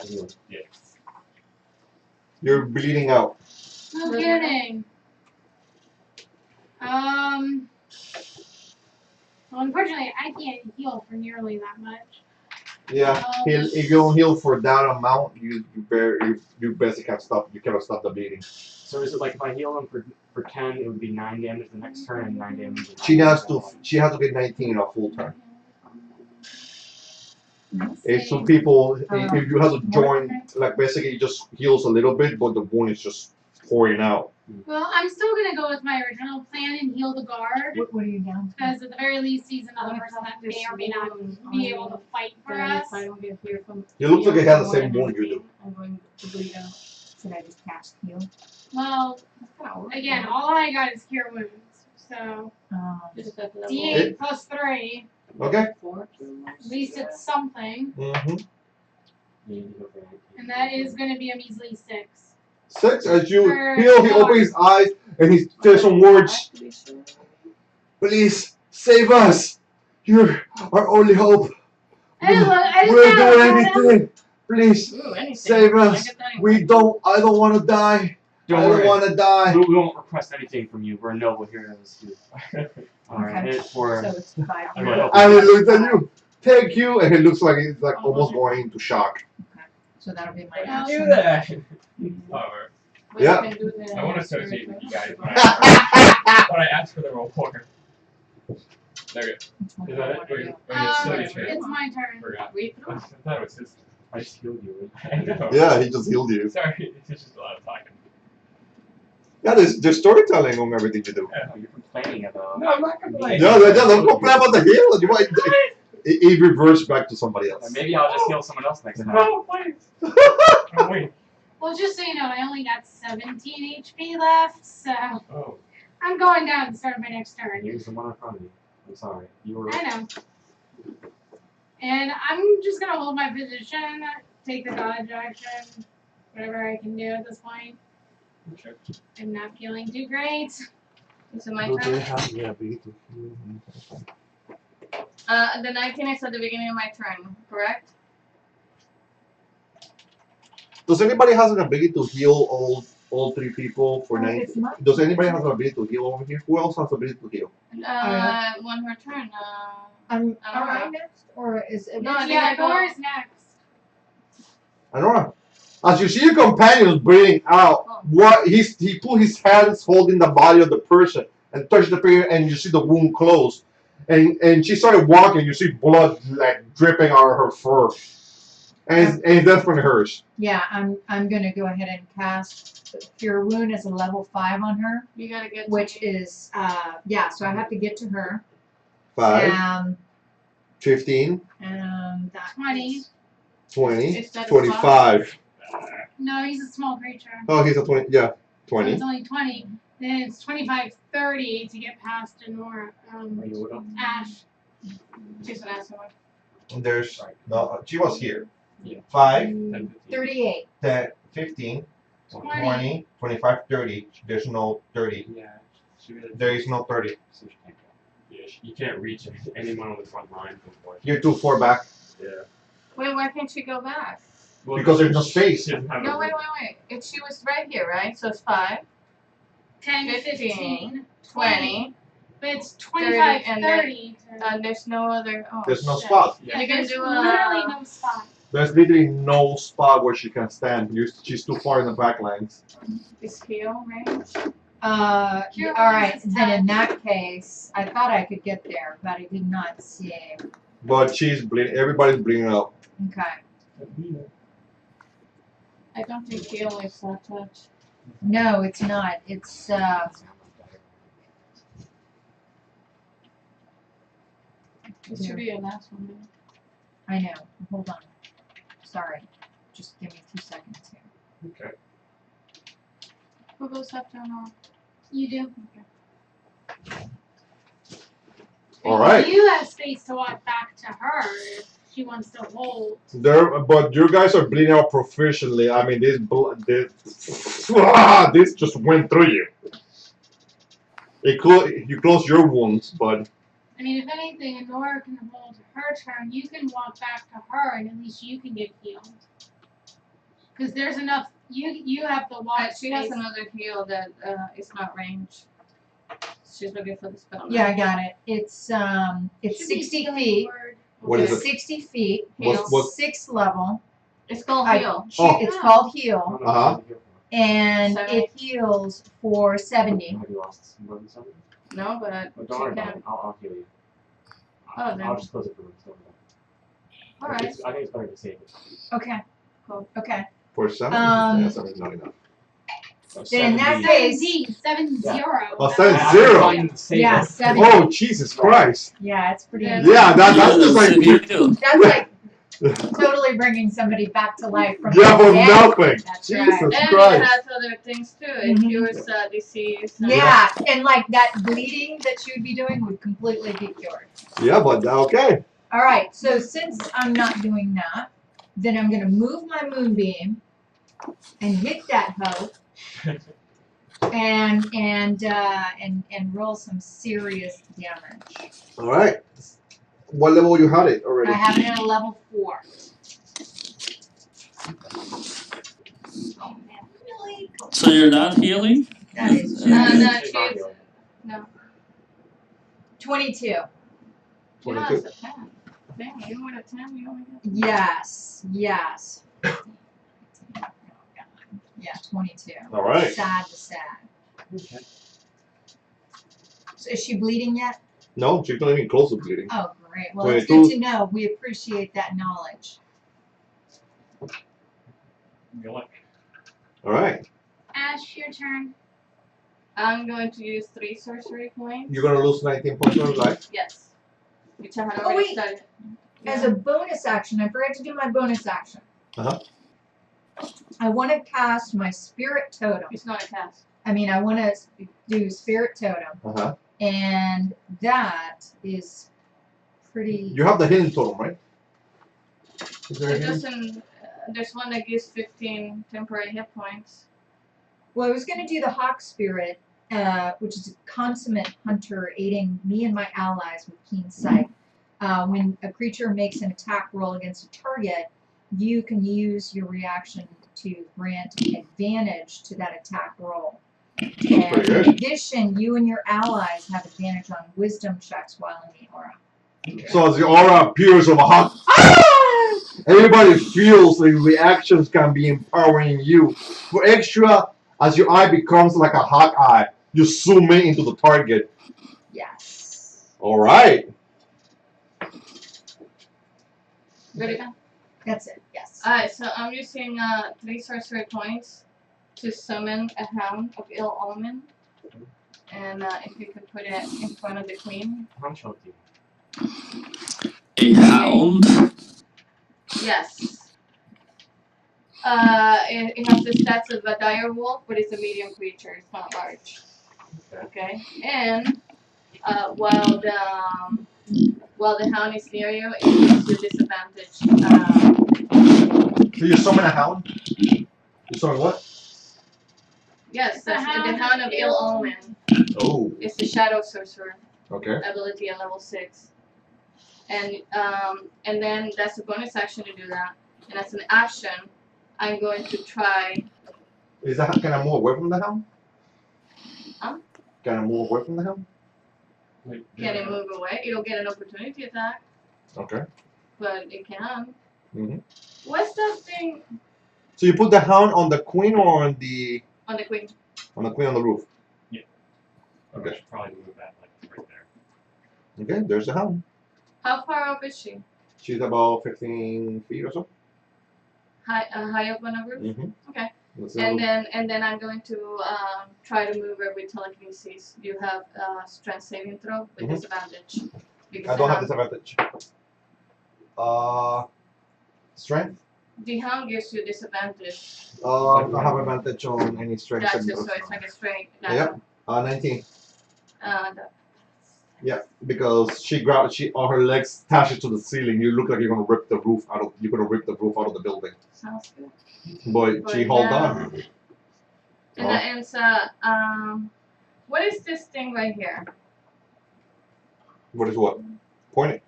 You. Yeah. You're bleeding out. No kidding. Well, unfortunately, I can't heal for nearly that much. Yeah, if you don't heal for that amount, you basically can't stop. You cannot stop the bleeding. So is it like if I heal him for 10, it would be 9 damage the next turn and 9 damage. She has to get 19 in a full turn. If some people, Uh, if you have to join, more- like basically it just heals a little bit, but the wound is just pouring out. Well, I'm still gonna go with my original plan and heal the guard. What are you down to? Because at the very least, he's another person that may or may not be able to fight for us. If I don't get here from It looks like it has the more same than wound you do. anything, I'm going to bleed out. Should I just cast heal? Well, again, all I got is cure wounds. So Just at level D8 plus 3. Okay. 4. At least it's something. And that is gonna be a measly 6. 6, as you For heal, he Lord. opens his eyes and he says some words. Please, save us. You're our only hope. Hey, look, I just We'll got do him. anything. Please, Ooh, anything. save Can't us. get that I don't want to die. Don't I don't worry. want to die. We won't request anything from you. We're noble heroes. Alright, Okay. it's for. So it's 5. I'm gonna And he looks at you. Thank you. And he looks like he's like almost going into shock. So that'll be my Don't do action. that. However, Yeah. I want to associate with you guys when I ask for the reward. Okay. Is that it? Wait, it's still your turn. It's my turn. Forgot. Wait, I thought it was his. I just healed you. I know. Yeah, he just healed you. Sorry, it's just a lot of talking. Yeah, there's storytelling on everything you do. Oh, you're complaining about. No, I'm not complaining. Yeah, don't complain about the heal. You might. It reverts back to somebody else. Maybe I'll just heal someone else next time. No, please. Oh, wait. Well, just so you know, I only got 17 HP left, so Oh. I'm going down to start my next turn. Here's the one in front of me. I'm sorry. You were. I know. And I'm just gonna hold my position, take the dodge action, whatever I can do at this point. Okay. I'm not feeling too great. Is it my turn? Yeah, The 19 is at the beginning of my turn, correct? Does anybody has an ability to heal all 3 people for 9? It's my Does anybody have an ability to heal over here? Who else has the ability to heal? One her turn. Am Alright. I next? Or is it? No, I think Yeah, I go- Nora's next. Anora. As you see your companions breathing out, he put his hands holding the body of the person and touched the person, and you see the wound close. And she started walking. You see blood like dripping out of her fur, and it's definitely hers. Yeah, I'm gonna go ahead and cast Cure Wound as a level 5 on her, You gotta get. which is yeah. So I have to get to her. 5, 15, That 20. 20, Is that a 25. No, he's a small creature. Oh, he's a 20. Yeah, So 20. it's only 20. Then it's 25, 30 to get past Nora. Are you with them? Ash. She's an asshole. There's no. She was here. Yeah. 5, 10, 15. 38. 10, 15, 20. 20, 25, 30. There's no 30. Yeah. She really. There is no 30. So she can't go. Yeah, you can't reach anyone on the front line. Unfortunately. You're too far back Yeah. Wait, why can't she go back? Well, because there's no space. she doesn't have No, a- wait. If she was right here, right? So it's 5, 10, 15, 15. 20. But it's 25, 30, and then- 30. To, There's no other. Oh, There's no shit. spot. yeah, You can there's do literally no spot. There's literally no spot where she can stand. She's too far in the back lines. Is heal range? Cure All right. Wounds is Then 10. in that case, I thought I could get there, but I did not see. But she's bleeding. Everybody's bleeding out. Okay. I don't think heal is that touch. No, it's not. It's It should be your last one. Then. I know. Hold on. Sorry. Just give me 2 seconds here. Okay. Who goes after Nora? You do. All right. You have space to walk back to her if she wants to hold. But you guys are bleeding out proficiently. I mean, this just went through you. You closed your wounds, but I mean, if anything, Nora can hold her turn. You can walk back to her, and at least you can get healed. Because there's enough. You have the walk She has space. another heal that is not range. She's looking for the spell. Yeah, I got it. It's Should be 60 healing feet. word. What is It's it? 60 feet. What's- what- 6th level. It's called I- heal. Oh. It's called heal, Uh-huh. and 70. it heals for 70. Have you lost more than something? No, but Well, she don't worry about can. it. I'll heal you. Oh, then. I'll just close it for you. All right. I think it's better to save it. Okay. Cool. Okay. For 7? Yeah, 7 is not enough. So Then in that 7D. case, 7 Yeah. 0. Oh, That's 7 what- 0. I didn't save yeah, it. 7. Oh, Jesus Christ. Yeah, it's pretty. Yeah. Yeah, that's just like. Yes, you do. That's like totally bringing somebody back to life from Yeah, the for dead. nothing. That's Jesus right. And it Christ. has other things too. It Mhm. cures disease. Yeah, and like that bleeding that she would be doing would completely be cured. Yeah, but okay. All right, so since I'm not doing that, then I'm gonna move my moonbeam and hit that hoe, and roll some serious damage. All right. What level you had it already? I have it at a level 4. Oh man, really? So you're not healing? That is No, She's not she's healing. no. 22. You know, 22. it's a 10. Damn, even with a 10, you only get. Yes, yes. Yeah, 22. All right. Sad to sad. Okay. So is she bleeding yet? No, she's not even close to bleeding. Oh, great. Well, it's 22. good to know. We appreciate that knowledge. Good luck. All right. Ash, your turn. I'm going to use 3 sorcery points. You're going to lose 19 points of life. Yes. Which I had Oh, already wait. started. As a bonus action, I forgot to do my bonus action. Uh-huh. I want to cast my spirit totem. It's not a cast. I mean, I want to do spirit totem. Uh-huh. And that is pretty... You have the hidden totem, right? Is there a It hidden? doesn't. There's one that gives 15 temporary hit points. Well, I was going to do the hawk spirit, which is a consummate hunter aiding me and my allies with keen sight. When a creature makes an attack roll against a target, you can use your reaction to grant advantage to that attack roll. And Pretty good. in addition, you and your allies have advantage on wisdom checks while in the aura. So as the aura appears of a hawk, everybody feels the reactions can be empowering you. For extra, as your eye becomes like a hawk eye, you zoom in into the target. Yes. All right. Ready now? That's it, yes. Alright, so I'm using 3 sorcery points to summon a hound of ill omen. And if you could put it in front of the queen. How chunky? A hound? Yes. It has the stats of a dire wolf, but it's a medium creature. It's not large. Okay. And while the hound is near you, it gives you disadvantage. So you summon a hound? You summon what? Yes, The that's the Hound hound of of ill omen. Oh. It's the shadow sorcerer Okay. ability at level 6. And then that's a bonus action to do that. And as an action, I'm going to try. Is that can I move away from the hound? Huh? Can I move away from the hound? Like, Can it move away? It'll get an opportunity attack, Okay. but it can. Mhm. What's that thing So you put the hound on the queen or on the on the queen? queen on the roof? I Okay. should probably move that like right there. Okay. There's the hound. How far up is she? She's about 15 feet or so. High up on a roof. Mm-hmm. Okay. That's And then I'm going to try to move her with telekinesis. You have strength saving throw with Mhm. disadvantage. Because I don't have the disadvantage. Strength. hound gives you disadvantage. I have advantage on any strength. Gotcha. saving So throws. it's like a strength. Yep. 19. That- Because she all her legs attached to the ceiling. You look like you're gonna rip the roof out of. You're gonna rip the roof out of the building. sounds good. But she hold on. And Oh. that ends what is this thing right here? What is what? Pointing.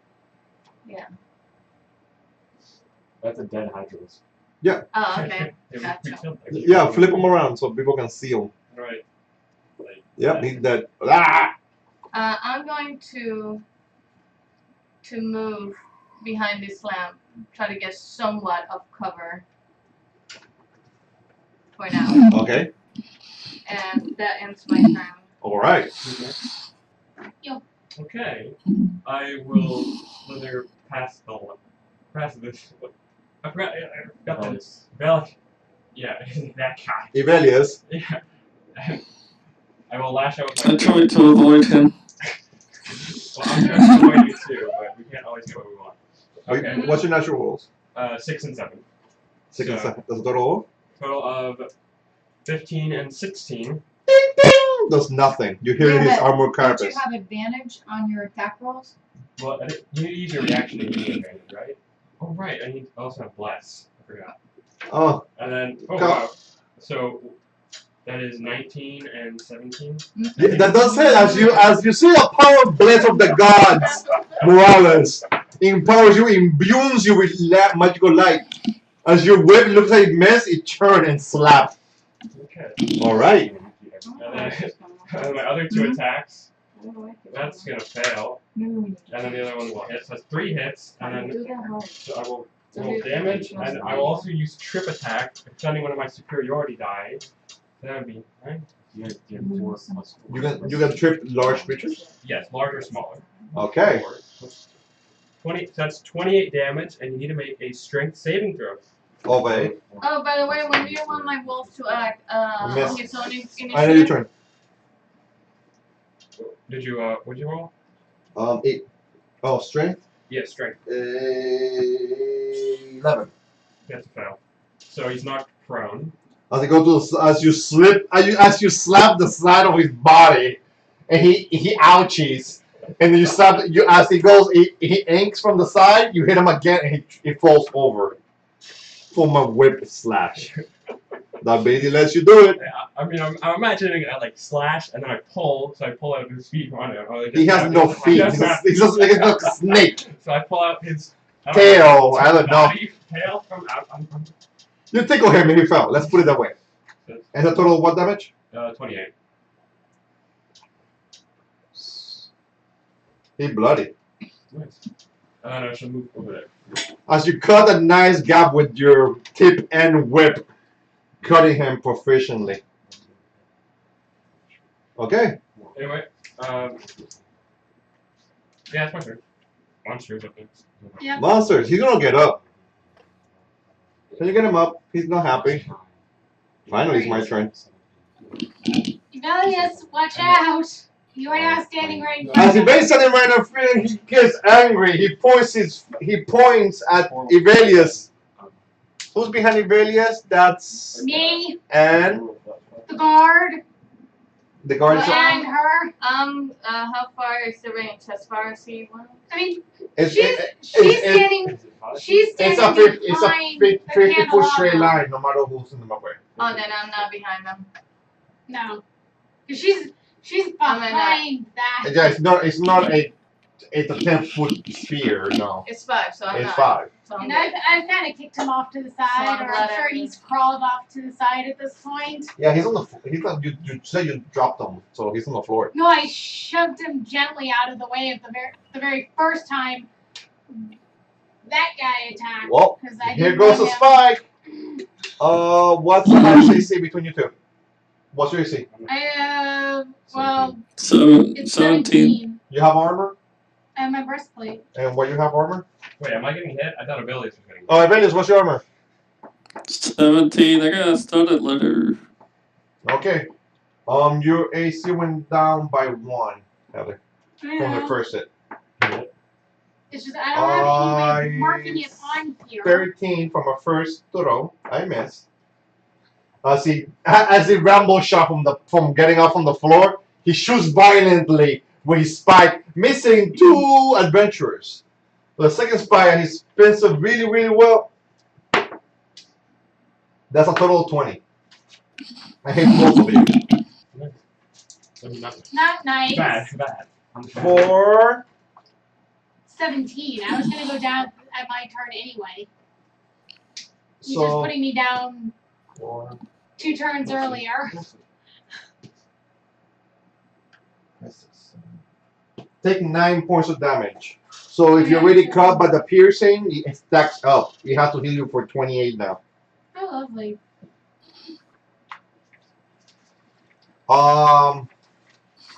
That's a dead Hydralis. Oh, okay. It Gotcha. would be something. Yeah, flip them around so people can see them. Right. Like, Yep, he's dead. Ah! I'm going to move behind this lamp, try to get somewhat of cover for now. Okay. And that ends my turn. All right. okay. I will slither past press this. I forgot this. Vel. Yeah, that guy. Ivelius. Yeah. I will lash out with I my. tried to avoid him. Well, I'm trying to avoid you too, but we can't always get what we want. Okay. What's your natural rolls? 6 and 7. 6 and So- 7. That's a total Total of 15 and 16. does nothing. You hear Yeah, his but armor Don't carapace. you have advantage on your attack rolls? Well, you need to use your reaction to give me advantage, right? Oh, right. I need to also have bless. I forgot. Oh, And then, oh Go. wow. So that is 19 and 17. yeah, that does it. As you see the power blade of the gods, Morales empowers you, imbues you with magical light. As your whip looks like it missed, it turned and slapped. Okay. All right. And then my other 2 attacks, that's gonna fail. No. And then the other one will hit. So that's 3 hits. And then Do that roll. so I will roll damage. And I will also use trip attack, extending one of my superiority die. That would be right. You have 4 plus 4. You can trip large creatures. Yes, large or smaller. Okay. 20. So that's 28 damage, and you need to make a strength saving throw. Obey. Oh, by the way, when do you want my wolf to act? Miss. On his own initiative? I know your turn. Did you what'd you roll? 8. Oh, strength. Yeah, strength. 11. That's a fail. So he's knocked prone. As you go to as you slap the side of his body, and he ouchies, and then you slap as he goes he inks from the side. You hit him again, and he falls over from a whip slash. That basically lets you do it. I mean, I'm imagining I like slash and then I pull, so I pull out his feet. I don't know, He has no feet. He's just like a snake. So I pull out his Tail. I don't know. body, tail from out. You tickle him and he fell. Let's put it that way. And the total what damage? 28. He bloody. Nice. And then I should move over there. As you cut a nice gap with your tip and whip, cutting him proficiently. Okay. Anyway, yeah, it's my turn. Monsters, I think. Yep. Monsters. He's gonna get up. Can you get him up? He's not happy. Finally, it's my turn. Ivelius, watch out! You are now standing right As he now. base standing right in front, he gets angry. He points at Ivelius. Who's behind Ivelius? That's Me, and the guard, the guard. and her. How far is the range? As far as he wants? I mean, It's she's standing. She's it's standing a behind 50-foot straight candelabra. line, no matter who's in the way. Oh, then I'm not behind them. No, 'cause she's behind that. Yeah, it's not a 10-foot sphere. No, It's 5, so I'm it's not. 5. So I'm And good. I've kind of kicked him off to the side, I'm or glad I'm sure I- he's crawled off to the side at this point. Yeah, he's on the. He's not. You said you dropped him, so he's on the floor. No, I shoved him gently out of the way of the very first time that guy attacked. Well, 'Cause I here didn't goes want a him- spike. What's the highest AC between you two? What's your AC? Well, it's 17. You have armor, and my breastplate. and what you have armor? Wait, am I getting hit? I thought abilities were getting hit. Oh, Ivelius, what's your armor? 17. I got a studded letter. Okay. Your AC went down by 1, Heather, I from the know. first hit. It's just I don't have any way of marking it on here. 13 from a first throw. I missed. As he ramble shot from getting up from the floor, he shoots violently with his spike, missing 2 adventurers. The second spike, he spins it really, really well. That's a total of 20. I hate both of you. So he's not Not nice. bad. For 17. I was gonna go down at my turn anyway. He's just so putting me down 4, 2 turns earlier. 5, 6, 7. Take 9 points of damage. So if you're already cut by the piercing, it stacks up. You have to heal you for 28 now. Oh, lovely.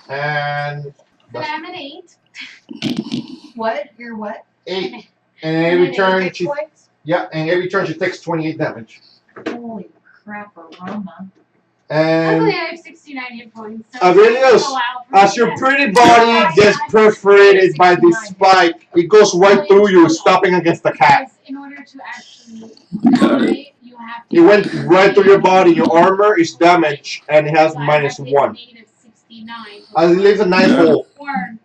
And But I'm at 8. What? You're what? 8. And And every then turn hit she points. and every turn she takes 28 damage. Holy crap, aroma. And Luckily, I have 69 hit points. So Aurelius, it's allowed for as your defense. pretty body gets perforated by this spike, it goes right through you, stopping against the cat. Because in order to actually Got it. die, you have to. It went right through your body. Your armor is damaged and it has So I have to hit -1. negative 69. It leaves a nice hole. Or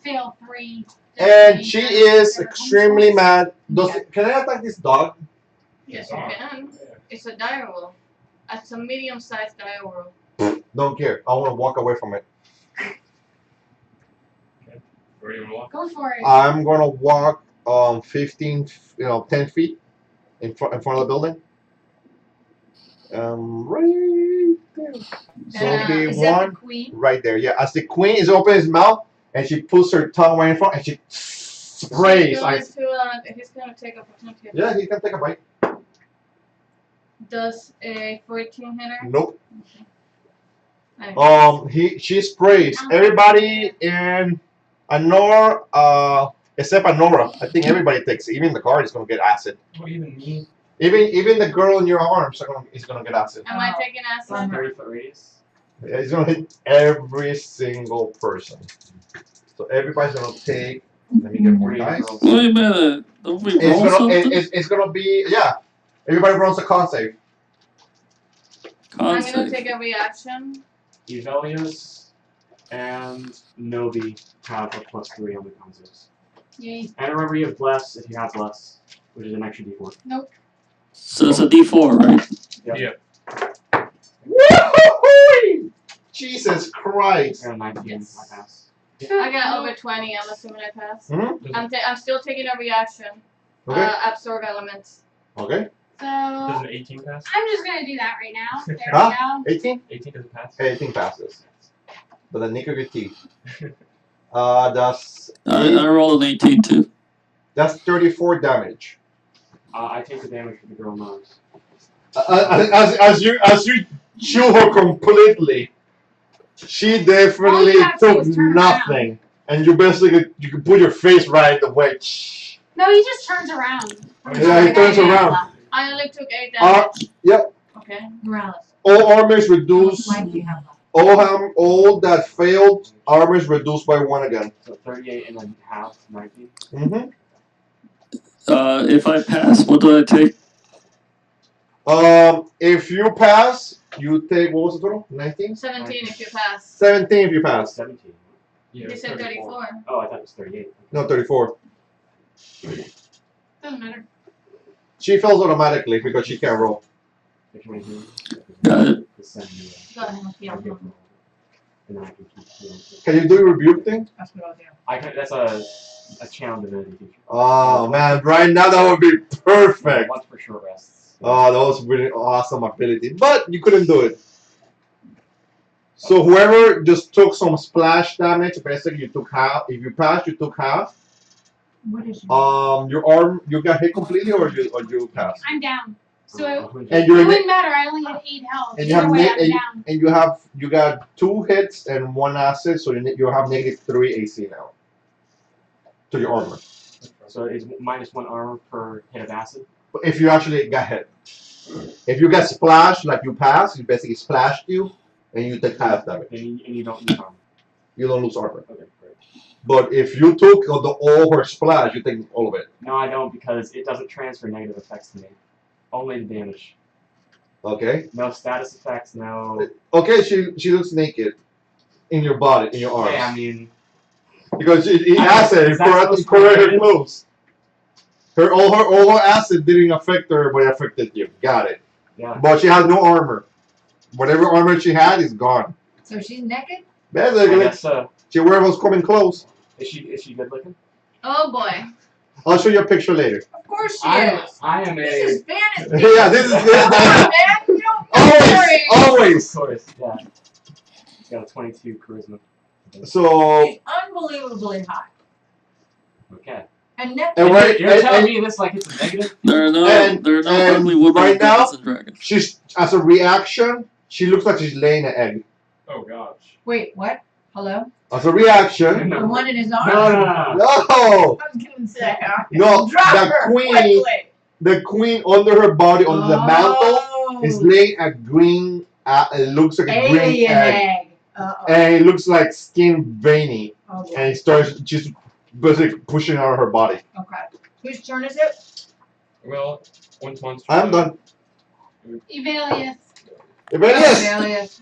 fail 3. And she is extremely mad. Can I attack this dog? Yes, you can. It's a dire wolf. It's a medium-sized dire wolf. Don't care. I want to walk away from it. Where do you want Go for it. I'm gonna walk 15, 10 feet in front of the building. Right there. So it'll be Is that one the queen? right there. Yeah, as the queen is opening his mouth and she puts her tongue right in front and she sprays. He's going to take opportunity. Yeah, he can take a bite. Does a 14 hitter? Nope. Okay. She sprays everybody in Anora, except Anora. I think everybody takes it. Even the guard is gonna get acid. What even me? Even the girl in your arms is gonna get acid. Am I taking acid? 30-foot radius. It's gonna hit every single person. So everybody's gonna take. Let me get more dice. Wait a minute. Don't we roll something? It's gonna be Everybody rolls a con save. I'm going to take a reaction. Evelius and Nobi have a +3 on the con saves. Yay. And remember, you have bless if you have bless, which is an extra d4. Nope. So it's a D4, right? Yep. Woo-hoo-hoo! Jesus Christ! And 19, Yes. I pass. I got over 20. I'm assuming I pass. Mm-hmm. I'm still taking a reaction. Okay. Absorb elements. Okay. So Does I'm an 18 pass? just gonna do that right now. There Huh? we go. 18? 18 doesn't pass. 18 passes. But the nick of your teeth. That's I rolled an 18 too. that's 34 damage. I take the damage for the girl nose. As you chew her completely, she All definitely you have to do took is turn nothing, and you can put your face right in the way. No, he just turns around. Yeah, he turns around. I only took 8 damage. Yep. Okay. Morales. All armor is How much reduced. life do you have left? All that failed armor is reduced by 1 again. So 38 and then half, 19. Mm-hmm. If I pass, what do I take? If you pass, you take, what was the total? 19? 17 if you pass. 17 if you pass. 17. You said 34. Oh, I thought it was 38. No, 34. Doesn't matter. She fails automatically because she can't roll. Which one is it? Got it. The 70. Go ahead. I get roll. And then I can keep healing. Can you do your rebuke thing? That's what I'll do. I can, that's a channel divinity feature. Oh man, right now that would be perfect. Once for short rests. Oh, that was really awesome ability, but you couldn't do it. So whoever just took some splash damage, basically you took half. If you pass, you took half. What is your Your arm, you got hit completely, or you pass. I'm down. So And it you're wouldn't matter. I only had 8 health. and you Either have way, ne- I'm down. and you got 2 hits and 1 acid, so you have -3 AC now to your armor. So it's -1 armor per hit of acid. But if you actually got hit, if you get splashed like you pass, it basically splashed you, and you take half damage. And you don't lose armor. You don't lose armor. Okay, great. But if you took all her splash, you take all of it. No, I don't, because it doesn't transfer negative effects to me. Only the damage. Okay. No status effects, no... Okay, she looks naked in your body, in your arms. Yeah, I mean... Because it I- acid, is that supposed it to be corrected her negative? clothes. All her acid didn't affect her, but it affected you. Got it. Yeah. But she has no armor. Whatever armor she had is gone. So she's naked? I Basically, guess, she wears those common clothes. is she good looking? Oh boy. I'll show you a picture later. Of course she I is. am This a... is fantasy. Yeah, this is Come on, man. You don't always. Of course, yeah. She's got a 22 charisma. So She's unbelievably hot. Okay. And never. And right- You're telling me this like it's a negative? There are no And- ugly women right with now- Dungeons and Dragons. she's as a reaction, she looks like she's laying an egg. Oh gosh. Wait, what? Hello? As a reaction, The one in his arm? No. no, I was gonna say, no, drop the her queen, quickly. the queen under her body, under the mantle, is laying a green. It looks like a green Alien egg, egg. Uh-oh. and it looks like skin veiny, Oh, boy. and it starts just basically pushing out of her body. Okay. Whose turn is it? Well, once monster. I'm done. Evalius. Evelius, Alias.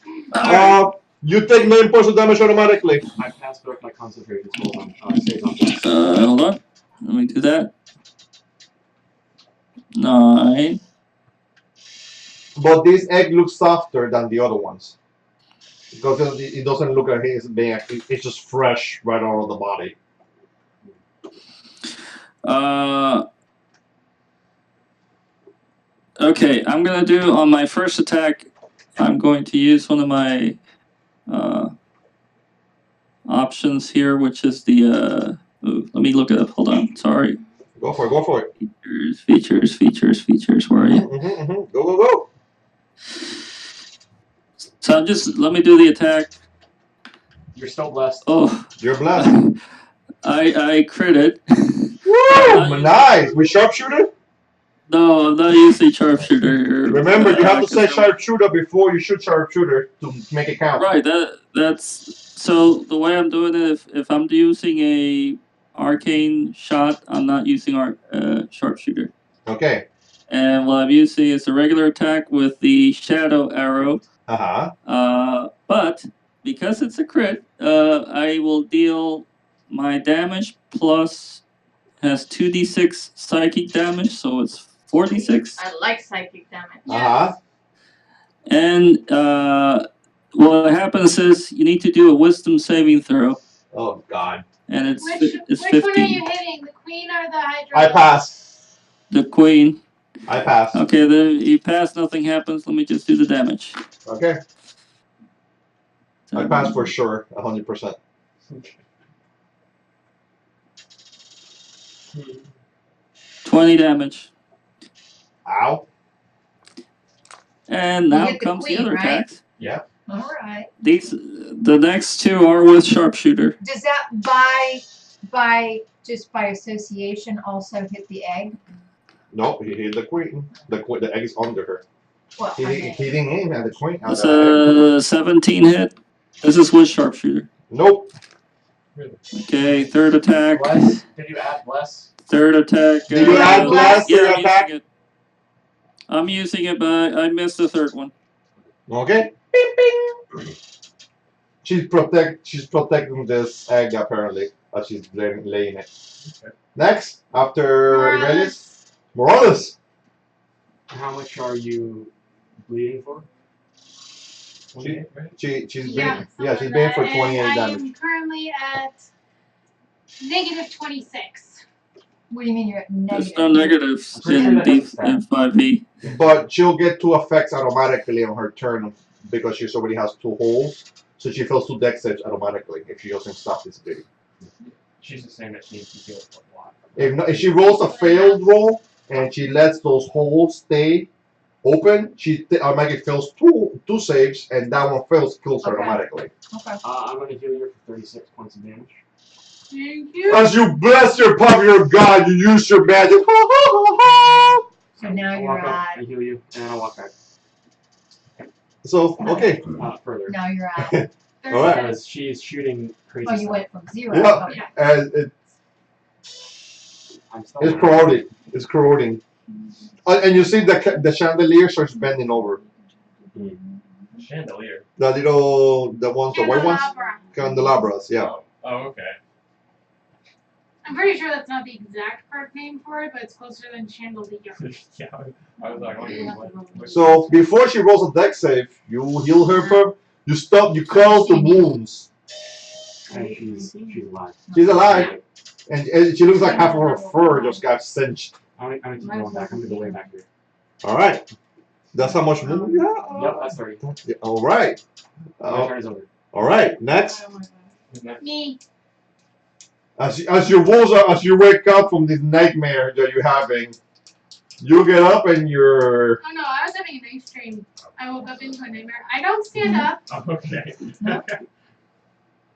you take 9 points of damage automatically. I passed both my concentration spells on saves on dex. Hold on. Let me do that. 9. But this egg looks softer than the other ones. Because it doesn't look like it's being, it's just fresh right out of the body. Okay, I'm gonna do on my first attack. I'm going to use one of my options here, which is the. Ooh, let me look it up. Hold on. Sorry. Go for it, go for it. Features. Where are you? Go. So I'm just. Let me do the attack. You're still blessed. Oh, You're blessed. I crit it. Woo! Nice! We sharpshooter? No, I'm not using sharpshooter. Remember, you have to say sharpshooter before you shoot sharpshooter to make it count. Right. That's so the way I'm doing it. If I'm using a arcane shot, I'm not using sharpshooter. Okay. And what I'm using is a regular attack with the shadow arrow. But because it's a crit, I will deal my damage plus has 2d6 psychic damage, so it's 4d6. I like psychic damage. And what happens is you need to do a wisdom saving throw. Oh God. And it's Which 15. one are you hitting? The queen or the hydra? I pass. The queen. I pass. Okay, you pass, nothing happens. Let me just do the damage. Okay. I pass for sure, 100%. 20 damage. Ow. And You now hit the comes the queen, other right? attacks. Yeah. All right. The next two are with sharpshooter. Does that just by association also hit the egg? Nope, he hit the queen. The egg is under her. Well, He didn't aim at the queen. That's a 17 hit. This is with sharpshooter. Nope. Okay, third attack. Bless? Did you add bless? Third attack. Did you add bless to your I'm attack? using it. I'm using it, but I missed the third one. Okay. Bing, bing. She's protecting this egg apparently, as she's laying it. Okay. Next, after Morales. Morales. How much are you bleeding for? She's Yeah, been she's been for and 28 I damage. am currently at negative 26. What do you mean you're at There's negative? no negatives Pretty sure in that doesn't stack. 5e. But she'll get 2 effects automatically on her turn because she already has 2 holes. So she fails 2 dex saves automatically if she doesn't stop this bleeding. She's just saying that she needs to heal for a lot. If she rolls a failed roll and she lets those holes stay open, she automatically fails 2 saves, and that one fails, kills her Okay. automatically. Okay. I'm going to heal you for 36 points of damage. Thank you. As you bless your puppy, your god, you use your magic. So now I'll you're walk up, I at. heal you, and I'll walk back. So, okay. Further. Now you're at. All right. Because she's shooting crazy Oh, you stuff. went from 0. Yeah. Okay. And I'm still it's corroding. It's corroding. And you see the chandelier starts bending over. Chandelier. The ones, the white ones? Candelabra. Candelabras, yeah. Oh, okay. I'm pretty sure that's not the exact card name for it, but it's closer than chandelier. Yeah, I was like, what? So before she rolls a dex save, you heal her. You stop. You close the wounds. And she's alive. She's alive, and she looks like half of her fur just got cinched. I'm going to keep going back. I'm going to go way back here. All right, that's how much movement you have. Yep, that's 30. Yeah, all right. My turn is over. All right. Next, Me. as you wake up from this nightmare that you're having, you get up and you're. Oh no, I was having a nice dream. I woke up into a nightmare. I don't stand up. Oh, okay.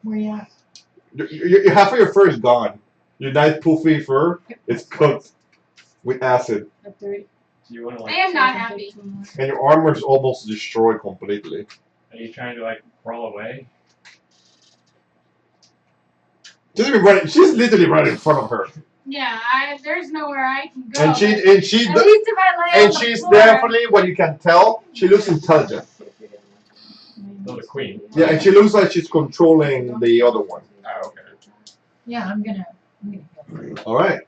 Where you at? Your half of your fur is gone. Your nice poofy fur is cooked with acid, A 30. Do you want to I like? am not happy. and your armor is almost destroyed completely. Are you trying to like crawl away? She's even running. She's literally right in front of her, Yeah, there's nowhere I can go. and she but and she at least if I lay on and the she's floor, definitely what you can tell. She looks intelligent. Oh, the queen. Yeah, and she looks like she's controlling the other one. Oh, okay. Yeah, I'm gonna go for it. All right.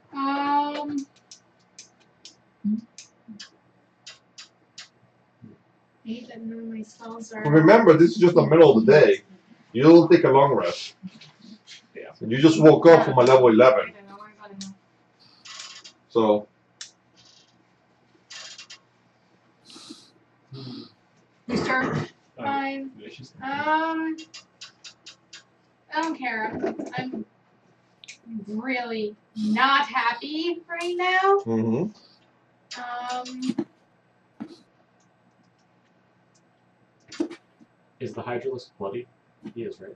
I hate that none of my spells are. But remember, this is just the middle of the day. You don't take a long rest. Yeah. You just woke up from a level 11, so You start. Oh, Fine. yeah, she's- I don't care. I'm really not happy right now. mm-hmm. Is the Hydralisk bloody? He is, right?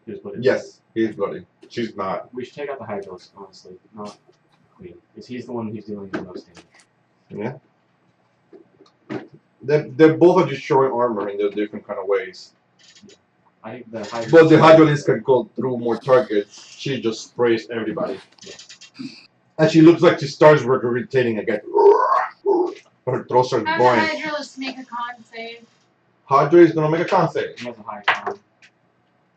He is bloody. Yes, he's bloody. She's not. We should take out the Hydralisk, honestly, not the Queen. Because he's the one who's dealing the most damage. Yeah. They both are destroying armor in their different kind of ways. I think the Hydralisk. But the Hydralisk can go through more targets. She just sprays everybody. Yeah. And she looks like she starts regurgitating again. Her throat starts Have going. the Hydralisk make a con save. Hydra is gonna make a con save. He has a high con.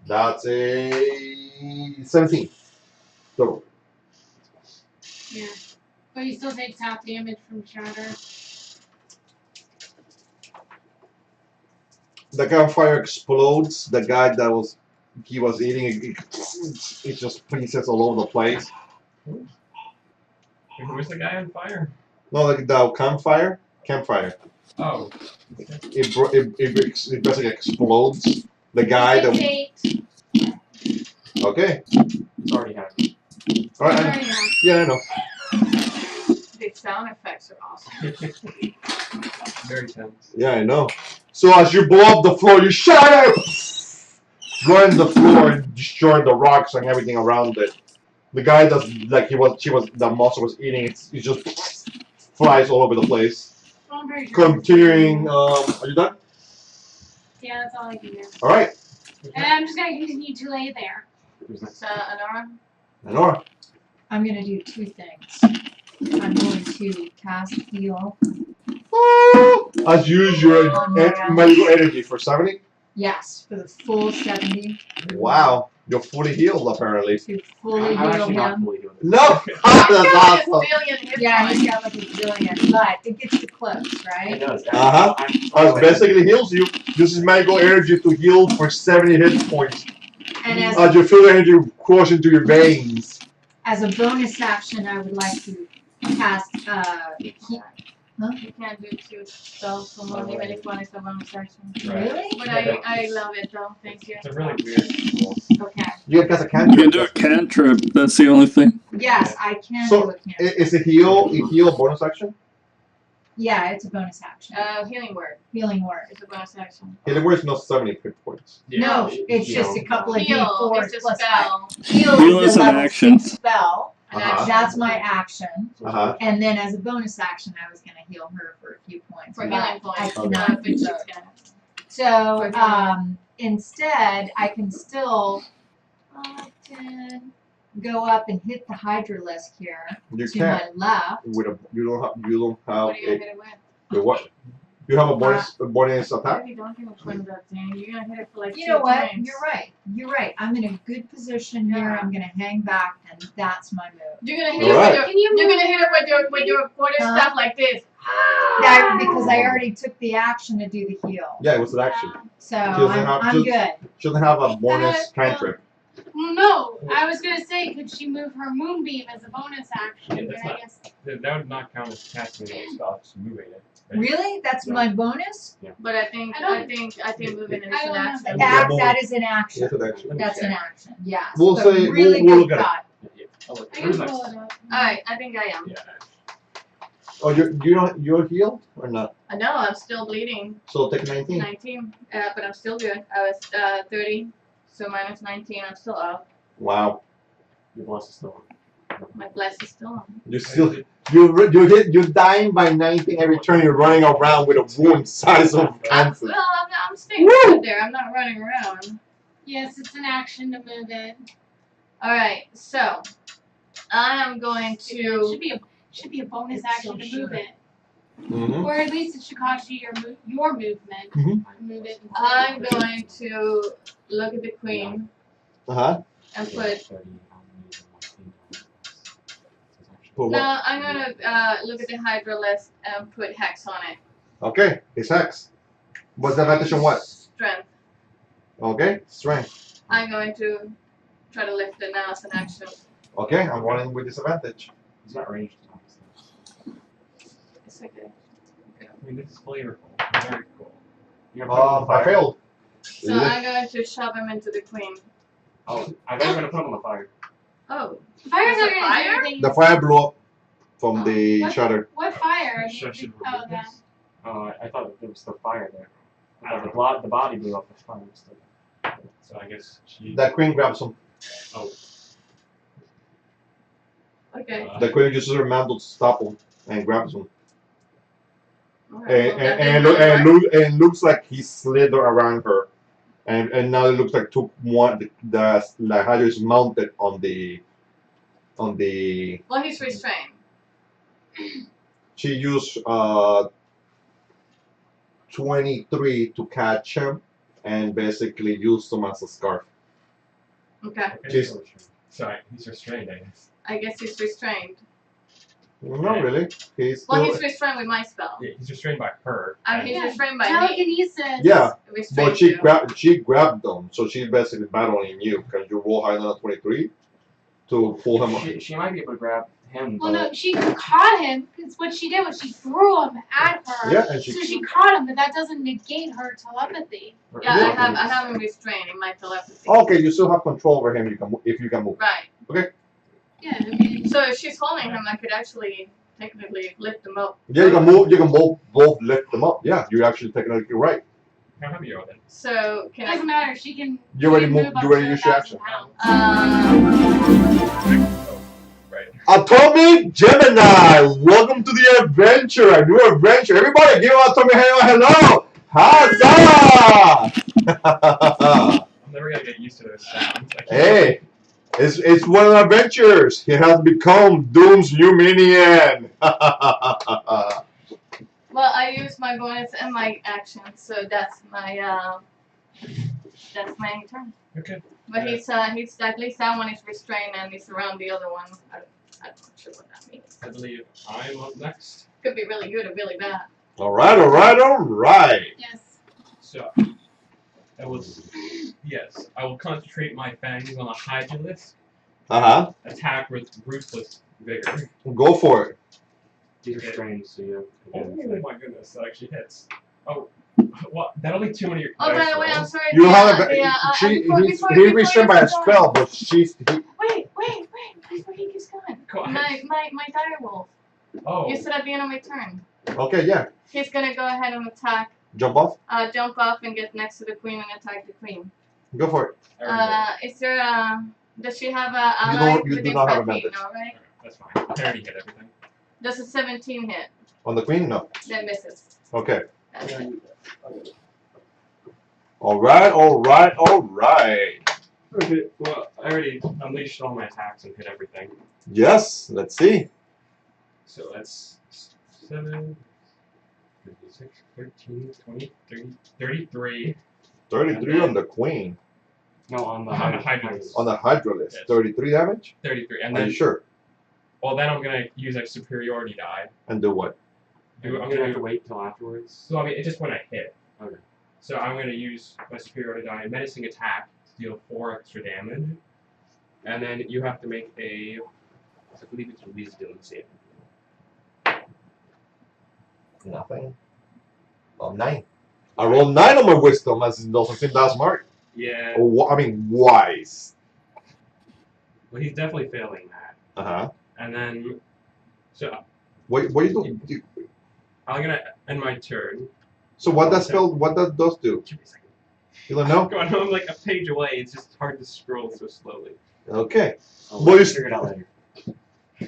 That's a 17. So Yeah. But he still takes half damage from shatter. the campfire explodes. The guy that he was eating it just pieces all over the place. Who's the guy on fire? No, like the campfire. Oh. It basically explodes. The guy Six, that. 8. Okay. It's already happened. All right. Already on. Yeah, I know. The sound effects are awesome. Very tense. Yeah, I know. So as you blow up the floor, you shatter, burn the floor and destroy the rocks and everything around it. The guy does like the monster was eating. It just flies all over the place. I'm very sure. Continuing. Are you done? Yeah, that's all I can do. All right. And I'm just gonna continue to lay there. Who's next? Anora? Lenora. I'm gonna do two things. I'm going to cast heal. As usual, magical energy for 70. Yes, for the full 70 Wow, you're fully healed apparently. to fully I'm heal actually not him. fully healed. No, that's awesome. Billion hit Yeah, points. he's got like a zillion, but it gets you close, It right? does. Uh-huh. As basically heals you. This is magical energy to heal for 70 hit points. And As you feel the energy course into your veins. as a bonus action, I would like to cast You can't do two spells from one, even if one is a bonus action. Right. Really? But I love it though, thank you. It's a really weird rule. Okay. You can cast a You can do cantrip. a cantrip. That's the only thing. Yes, I can So, do a cantrip. Is a heal a bonus action? Yeah, it's a bonus action. Healing word Healing word. is a bonus action. Healing word is not 70 hit points. No, Yeah. it's just a couple of Heal d4s is a plus 5. spell. Heal Heal is is a an level action. 6 spell. An Uh-huh. action. That's my action. Uh-huh. And then as a bonus action, I was going to heal her for a few points. For but healing points. I Okay. cannot But do she's both. gonna. So For instead, I can still 10, go up and hit the Hydralisk here You to can't. my left. With a you don't have What are you gonna hit it with? the what? You have a bonus I attack. really don't give a twin that thing. You're gonna hit it for like You two know what? times. You're right. You're right. I'm in a good position here. Yeah. I'm going to hang back, and that's my move. You're gonna hit All it right. with your. Can you You're move gonna hit it with your quarter Huh? staff like this. Because I already took the action to do the heal. Yeah, it was an action. So doesn't have- I'm good. She doesn't have a bonus cantrip. No, I was gonna say, could she move her moonbeam as a bonus action? Yeah, but that's I not- guess That would not count as casting a spell, just moving it. Right? Really? That's my bonus? But I think moving it is I an don't know. action. That is an action. Yes, an action. That's an action. Yes. We'll But say- really we'll good look at it. thought. Oh, I who's can next? pull it up. Alright, I think I am. Yeah. Oh, you're healed or not? No, I'm still bleeding. So take 19. 19. But I'm still good. I was 30. So minus 19, I'm still up. Wow. Your bless is still on. My bless is still on. You still you're dying by 19 every turn. You're running around with a wound size of Kansas. I'm staying put there. I'm not running around. Yes, it's an action to move it. Alright, so I am going to. Should be a bonus action to move it, Mm-hmm. or at least it should cost you your movement. Mhm. Move it. I'm going to look at the queen Uh-huh. and put. Put No, what? I'm gonna look at the Hydra list and put hex on it. Okay, it's hex. What's the advantage on what? Strength. Okay, strength. I'm going to try to lift it now as an action. Okay, I'm running with disadvantage. He's not ranged. It's okay. I mean, this is flavorful. Very cool. You're gonna put him on the I fire. failed. So I'm going to shove him into the queen. Oh, I thought you were gonna put him on the fire. Oh, Fire's Is not it gonna fire? do anything. The fire blew up from the What? shutter. What fire? Sure, should Oh, remove that. this. I thought there was still fire there. I thought the body blew up. The fire was still. So I guess she. The queen grabs him. Oh. okay. The queen uses her mantle to stop him and grabs him. Alright, well, that didn't And really work. looks like he slid around her. And now it looks like the Hydra is mounted on the Well, he's restrained. she used 23 to catch him and basically used him as a scarf. Okay. Okay, She's- so- Sorry, he's restrained, I guess. I guess he's restrained. Not really. He's still, Well, he's restrained with my spell. Yeah, he's restrained by her. He's Yeah. restrained by me. Telekinesis. yeah, Restrained but she you. she grabbed them, so she's basically battling you. Can you roll higher than a 23 to pull him up? She might be able to grab him. Well, but no, she caught him because what she did was she threw him at her. Yeah, and So she she caught him, but that doesn't negate her telepathy. Yeah, Yeah. I have him restrained in my telepathy. okay. You still have control over him. You can if you can move. Right. Yeah, I mean, So if she's holding him, I could actually technically lift him up. Yeah, you can move. You can both lift them up. Yeah, you're actually technically right. How heavy are they? So it can doesn't matter. She can. You already she can moved. move up You already to used your 1,000 action. pounds. Right. Atomic Gemini, welcome to the adventure. A new adventure. Everybody, give Atomic hello. Huzzah! I'm never gonna get used to those sounds. I can't Hey, it's one of the adventures. He has become Doom's new minion. Well, I use my bonus and my action, so that's my turn. Okay. But he's at least that one is restrained and he's around the other one. I'm not sure what that means. I believe I'm up next. Could be really good or really bad. all right. Yes. So, I will concentrate my fangs on a Hydralisk, attack with ruthless vigor. Go for it. He's restrained, so you. Oh my goodness, that actually hits. Oh, what? That'll be too many. Oh, by the way, I'm sorry. You have a. before He's restrained by a you keep spell, but she's. Wait, before he keeps going. My dire wolf. Oh. You said at the end of my turn. Okay, yeah. He's gonna go ahead and attack. Jump off. Jump off and get next to the queen and attack the queen. Go for it. Is there a? Does she have a You ally do within not have a 5 feet? message. No, right? That's fine. I already hit everything. Does a 17 hit? On the queen, no. That misses. Okay. That's it. All right. Okay, well, I already unleashed all my attacks and hit everything. Yes. Let's see. So that's 7, 56, 13, 20, 30, 33. 33 on the queen. No, on the On the Hydralisk. On the Hydralisk. Yes. 33 damage. 33. And Are then, you sure? well, then I'm going to use a superiority die. And do what? I'm You going have to to wait till afterwards. So, I mean, it's just when I hit. Okay. So I'm going to use my superiority die, menacing attack, to deal 4 extra damage. And then you have to make a, I believe it's a wisdom save. Nothing. Oh, 9. I rolled 9 on my wisdom, as it doesn't seem that smart. Yeah. Oh, I mean, wise. Well, he's definitely failing that. And then, so What are you doing? I'm going to end my turn. So what that spell? What that does do? Give me a second. You don't know? Going home like a page away. It's just hard to scroll so slowly. Okay. We'll figure it out later.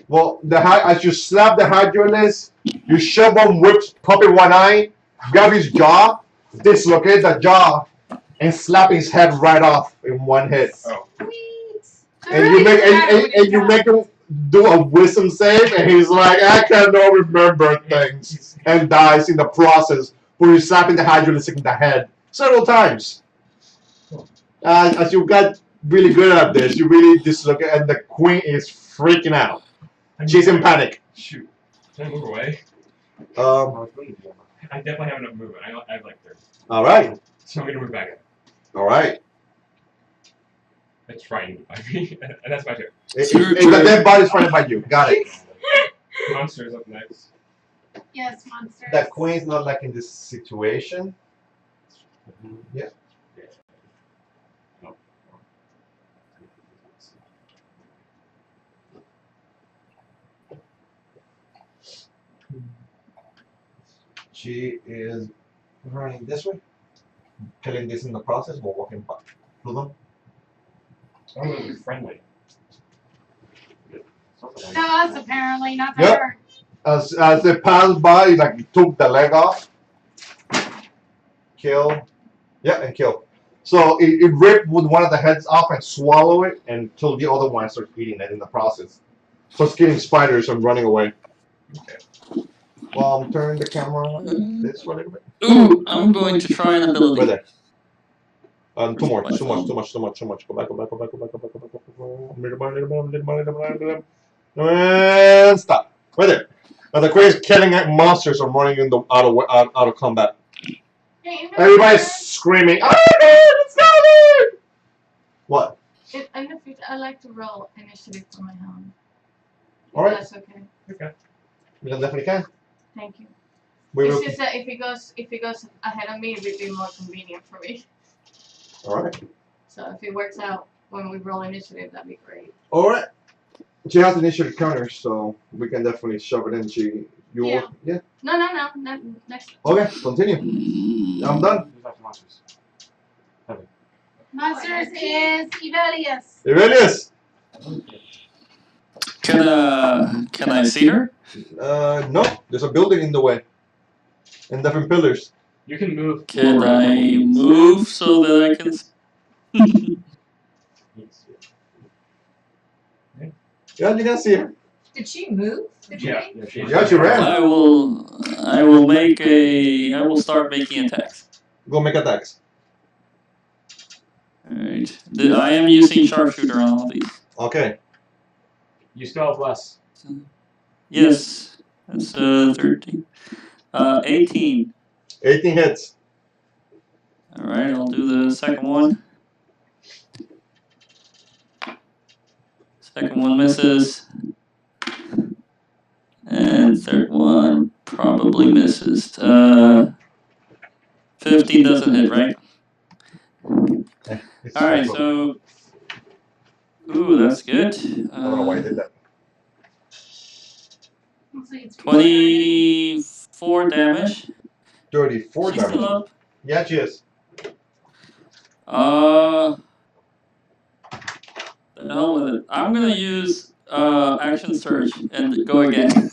Well, as you slap the hydraulics, you shove one whips, pop in one eye, grab his jaw, dislocate the jaw, and slap his head right off in one hit. Oh. And you make him do a wisdom save, and he's like, I cannot remember things, and dies in the process. Where you're slapping the hydraulics in the head several times. As you got really good at this, you really dislocate, and the queen is freaking out. She's in panic. Shoot. Can I move away? I definitely have enough movement. I have like 30. All right. So I'm gonna move back. All right. It's frightened by me, and that's my turn. It's a dead body's frightened by you. Got it. Monster's up next. Yes, monsters. The queen's not like in this situation. Yeah. She is running this way, killing this in the process while walking back to them. I'm gonna be friendly. To us, apparently, not to Yep. her. As they pass by, like, he took the leg off. Kill. Yeah, and kill. So it ripped with one of the heads off and swallow it and kill the other one and start eating it in the process. So it's killing spiders and running away. Okay. Well, I'm turning the camera this way a little bit. Ooh, I'm going to try an ability. Right there. Too much. Go back. And stop. Right there. Now the queen is killing monsters and running in the out of combat. Hey, Everybody's screaming. Oh, it's coming! What? In the future, I like to roll initiative for my helm. All right. That's okay. Okay. We definitely can. Thank you. We It's will. just that if it goes ahead of me, it would be more convenient for me. All right. So if it works out when we roll initiative, that'd be great. All right. She has initiative counter, so we can definitely shove it in. Yeah. No. Next. Okay. Continue. I'm done. Move back to monsters. monsters is Evelius. Evelius. Can I see her? No. There's a building in the way. And different pillars. You can move. Can forward. I move so that I can? Yeah, you can see her. Did she move? Did you Yeah. make? Yeah, she ran. I will start making attacks. Go make attacks. Alright. I am using sharpshooter on all these. Okay. You still have less. Yes. That's 13. 18. 18 hits. Alright, I'll do the second one. Second one misses. And third one probably misses. 15 doesn't hit, right? Alright, so. Ooh, that's good. I don't know why I did that. Let's see, it's 24 damage. 34 She's still damage. up. Yeah, she is. The hell with it. I'm gonna use action surge and go again.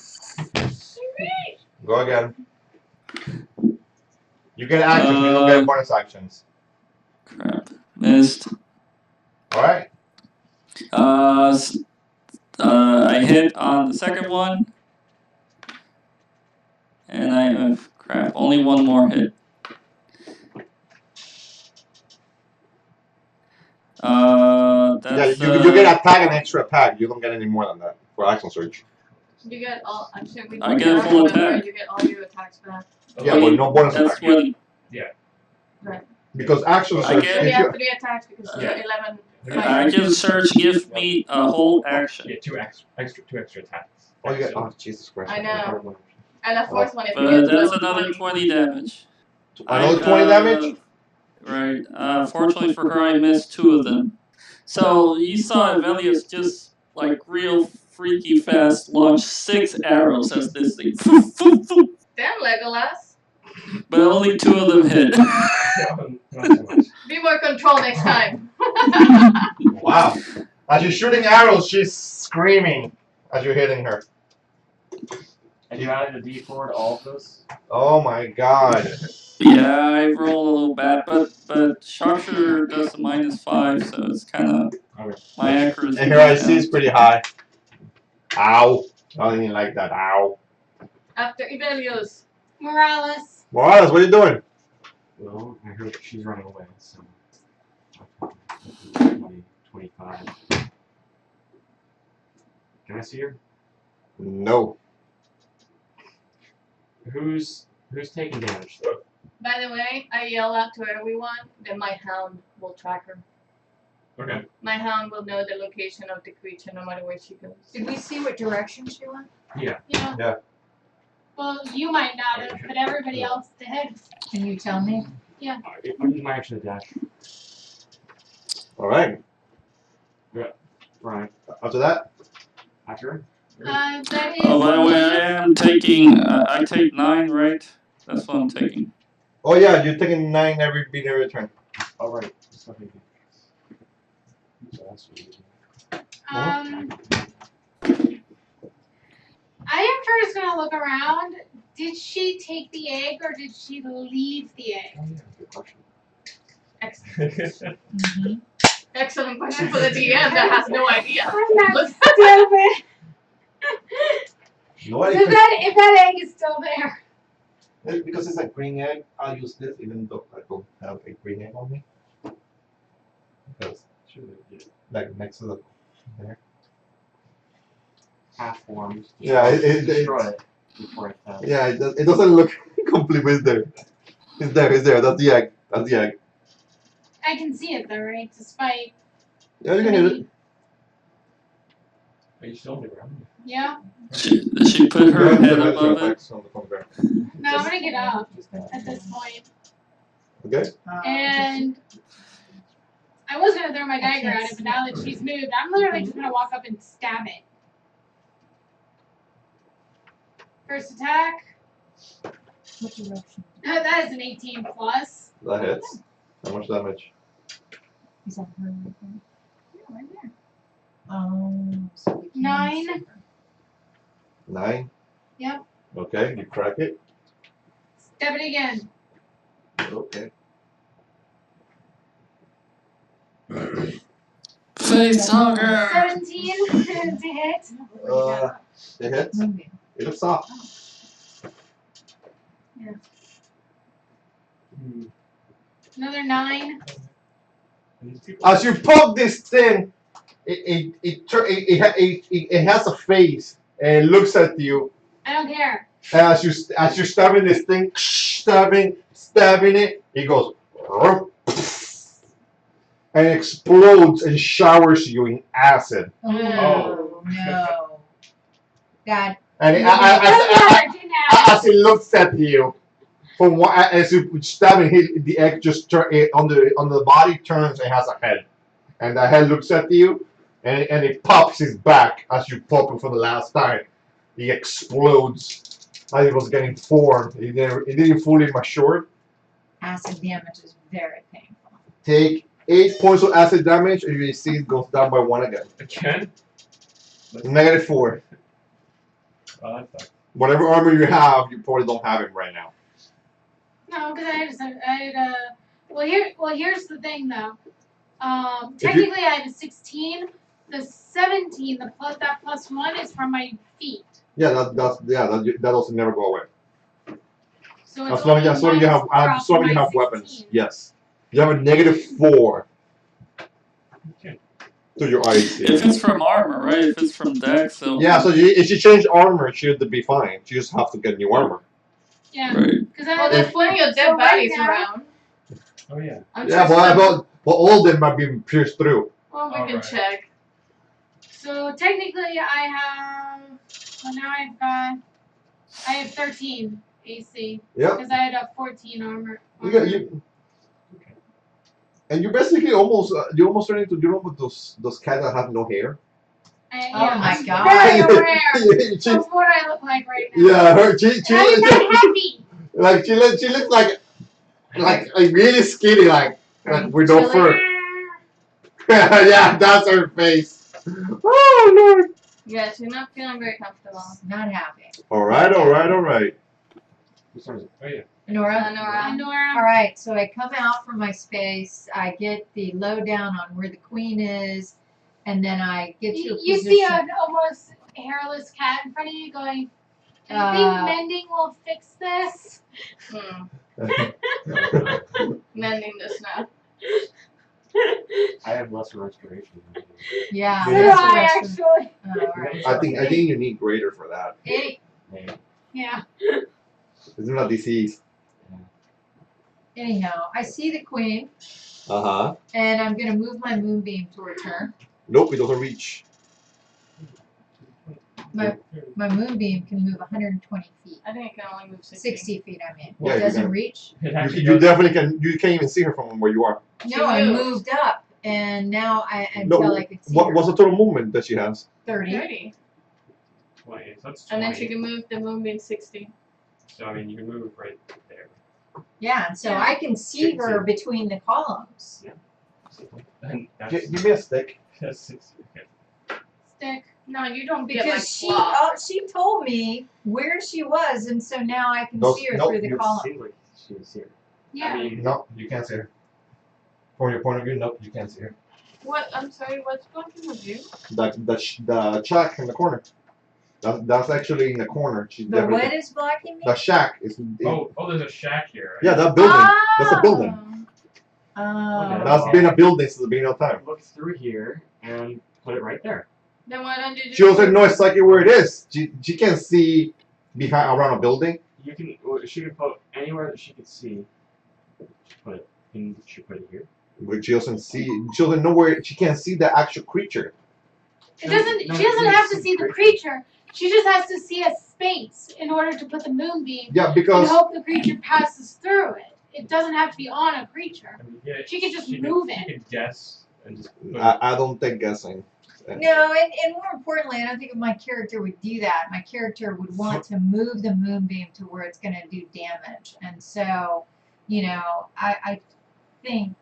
Go again. You get actions, you don't get bonus actions. Crap. Missed. Alright. I hit on the second one. And crap, only one more hit. That's, you get attack and extra attack. You don't get any more than that for action surge. You get all. Actually, we I get a full attack. You get all your attacks back. Yeah, but no bonus That's attack. when Because action I surge. get- So if you you- have 3 attacks because you're Yeah. 11. action surge gives me a whole action. Yeah, two extra attacks. Oh, you get. Oh, Jesus Christ. I know. And the fourth one, if you But get that's level another 20 damage. Another 20 damage? Right. Fortunately for her, I missed 2 of them. So you saw Evelius just like real freaky fast launch 6 arrows as this thing. Damn, Legolas. but only 2 of them hit. Not so much. Be more control next time. Wow. As you're shooting arrows, she's screaming as you're hitting her. And you added a D4 to all of those? Oh my god. Yeah, I rolled a little bad, but sharpshooter does a -5, so it's kind of Okay. my accuracy. And her IC is pretty high. Ow. I didn't like that. Ow. After Ibelios. Morales. Morales, what are you doing? Well, I heard she's running away, so. 20, 25. Can I see her? No. Who's taking damage though? By the way, I yell out to everyone that my hound will track her. Okay. My hound will know the location of the creature no matter where she goes. Did we see what direction she went? Yeah. Yeah. Well, you might not have, but everybody else did. Can you tell me? I'm using my action to dash. Alright. Right. After that? After her? That is. Oh, by the way, I am taking. I take 9, right? That's what I'm taking. Oh yeah, you're taking 9 every beat every turn. Alright. So that's I am first gonna look around. Did she take the egg or did she leave the egg? Oh, yeah, good question. Excellent. Mm-hmm. Excellent question for the DM that has no idea. I'm not Look- stupid. Nobody if that egg is still there. because it's a green egg, I'll use this even though I don't have a green egg on me. Because like next to the there. Half formed. Yeah, Destroy it before it falls. Yeah, it doesn't look complete, but it's there. It's there, it's there. That's the egg. That's the egg. I can see it though, right? Despite. Yeah, you can hit it. Are you still on the ground? Yeah. She put her Yeah, head the above it. effects on the phone there. No, I'm gonna get up at this point. Okay? And I was gonna throw my dagger at it, but now that she's moved, I'm literally just gonna walk up and stab it. First attack. What direction? That is an 18 plus. That hits. How much damage? Is that her right there? Yeah, right there. So we can 9. see her. 9? Yep. Okay, you crack it. Stab it again. Okay. Face hugger. 17 to hit. It hits. Moving. It looks soft. Another 9. As you poke this thing, it has a face and it looks at you. I don't care. And as you're stabbing this thing, stabbing it, it goes and explodes and showers you in acid. Oh, no. God. And as it looks at you, from what as you stabbing, the egg just on the body turns and has a head, and the head looks at you, and it pops his back as you pop him for the last time. He explodes as it was getting formed. It didn't fully mature. Acid damage is very painful. Take 8 points of acid damage, and your AC goes down by 1 again. Again? -4. Oh, that sucks. Whatever armor you have, you probably don't have it right now. No, because here's the thing though. Technically I had a 16. The 17, that plus 1 is from my feet. Yeah, that also never go away. So it's As long only as you have, minus 4 off my weapons. 16. Yes, you have a -4 Okay. to your IC. If it's from armor, right? If it's from dex, so Yeah, so if you change armor, she would be fine. You just have to get new armor. Yeah. right. Because Well, there's plenty of dead So right bodies now- around. Oh, yeah. I'm Yeah, sure but all of them might be pierced through. well, we can Alright. check. So technically I have. Well, now I have 13 AC Yeah, because I had a 14 armor. and you basically almost turn into those cats that have no hair. Oh my I'm God. very aware She- of what I look like right now. yeah, I'm not happy. Like she looks like really skinny, like with no fur. Yeah, that's her face. Oh Lord. Yeah, she's not feeling very comfortable. Not happy. All right. Whose turn is it? Oh yeah. Nora. Nora. Nora. All right, so I come out from my space. I get the lowdown on where the queen is, and then I get to a You position. see an almost hairless cat in front of you going, "Do you think mending will fix this?" Mending the snow. I have less restoration. Yeah. So Yeah. do that's the I rest of- actually. Oh, all right. I think you need greater for that. Any- Yeah. It's not disease. anyhow, I see the queen, Uh-huh. and I'm gonna move my moonbeam towards her. Nope, it doesn't reach. My moonbeam can move 120 feet. I think it can only move 60. 60 feet, I mean. Yeah, It you doesn't can. reach. It You, actually you goes- definitely can. You can't even see her from where you are. No, I moved. moved up, and now No, until I can see What her. what's the total movement that she has? 30. 30. 20. So that's 20. And then she can move the moonbeam 60. So I mean, you can move right there. Yeah, and so I can see Six, her yeah. between the columns. And that's, Give me a stick. that's 60. Okay. Stick. No, you don't get like Because claw. she told me where she was, and so now I can Those- see her nope, through the you column. Seems like she was here. Yeah. I mean, No, you can't see her. From your point of view, nope, you can't see her. What? I'm sorry, what's blocking the view? The shack in the corner. That's actually in the corner. She's The definitely. what is blocking me? The shack is. Oh, there's a shack here. Right? Yeah, that building. That's a building. Oh. That's been a building since the beginning of time. look through here and put it right there. Then why don't you just... She also knows exactly where it is. She can see behind around a building. You can. She can put anywhere that she can see. She put it. She put it here. But she doesn't see. She doesn't know where. She can't see the actual creature. It doesn't. No, She doesn't no, have to it's see the creature. creature. She just has to see a space in order to put the moonbeam Yeah, and because hope the creature passes through it. It doesn't have to be on a creature. I mean, yeah, She can just she move She it. can guess and just. Put I don't think guessing. No, and more importantly, I don't think my character would do that. My character would want to move the moonbeam to where it's going to do damage. And so, I think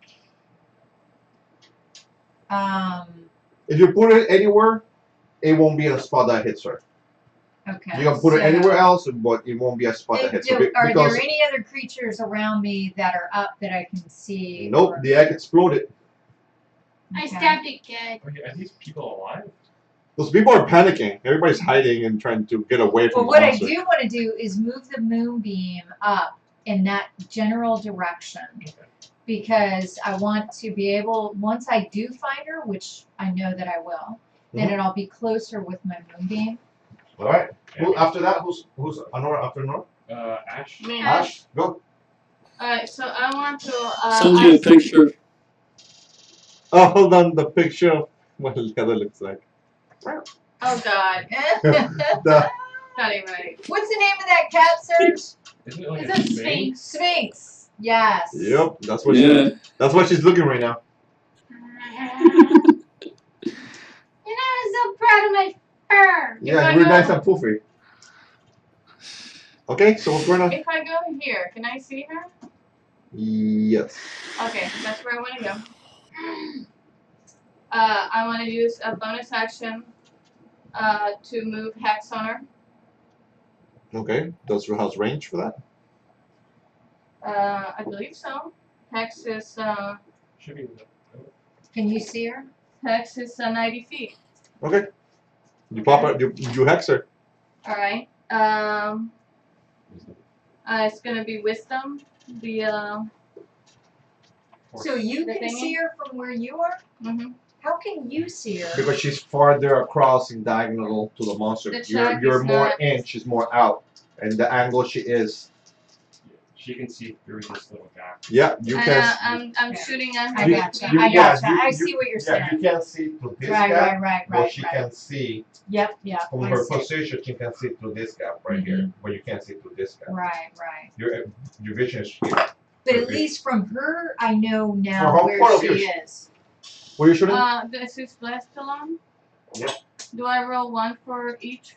If you put it anywhere, it won't be in a spot that hits her. okay. You can put it so- anywhere else, but it won't be a spot that hits her. Are Because there any other creatures around me that are up that I can see? nope, or- the egg exploded. I Okay. stabbed it good. Okay, are these people alive? Those people are panicking. Everybody's hiding and trying to get away from Well, the what I monster. do want to do is move the moonbeam up in that general direction. Okay. Because I want to be able, once I do find her, which I know that I will, then Mhm. it'll be closer with my moonbeam. All right. Yeah. Who after that? Who's Honora after Honora? Ash. Me. Ash, go. Alright, so I want to... Send you a picture. Oh, hold on. The picture of what the other looks like. Oh god. The Not even right. What's the name of that cat, Serge? Isn't it like It's a a sphinx? sphinx. Sphinx. Yes. yep. That's what Yeah. That's what she's looking right now. I'm so proud of my fur. Yeah, I you were go- nice and poofy. Okay, so what's going on? If I go here, can I see her? Yes. Okay, that's where I want to go. I want to use a bonus action to move Hex on her. Okay. Does your house range for that? I believe so. Hex is Should be. Can you see her? Hex is 90 feet. Okay. You pop her. You hex her. All right. It's gonna be Wisdom. So you The can thingy? see her from where you are? Mhm. How can you see her? Because she's farther across in diagonal to the monster. The You're track you're is more not- in. She's more out. And the angle she is. She can see through this little gap. Yeah, you And can. I'm Yeah. shooting at I her. gotcha. you- I yeah, gotcha. you- I you- see what you're Yeah, saying. you can see through this Right, gap, right, but she can see Yep, yep. from I her see. position. She can see through this gap right here, but you can't see through this gap. Right, right. Your vision is here. But at least from her, I know For now her where point of she view, is. Where you shooting? This is blessed alone. Yeah. Do I roll one for each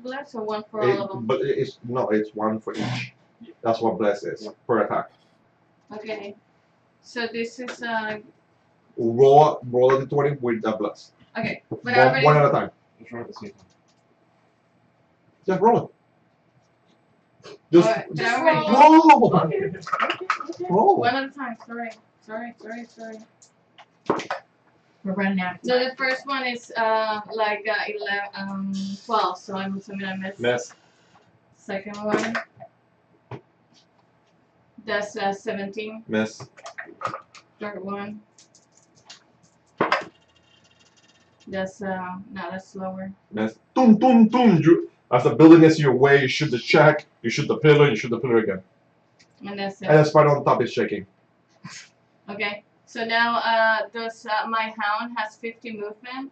bless or one for all of them? But it's no, it's one for each. That's what bless is per attack. Okay. So this is Roll a d20 with that bless. okay, but I already One at a time. Just run at the same time. Just roll it. Just Alright, but I already roll. one at a time. Sorry. We're running out of So time. the first one is 12. So I'm assuming I missed. Miss. Second one. That's 17. Miss. Third one. That's no, that's lower. Miss. Tum tum tum. As the building is your way, you shoot the shack, you shoot the pillar, you shoot the pillar again. And that's it. And the spider on top is shaking. Okay. So now does my hound has 50 movement?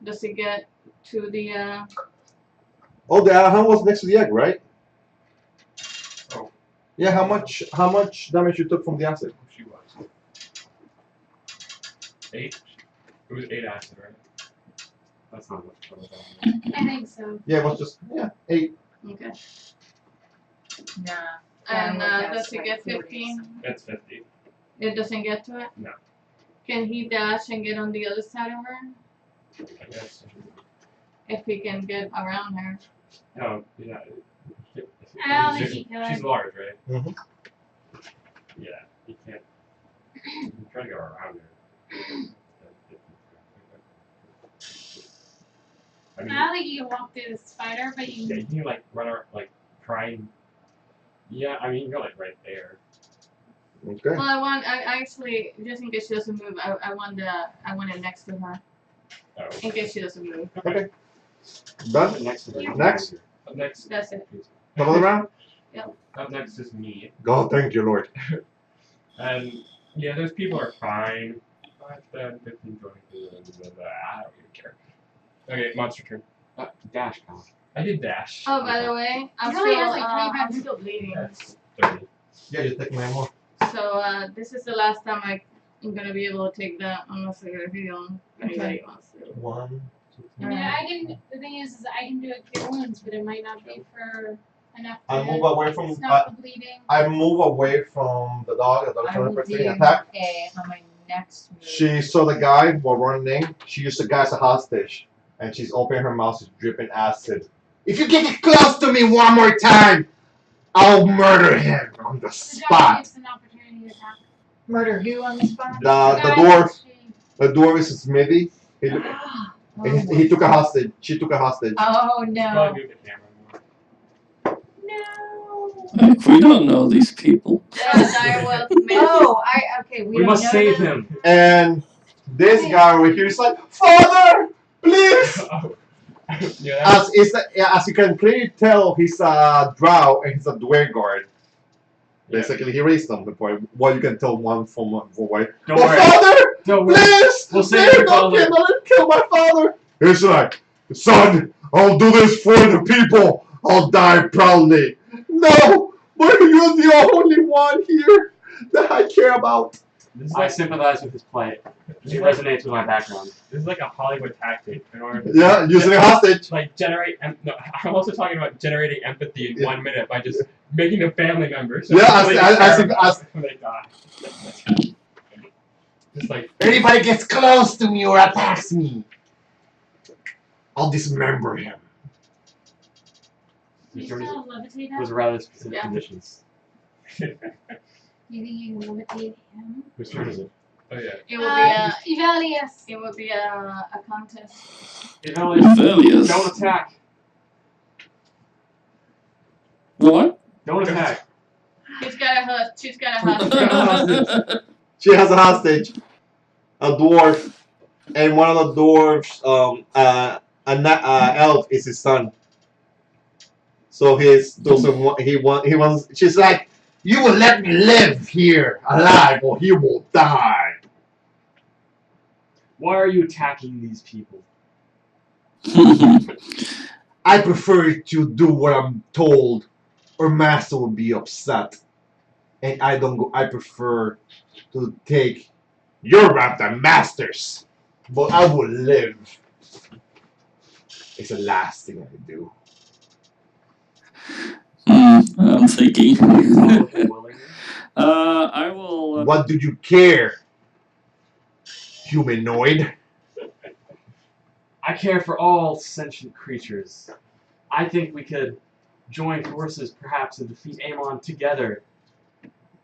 Does it get to the Oh, the hound was next to the egg, right? Oh. Yeah, how much damage you took from the acid? She was. 8? It was 8 acid, right? That's not much trouble. I think so. Yeah, it was just 8. okay. Nah. And Downward does it dash get by 15? That's 50. It doesn't get to it? No. Can he dash and get on the other side of her? I guess. If he can get around her. No, yeah. I don't think he could. She's large, right? Mhm. Yeah, you can't. You can try to go around her. I I mean, don't think you can walk through the spider, but yeah, you you can like run around, like try and. Yeah, I mean, you can go like right there. Okay. Well, I actually, just in case she doesn't move, I want it next to her. Oh. In case she doesn't move. Okay. Done? Next to the Next. Up next. That's it. Top of the round? Up next is me. God, thank you, Lord. And yeah, those people are fine. 5, 10, 15, 20, I don't even care. Okay, monster turn. Dash count. I did dash. Oh, by the way, I'm He only still, has, like, 25 I'm still bleeding. That's 30. Yeah, you take my more. So this is the last time I'm gonna be able to take that unless I get a heal. If anybody wants to. 1, 2, I mean, I can. The thing is I can do a cure wounds, but it might not be for enough. I move away from. Stop the bleeding. I move away from the dog. The dog's I trying will to do attack. on my next move. She saw the guy while running. She used the guy as a hostage, and she's opening her mouth, she's dripping acid. If you get close to me one more time, I'll murder him on the The dog spot. gets an opportunity to attack. Murder who on the spot? The guy dwarf. that she- The dwarf is a smithy. He took a hostage. She took a hostage. Oh Probably no. move the camera more. No. We don't know these people. Direwolf missed. Oh, okay. We don't must know save them. him. And this guy over here is like, Father, please. Oh. Yeah, that As you can clearly tell, he's a drow and he's a dwayne guard. Basically, he raised them before. Well, you can tell one from way. Don't Oh, worry. Father, Don't worry. please! We'll save your father. Don't kill my father! He's like, son, I'll do this for the people. I'll die proudly. No, but you're the only one here that I care about. This is I like, sympathize with his plight. It resonates with my background. this is like a Hollywood tactic in order to Yeah, using a hostage. like generate. No, I'm also talking about generating empathy in 1 minute by just making them family members. So Yeah, they as care if- when they die. Just like Anybody gets close to me or attacks me, I'll dismember him. You still levitate him? Those are rather specific Yeah. conditions. You think you can levitate him? Whose turn is it? oh yeah. It will be Evelius. it will be a contest. Velius. Don't attack. What? Don't attack. She's got a husband. She's got a husband. She has a hostage, a dwarf, and one of the dwarfs, elf is his son. So he wants. She's like, you will let me live here alive, or he will die. Why are you attacking these people? I prefer to do what I'm told, or master will be upset. And I don't go. I prefer to take your raptor masters, but I will live. It's the last thing I do. I'm thinking. Follow him willingly. I will. What do you care, humanoid? I care for all sentient creatures. I think we could join forces, perhaps, and defeat Amon together.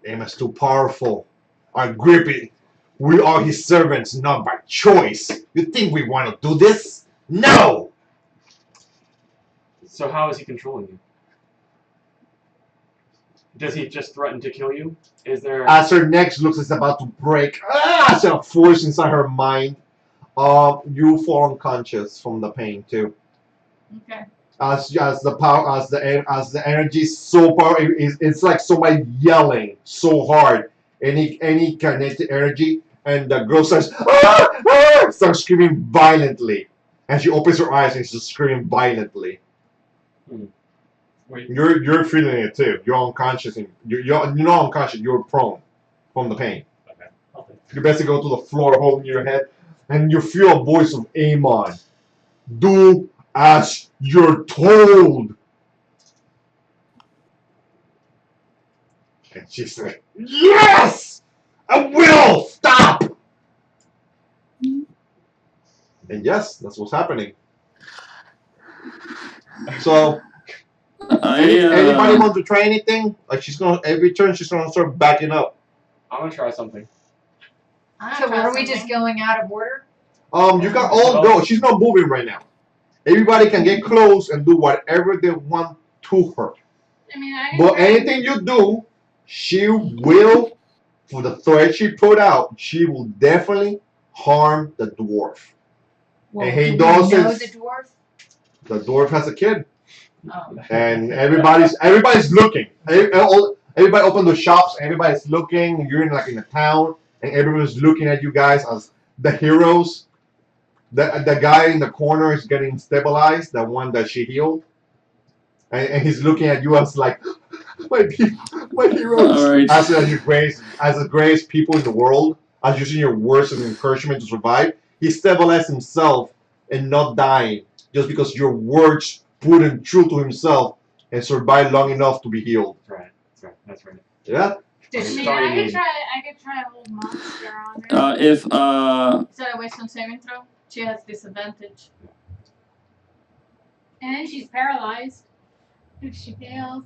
Amon's too powerful. Our grippy. We are his servants, not by choice. You think we want to do this? No! So how is he controlling you? Does he just threaten to kill you? Is there... As her neck looks is about to break, as a force inside her mind, you fall unconscious from the pain too. Okay. As the power, as the energy is so powerful, it's like somebody yelling so hard. Any kinetic energy, and the girl starts starts screaming violently, and she opens her eyes and she's screaming violently. Wait. You're feeling it too. You're unconscious, and you're not unconscious. You're prone from the pain. Okay. You basically go to the floor, holding your head, and you feel a voice of Amon. Do as you're told. And she said, yes! I will! Stop! And yes, that's what's happening. So, anybody want to try anything? Like she's gonna, every turn she's gonna start backing up. I'm gonna try something. So are we just going out of order? You got all go. She's not moving right now. Everybody can get close and do whatever they want to her. I mean, I But anything you do, she will, for the threat she put out, she will definitely harm the dwarf. Well, And he do we does know it- the dwarf? The dwarf has a kid, Oh. and everybody's looking. Everybody open the shops. Everybody's looking. You're in a town, and everyone's looking at you guys as the heroes. The guy in the corner is getting stabilized, the one that she healed, and he's looking at you as like, my heroes. All right. As the greatest people in the world, as using your words as an encouragement to survive, he stabilized himself and not dying just because your words put him true to himself and survived long enough to be healed. That's right. Yeah. I It's mean, starting I in- could try a whole monster on her. If Is that a wisdom saving throw? She has disadvantage. And then she's paralyzed if she fails.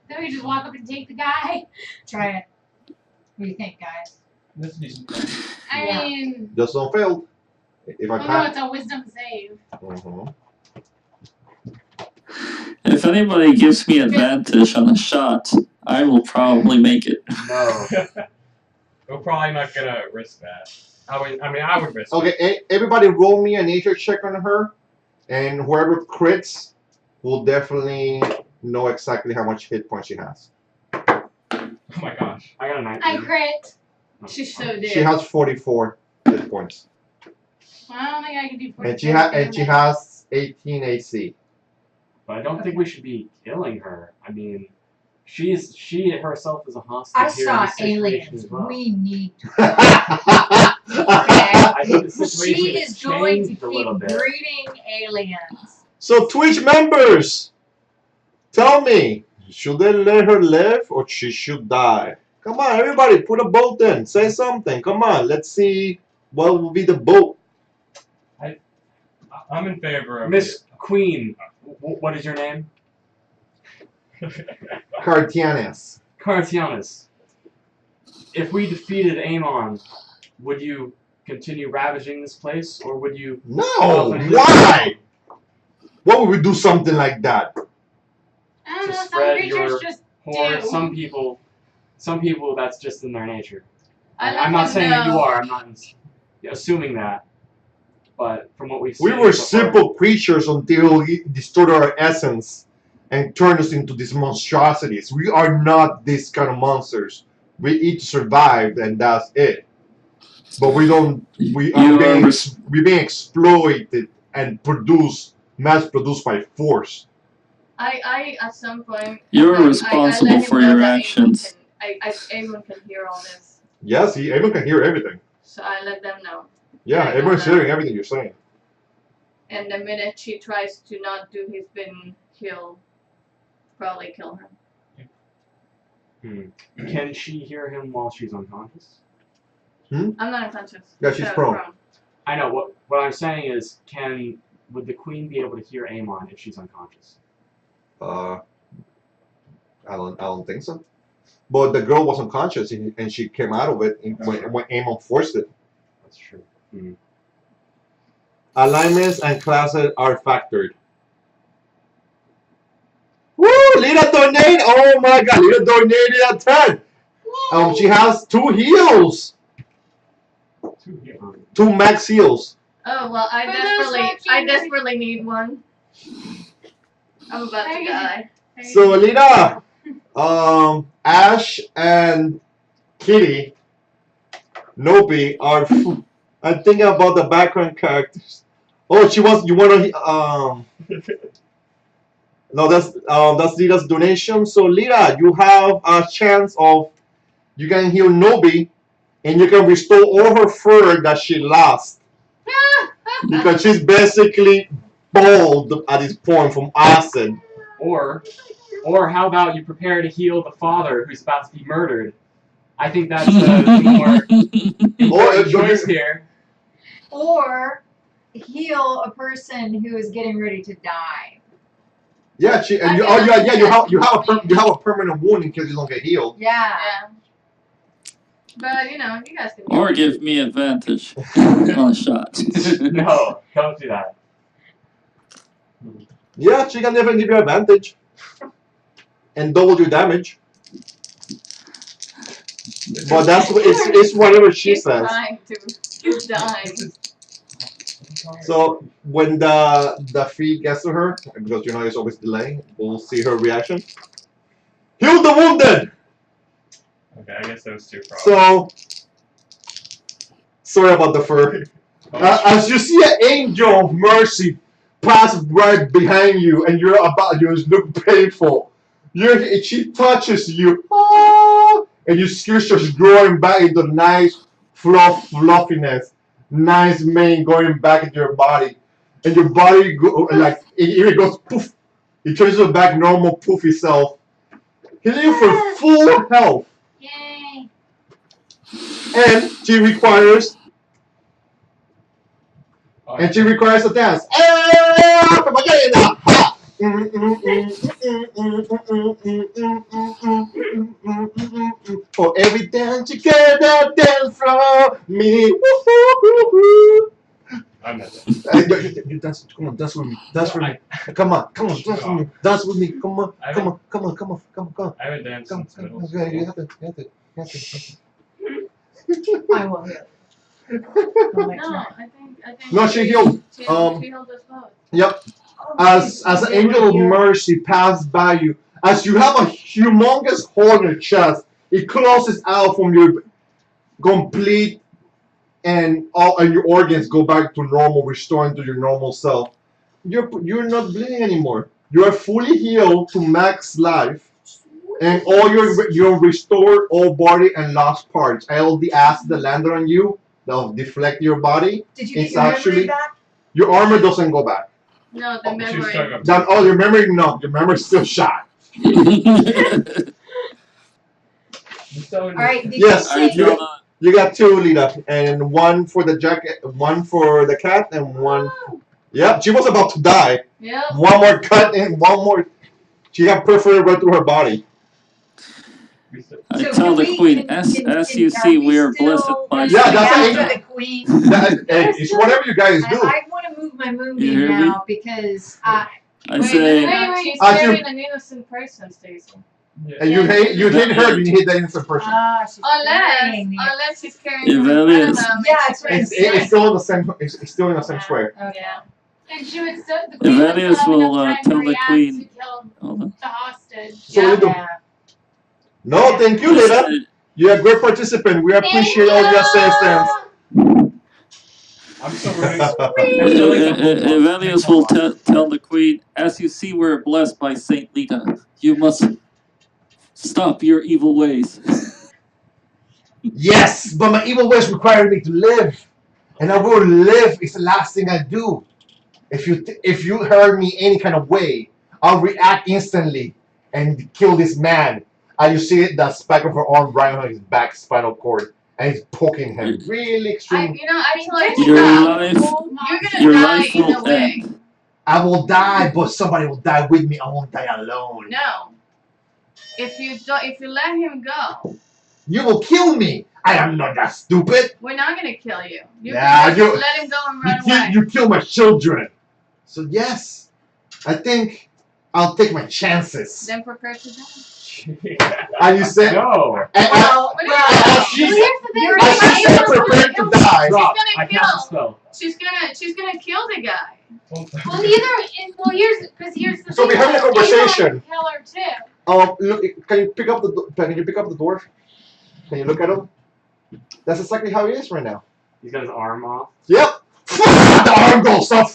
Then we just walk up and take the guy. Try it. What do you think, guys? That's a decent plan. I Yeah. mean, Just don't fail. If I oh no, pass. it's a wisdom save. if anybody gives me advantage on a shot, I will probably make it. No. We're probably not gonna risk that. I would risk it. Okay, everybody roll me a nature check on her, and whoever crits will definitely know exactly how much hit points she has. Oh my gosh. I got a 19. I crit. She's so dead. She has 44 hit points, Well, I don't think I can do 40 and she has 18 AC. But I don't think we should be killing her. I mean, she herself is a hostage I here saw in this situation aliens. as well. We need to. I think the situation She has is going to changed a keep little bit. breeding aliens. So Twitch members, tell me, should they let her live or she should die? Come on, everybody, put a vote in. Say something. Come on, let's see what will be the vote. I'm in favor of Miss Queen, what is your name? Cartianes. Cartianus. If we defeated Amon, would you continue ravaging this place, or would you... No, why? Why would we do something like that? I don't to know, some spread creatures your just horde? do. Some people, that's just in their nature. I let I'm not them saying that you know. are. I'm not assuming that. But from what we've seen... We were so far- simple creatures until he distorted our essence and turned us into these monstrosities. We are not these kind of monsters. We eat to survive, and that's it. But we don't. We are we're being exploited and mass produced by force. I at some point. You're I let responsible him for know your that actions. Everyone can hear all this, Yes, everyone can hear everything. so I let them know. Yeah, I everyone's know. hearing everything you're saying. And the minute she tries to not do his bidding, he'll probably kill her. Can she hear him while she's unconscious? I'm not unconscious. Yeah, she's prone. I know. What I'm saying is, would the queen be able to hear Amon if she's unconscious? I don't think so. But the girl was unconscious and she came out of it when Amon forced it. That's true. Alignments and classes are factored. Woo! Lita donate! Oh my god, Lita donated a 10. She has 2 heals. 2 max heals. Oh well, I desperately need one. I'm about to die. So Lita, Ash and Kitty, Nobi are. I'm thinking about the background characters. Oh, you want to no, that's Lita's donation. So Lita, you have a chance of you can heal Nobi, and you can restore all her fur that she lost because she's basically bald at this point from acid. Or how about you prepare to heal the father who's about to be murdered? I think that's more important choice here. Or heal a person who is getting ready to die. Yeah, you have a permanent wound in case you don't get healed. Yeah. But you guys can. Or give me advantage on a shot. No, don't do that. Yeah, she can definitely give you advantage and double your damage. But it's whatever she says. She's dying. So when the feed gets to her, because it's always delay, we'll see her reaction. Heal the wounded! Okay, I guess those two problems. So sorry about the fur. As you see an angel of mercy pass right behind you, and you look painful. She touches you, and your skin starts growing back into nice fluffiness. Nice mane going back into your body, and your body it goes poof. It turns it back normal poofy self. Healing you for full health. Yay. And she requires a dance. For every dance you get that dance from me. I'm not that. You dance. Come on, dance with me. Dance with me. Come on, dance with me. Dance with me. Come on. I haven't danced since middle school. Okay, you have to. I will heal. No, I think. No, she healed. She healed us both. Yep. As an angel of mercy passed by you, as you have a humongous hole in your chest, it closes out from your complete, and all and your organs go back to normal, restoring to your normal self. You're not bleeding anymore. You are fully healed to max life, and all your restored all body and lost parts. All the acid that landed on you, that'll deflect your body. Did you get It's your memory actually back? your armor doesn't go back. No, the She was memory. talking about Your memory, no, your memory's still shot. All right. Did Yes, you say you got 2, Lita, and 1 for the jacket, 1 for the cat, and 1. Yep, she was about to die. Yep. 1 more cut and 1 more. She got perforated right through her body. I So tell can the we- queen, can- as can- you are see, we are still blessed by Yeah, that's after an the queen. It's whatever you guys do. I want to move my You moonbeam hear me? now because I Wait, say, she's As you- carrying an innocent person, Stacy. And you hit her, you hit that innocent person. she's Unless carrying me. she's carrying. Evelius. Yeah, it's right. It's still in the same. It's still in the same square. Okay. Yeah. And she would still, the queen would Evelius still have will enough time tell to the react queen. to kill Hold on. the hostage. So what do you do? Yeah. No, thank you, Lita. You're a great participant. We appreciate all your assistance. I'm so ready. Evelius will tell the queen, as you see, we're blessed by Saint Lita. You must stop your evil ways. Yes, but my evil ways require me to live, and I will live. It's the last thing I do. If you hurt me any kind of way, I'll react instantly, and kill this man. And you see the spike of her arm right on his back spinal cord, and it's poking him really extreme. I tell you, Your stop. life, You're gonna your die life in a will way. end. I will die, but somebody will die with me. I won't die alone. No. If you let him go, You will kill me. I am not that stupid. we're not gonna kill you. You Yeah, can just let him go and run away. You kill my children. So yes, I think I'll take my chances. Then prepare to die. And you said, No. Well, she Well, here's the thing. and she said prepare to die. Drop. gonna I kill. cast a spell. She's gonna kill the guy. Well, here's the So thing. we're having a They conversation. want to kill her too. Look, can you pick up the door? Can you look at him? That's exactly how he is right now. He's got his arm off. Yep. The arm goes up,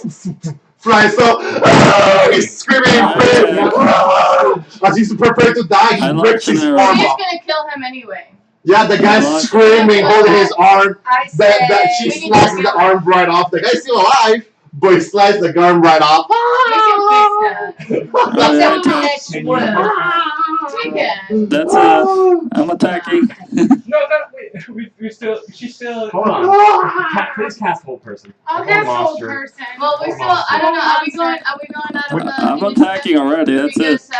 flies up. He's screaming in pain. As he's prepared to die, he I like rips his scenario. arm She's off. gonna kill him anyway. Yeah, the guy's screaming, holding his arm. I That she say We can slices do the that. arm right off. The guy's still alive, but he slices the arm right off. We can fix that. Oh, yeah. Until next Can you- word. We can. That's I'm attacking. No, she's still. Hold on. Please cast hold person. I'll Hold cast old monster. person. Well, we still. I don't know. Are we going out of the? I'm attacking already. That's it. Because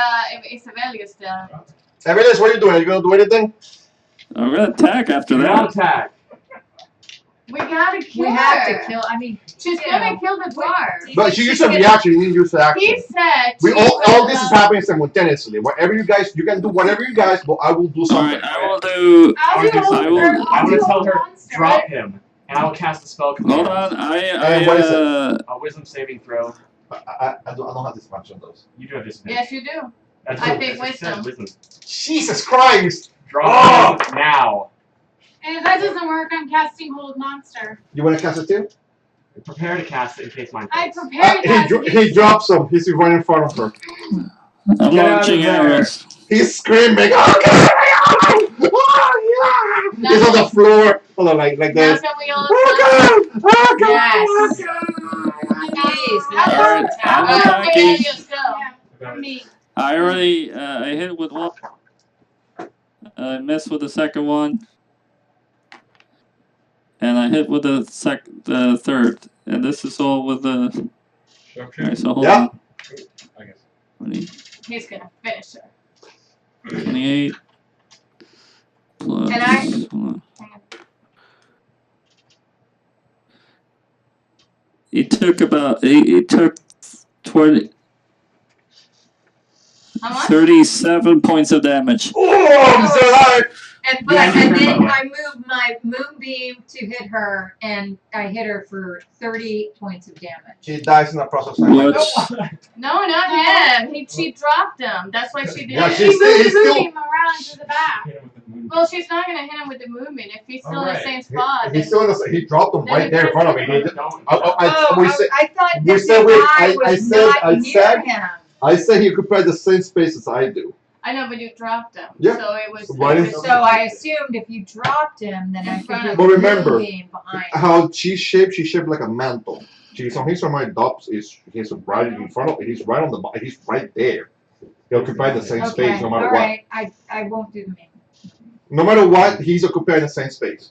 Isabel is still. Emilius, what are you doing? Are you gonna do anything? I'm gonna attack after Do not that. attack. We gotta kill We her. have to kill. I mean, She's you gonna know, kill the dwarf. But she used a reaction. You didn't use the action. He said. We she all will, this is happening simultaneously. Whatever you guys, you can do whatever you guys, but I will do something. Alright, I will do. I'll do old I will- person. I'm I'll gonna do tell old her monster. drop him, and I will cast a spell command. Hold on. And what is it? A wisdom saving throw. I don't have this much on those. You do have disadvantage. Yes, you do. That's I what- think that's what it said, wisdom. Jesus Christ! Drop him now. And if that doesn't work, I'm casting hold monster. You want to cast it too? Prepare to cast it in case mine I fails. prepared that. He drops him. He's right in front of her. I'm Get out launching of there. arrows. He's screaming. Oh, yeah. He's on the floor. Hold on, like Now this. can we all Oh stop? God! Oh God! Yes. Oh, Please, let Alright, us I'm attack. attacking. Yes, go. Yeah, me. I already I hit with one. I missed with the second one. And I hit with the third. And this is all with the. Alright, so hold Yeah. on. I guess. 20, He's gonna finish her. 28. Plus. And I- hold on. It took about. It took 20. How much? 37 points of damage. Oh, I'm still alive. And Yeah, and you then remember. I moved my moonbeam to hit her, and I hit her for 30 points of damage. She dies in the process. Which, No, not him. She dropped him. That's why she did Yeah, it. she's He's still. moving him around to the back. Hit him with the moon. Well, she's not gonna hit him with the movement. If he's still in the Alright. same spot, He's still in the. He dropped him Then right you there in front of me. Don't. We said. I thought we that said the we- guy I was said- not I near said- him. I said he occupied the same space as I do. I know, but you dropped him. Yeah. So it was. Why it didn't- was- So I assumed if you dropped him, then I In could front do of the him. But remember, moonbeam behind. How she's shaped like a mantle. He's on my dots. He's right in front of. He's right on the. He's right there. He occupied the same space no matter all what. right. I won't do the main. No matter what, he's occupying the same space.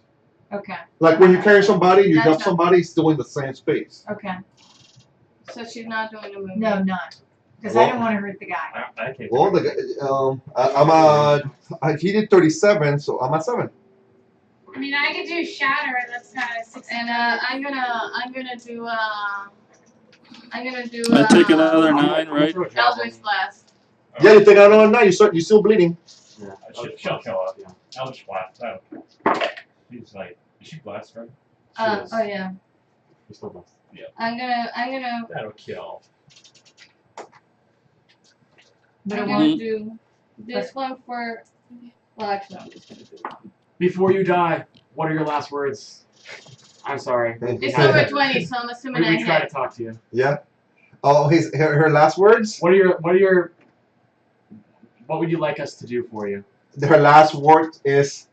Okay, Like when you carry somebody, you That's drop not- somebody, he's still in the same space. okay. So she's not doing the movement. No, not. Because Well- I don't want to hurt the guy. I can't. Well, he did 37, so I'm at 7. I mean, I could do shatter. That's not a 6. And I'm gonna do I take another 9, right? Eldritch Blast. Yeah, you take out another 9. You're still bleeding. Yeah. She'll kill us. Yeah. Eldritch Blast. He's like, is she blast right? Yes. Oh yeah. You're still blessed. I'm gonna That'll kill. But it I'm won't. gonna do this one for. Well, actually, I'm just gonna do one. Before you die, what are your last words? I'm sorry. It's over 20, so I'm assuming I We try to hit. talk to you. Yeah. Oh, her last words? What would you like us to do for you? Her last word is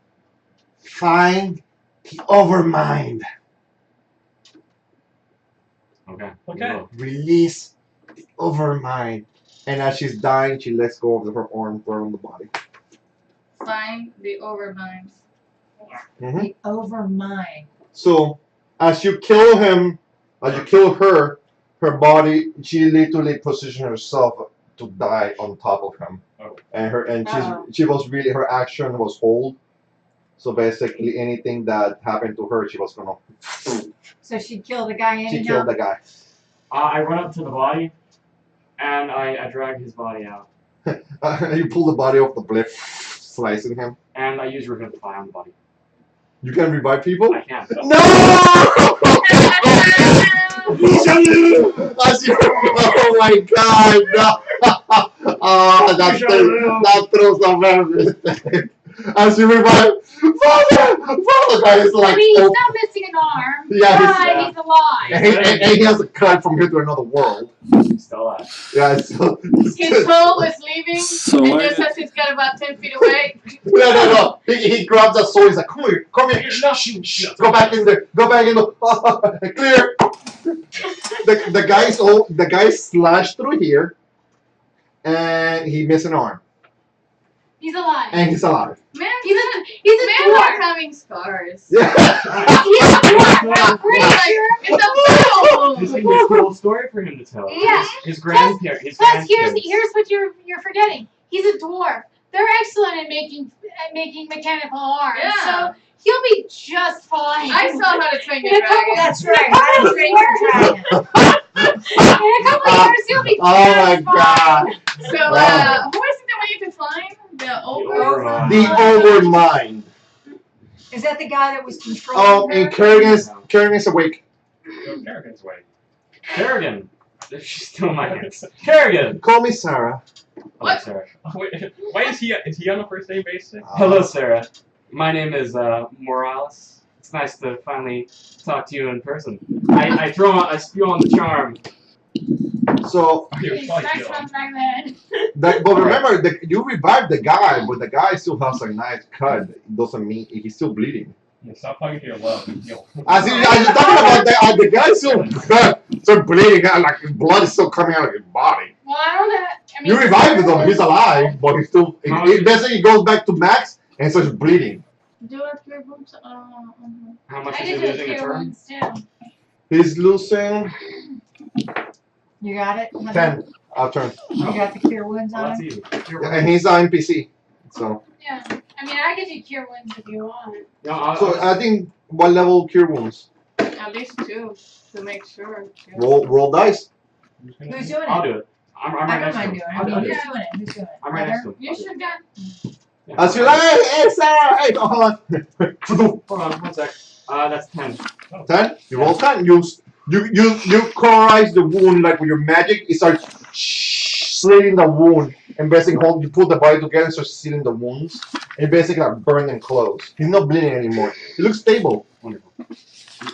find the overmind. Okay. Okay. We will. Release the overmind And as she's dying, she lets go of her arm from the body. Find the overmind. Mm-hmm. The overmind. So, as you kill him, as you kill her, her body, she literally positioned herself to die on top of him. Oh. And Uh-oh. she was really, her action was hold. So basically, anything that happened to her, she was gonna. So she killed the guy anyhow? She killed the guy. I run up to the body, and I drag his body out. You pull the body off the bliff, slicing him. And I use Revivify on the body. You can revive people? I can. No! As you, oh my god, no! Oh, that throws some memories. As you revive, Father, guy is like, I mean, he's not missing an arm. Yeah, but he's alive. and he has a cut from here to another world. Still alive. Yeah, so, His soul is leaving, So and why just as he's got about 10 feet away, no. He grabs that sword. He's like, come here. Shh. Go back in there. Clear. The guy slashed through here, and he missed an arm, He's alive. and he's alive. man, He's a men are dwarf. having scars. Yeah. He's a dwarf. Pretty Like, sure. it's a battle This wound. is a cool story for him to tell. Yeah. His grandparents. His Plus, grandkids. here's what you're forgetting. He's a dwarf. They're excellent at making mechanical arms. Yeah. So he'll be just fine. I saw how to train your In a couple- dragon. That's right. How to train your dragon. In a couple of years, he'll be Oh my just fine. god. So, Wow. who is it that we need to find? The Overmind. The overmind. Is that the guy that was controlling her? And Kerrigan's awake. Kerrigan's way. Kerrigan. She's still in my hands. Kerrigan. Call me Sarah. Hello, Sarah. Oh, wait, why is he on a first name basis? Hello, Sarah. My name is Morales. It's nice to finally talk to you in person. I spew on the charm. So, He was He's probably nice killed. one back then. but remember, you revived the guy, but the guy still has a nice cut. It doesn't mean he's still bleeding. Yeah, stop talking to your love and heal. As you're talking about the guy still bleeding, like his blood is still coming out of his body. Well, I don't know. I mean, You revived him, he's alive, but he's still. Basically, he goes back to max and starts bleeding. Do I clear booms? How much I is he did a losing a few turn? ones too. He's losing You got it? 10 out turn. You got the cure wounds Well, on that's him? easy. And he's on NPC. So, Yeah. I mean, I could do cure wounds if you want. No, so I think what level cure wounds? At least 2 to make sure. Roll dice. Who's doing it? I'll do it. I'm I right don't next to mind him. doing it. I'll I do mean, it. who's doing it? Who's doing it? I'm right next to him. You should get. Yeah. As you're like, hey, Sarah, hey, hold on. Hold on, 1 sec. That's 10. 10? You roll 10. You cauterize the wound like with your magic. It starts slitting the wound and basically you pull the body together and starts sealing the wounds. And basically like burn them close. He's not bleeding anymore. He looks stable. Wonderful.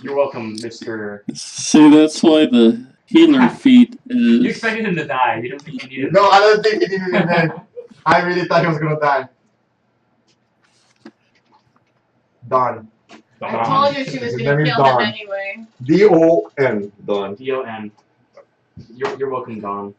You're welcome, Mr. See, that's why the healer feat You is. expected him to die. You didn't think he needed No, I don't think he needed it then. I really thought he was gonna die. Done. I told you she was His gonna name is kill him Dawn. anyway. D-O-N. Done. D-O-N. You're welcome, Don.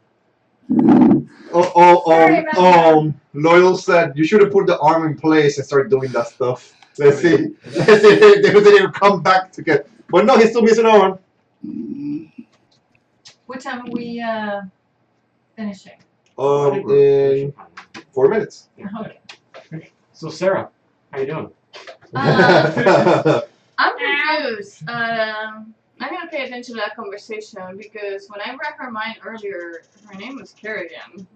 Sorry about Loyal said you should have put the arm in place and start doing that stuff. Let's see. Let's see if they will come back to get. But no, he's still missing an arm. What time are we finishing? In 4 minutes. Okay. So, Sarah, how you doing? I'm confused. I'm gonna pay attention to that conversation because when I read her mind earlier, her name was Kerrigan.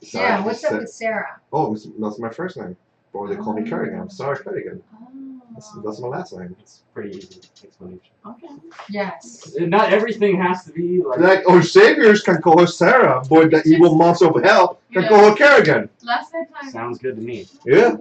Yeah, what's up with Sarah? Oh, that's my first name. Or they call me Kerrigan. I'm sorry, Kerrigan. That's my last name. It's pretty easy explanation. Okay. Yes. Not everything has to be like. Like our saviors can call her Sarah, but the evil monster of hell can call her Kerrigan. Last time. Sounds good to me. Yeah.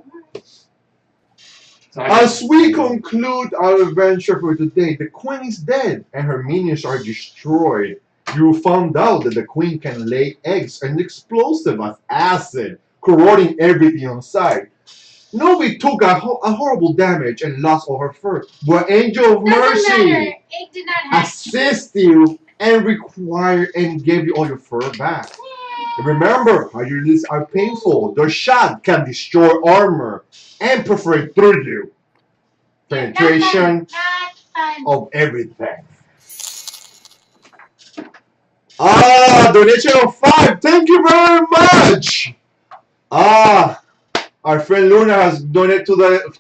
So I As we conclude our adventure for today, the queen is dead and her minions are destroyed. You found out that the queen can lay eggs and explosive as acid, corroding everything on sight. Novi took a horrible damage and lost all her fur, but Angel of Doesn't Mercy matter. It did not have. assist you and gave you all your fur back. Remember, how your release are painful. Their shot can destroy armor and perforate through you. Penetration Not fun. of everything. Ah, donation of 5. Thank you very much. Ah, our friend Luna has donated to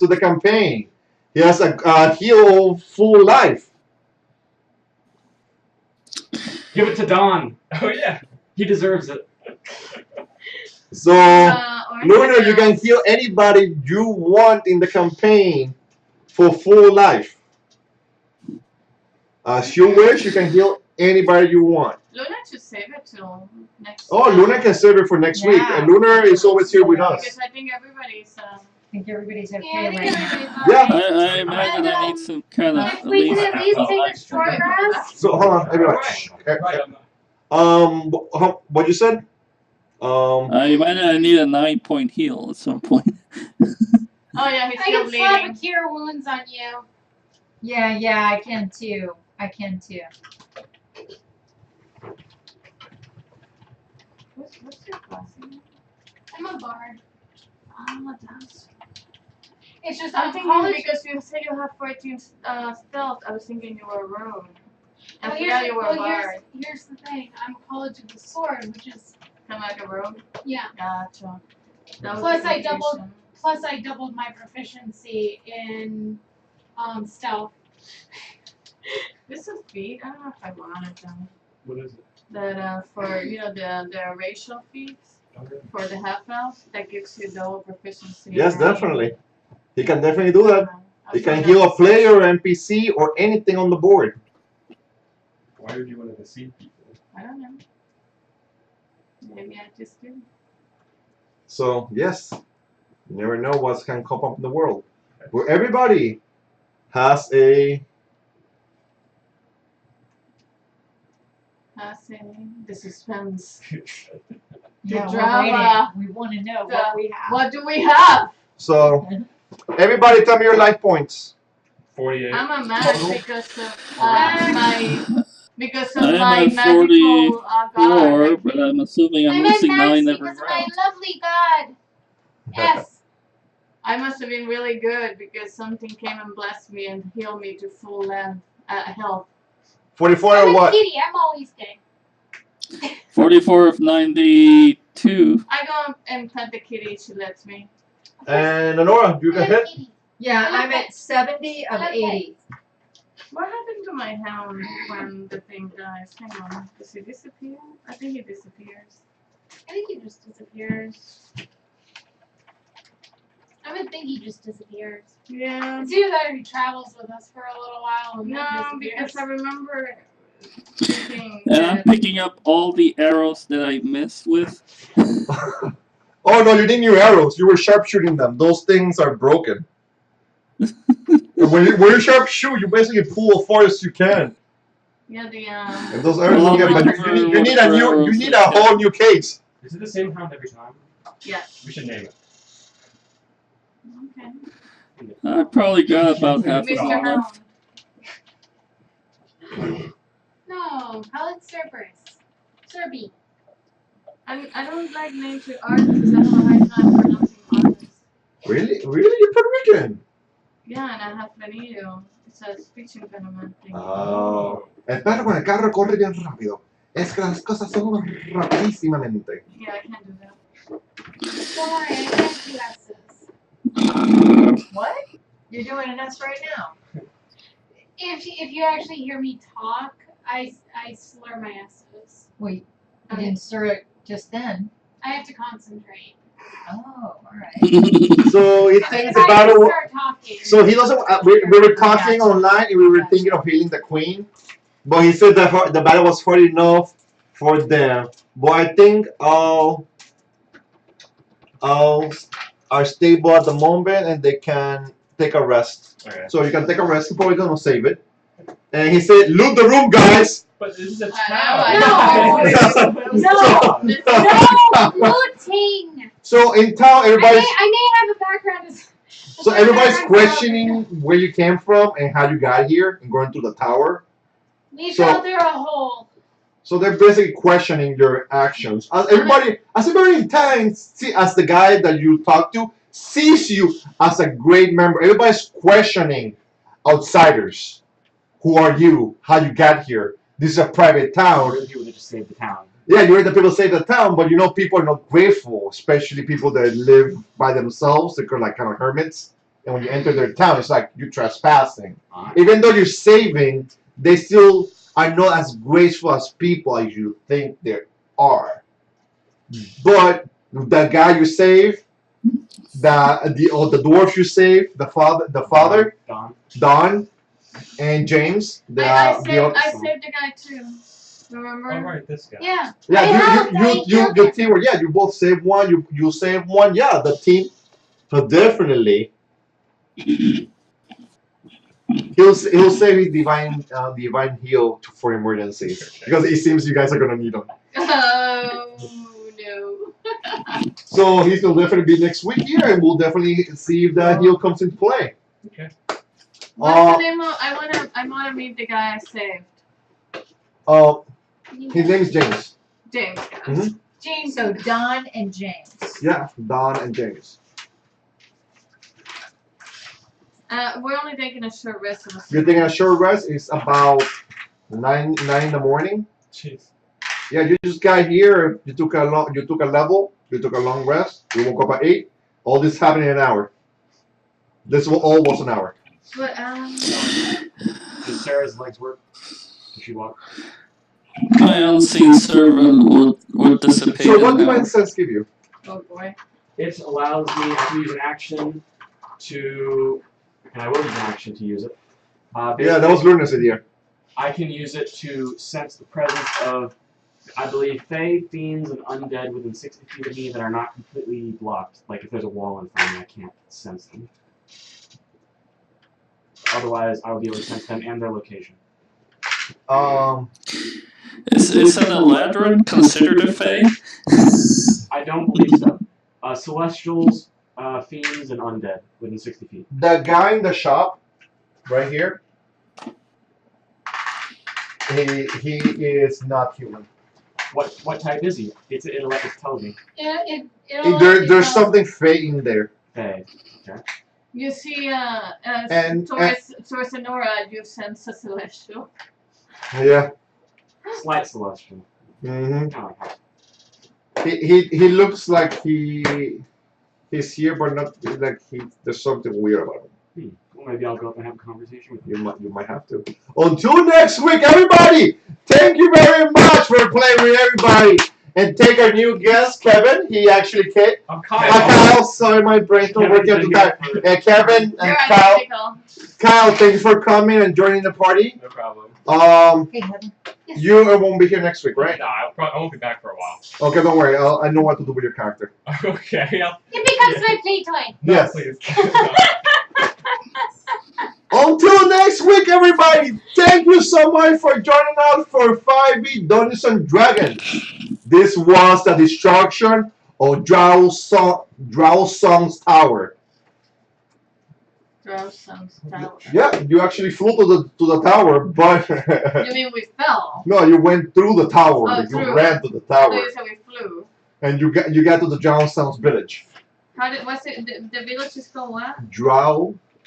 the campaign. He has a heal full life. Give it to Don. Oh yeah. He deserves it. So, Orange Luna, you can Bells. heal anybody you want in the campaign for full life. As you wish, you can heal anybody you want. Luna should save it till next. Oh, Luna can serve it for next week. Yeah. And Luna is always here with us. Because I think everybody's. I think everybody's okay Yeah, I think right now. everybody's Yeah. alright. I imagine I need some kind of If at we least. could at least take a short rest. So, hold on, everybody. Right. What you said? I imagine I need a 9-point heal at some point. Oh yeah, he's I still can slap a bleeding. cure wounds on you. Yeah, I can too. What's your class again? I'm a bard. That's. It's just I'm I'm thinking college. because you said you have 14 stealth. I was thinking you were a rogue. I Well, forgot you were a bard. here's the thing. I'm college of the sword, which is Kind of like a rogue. yeah. Gotcha. That was Plus the I doubled- confusion. Plus I doubled my proficiency in stealth. This is feat. I don't know if I wanted them. What is it? That for the racial feats Okay. for the half elves that gives you double proficiency. Yes, in definitely. He can definitely do that. I He can forgot heal a to say. player, NPC, or anything on the board. Why would you want to deceive people? I don't know. Maybe I just do. So, yes, you never know what can come up in the world. Where everybody has a. Passing the suspense. Yeah, we're drama. waiting. We want to know The- what we have. What do we have? So, everybody tell me your life points. 48. I'm a mad because of I'm my at magical god. 4, but I'm assuming I'm I'm at losing max 9 every because of my round. lovely god. Yes. I must have been really good because something came and blessed me and healed me to full length health. 44 I'm or a what? kitty. I'm always good. 44 of 92. I go and pet the kitty. She lets me. And Honora, you I can love hit. kitties. Yeah, I I'm love at 70 of I love 80. What happened to my hound when the thing dies? Hang on. Does he disappear? I think he disappears. I think he just disappears. I would think he just disappears. Yeah. It's either that or he travels with us for a little while and No, then because disappears. I remember thinking And I'm that picking up all the arrows that I missed with. Oh no, you didn't use arrows. You were sharpshooting them. Those things are broken. And when you sharpshoot, you basically pull as far as you can. yeah the And those arrows Well, don't get. But you need a new. You need a whole new case. Is it the same hound every time? yeah. We should name it. Okay. I probably got about half of Mr. them Hound. left. No, call it Cerberus. Cerby. I don't like names with artists because I have a hard time pronouncing artists. Really, you're Puerto Rican. Yeah, and I have venido. It's a speech impediment thing. Oh. El perro con el carro corre bien rápido. Es que las cosas son rapidísimamente. Yeah, I can't do that. Don't worry, I can't do S's. What? You're doing an S right now. If you actually hear me talk, I slur my S's. Wait, you didn't stir it just then. I have to concentrate. Oh, alright. So he If thinks I about just it. start talking. So he doesn't. We were talking online and we were thinking of healing the queen, but he said that the battle was hard enough for them. But I think all are stable at the moment and they can take a rest. Okay. So you can take a rest. He's probably gonna save it. And he said, "Loot the room, guys." But this is a I town. No looting. So in town, everybody's I may have a background as. so everybody's questioning where you came from and how you got here and going to the tower. We so- fell through a hole. So they're basically questioning your actions. As everybody in town, as the guy that you talk to sees you as a great member. Everybody's questioning outsiders. Who are you? How you got here? This is a private town. Or the people that just saved the town. Yeah, you're the people that save the town, but people are not grateful, especially people that live by themselves. They're like kind of hermits. And when you enter their town, it's like you're trespassing. Even though you're saving, they still are not as graceful as people as you think they are. But the guy you save, the dwarf you save, the father, Don, and James. I saved a guy too. Remember? Oh, right, this guy. Yeah. Yeah, your team. Yeah, you both save one. You save one. Yeah, the team. So definitely, he'll save his divine heal for emergencies because it seems you guys are gonna need him. Oh no. So he'll definitely be next week here, and we'll definitely see if that heal comes into play. Okay. What's the name of? I wanna meet the guy I saved. His name is James. James. Mm-hmm. James. So Don and James. Yeah, Don and James. We're only taking a short rest of You're taking a short rest. It's about 9 in the morning. Jeez. Yeah, you just got here. You took a level. You took a long rest. You woke up at 8. All this happened in an hour. This all was an hour. But Does Sarah's legs work? Does she walk? My unseen servant would dissipate. So what divine sense give you? oh boy. It allows me to use an action to, and I will use an action to use it. Yeah, that was Luna's idea. I can use it to sense the presence of, I believe, Fae, Fiends, and Undead within 60 feet of me that are not completely blocked. Like if there's a wall in front of me, I can't sense them. Otherwise, I will be able to sense them and their location. Is an Eladrin considered a Fae? I don't believe so. Celestials, Fiends, and Undead within 60 feet. The guy in the shop, right here, he is not human. What type is he? It tells me. There's something fake in there. Fae. Okay. You see, And- towards Sonora, you sense a celestial. Yeah. Slight celestial. Mm-hmm. Kind of like He looks like he's here, but not like there's something weird about him. Well, maybe I'll go up and have a conversation with you. You might have to. Until next week, everybody. Thank you very much for playing with everybody. And take our new guest, Kevin. He actually came. I'm Kyle. Sorry, my brain's not working at the time. Kevin and You're Kyle. identical. Kyle, thank you for coming and joining the party. No problem. Hey, Heaven. You won't be here next week, right? No, I won't be back for a while. Okay, don't worry. I know what to do with your character. Okay. It becomes my play toy. No, Yes. please. Until next week, everybody. Thank you so much for joining us for 5e Dungeons and Dragons. This was the destruction of Drowsong's tower. Drowsong's tower. Yeah, you actually flew to the tower, but You mean we fell? no, you went through the tower. Oh, You through. ran to the I tower, thought you said we flew. and you got to the Drowsong's village. What's it? The village is called what?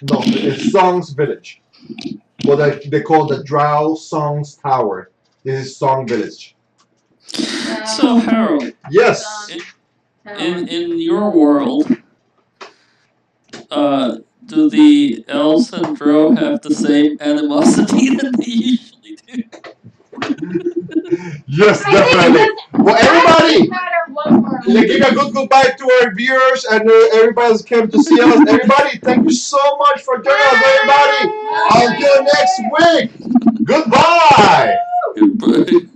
It's Song's village. What they call the Drowsong's tower. This is Song village. So Harold, Yes. in your world, do the elves and drow have the same animosity that they usually do? Yes, I think it definitely. doesn't Well, everybody, matter what world. let's give a good goodbye to our viewers and everybody that came to see us. Everybody, thank you so much for joining us, everybody. Until next week, goodbye. Goodbye.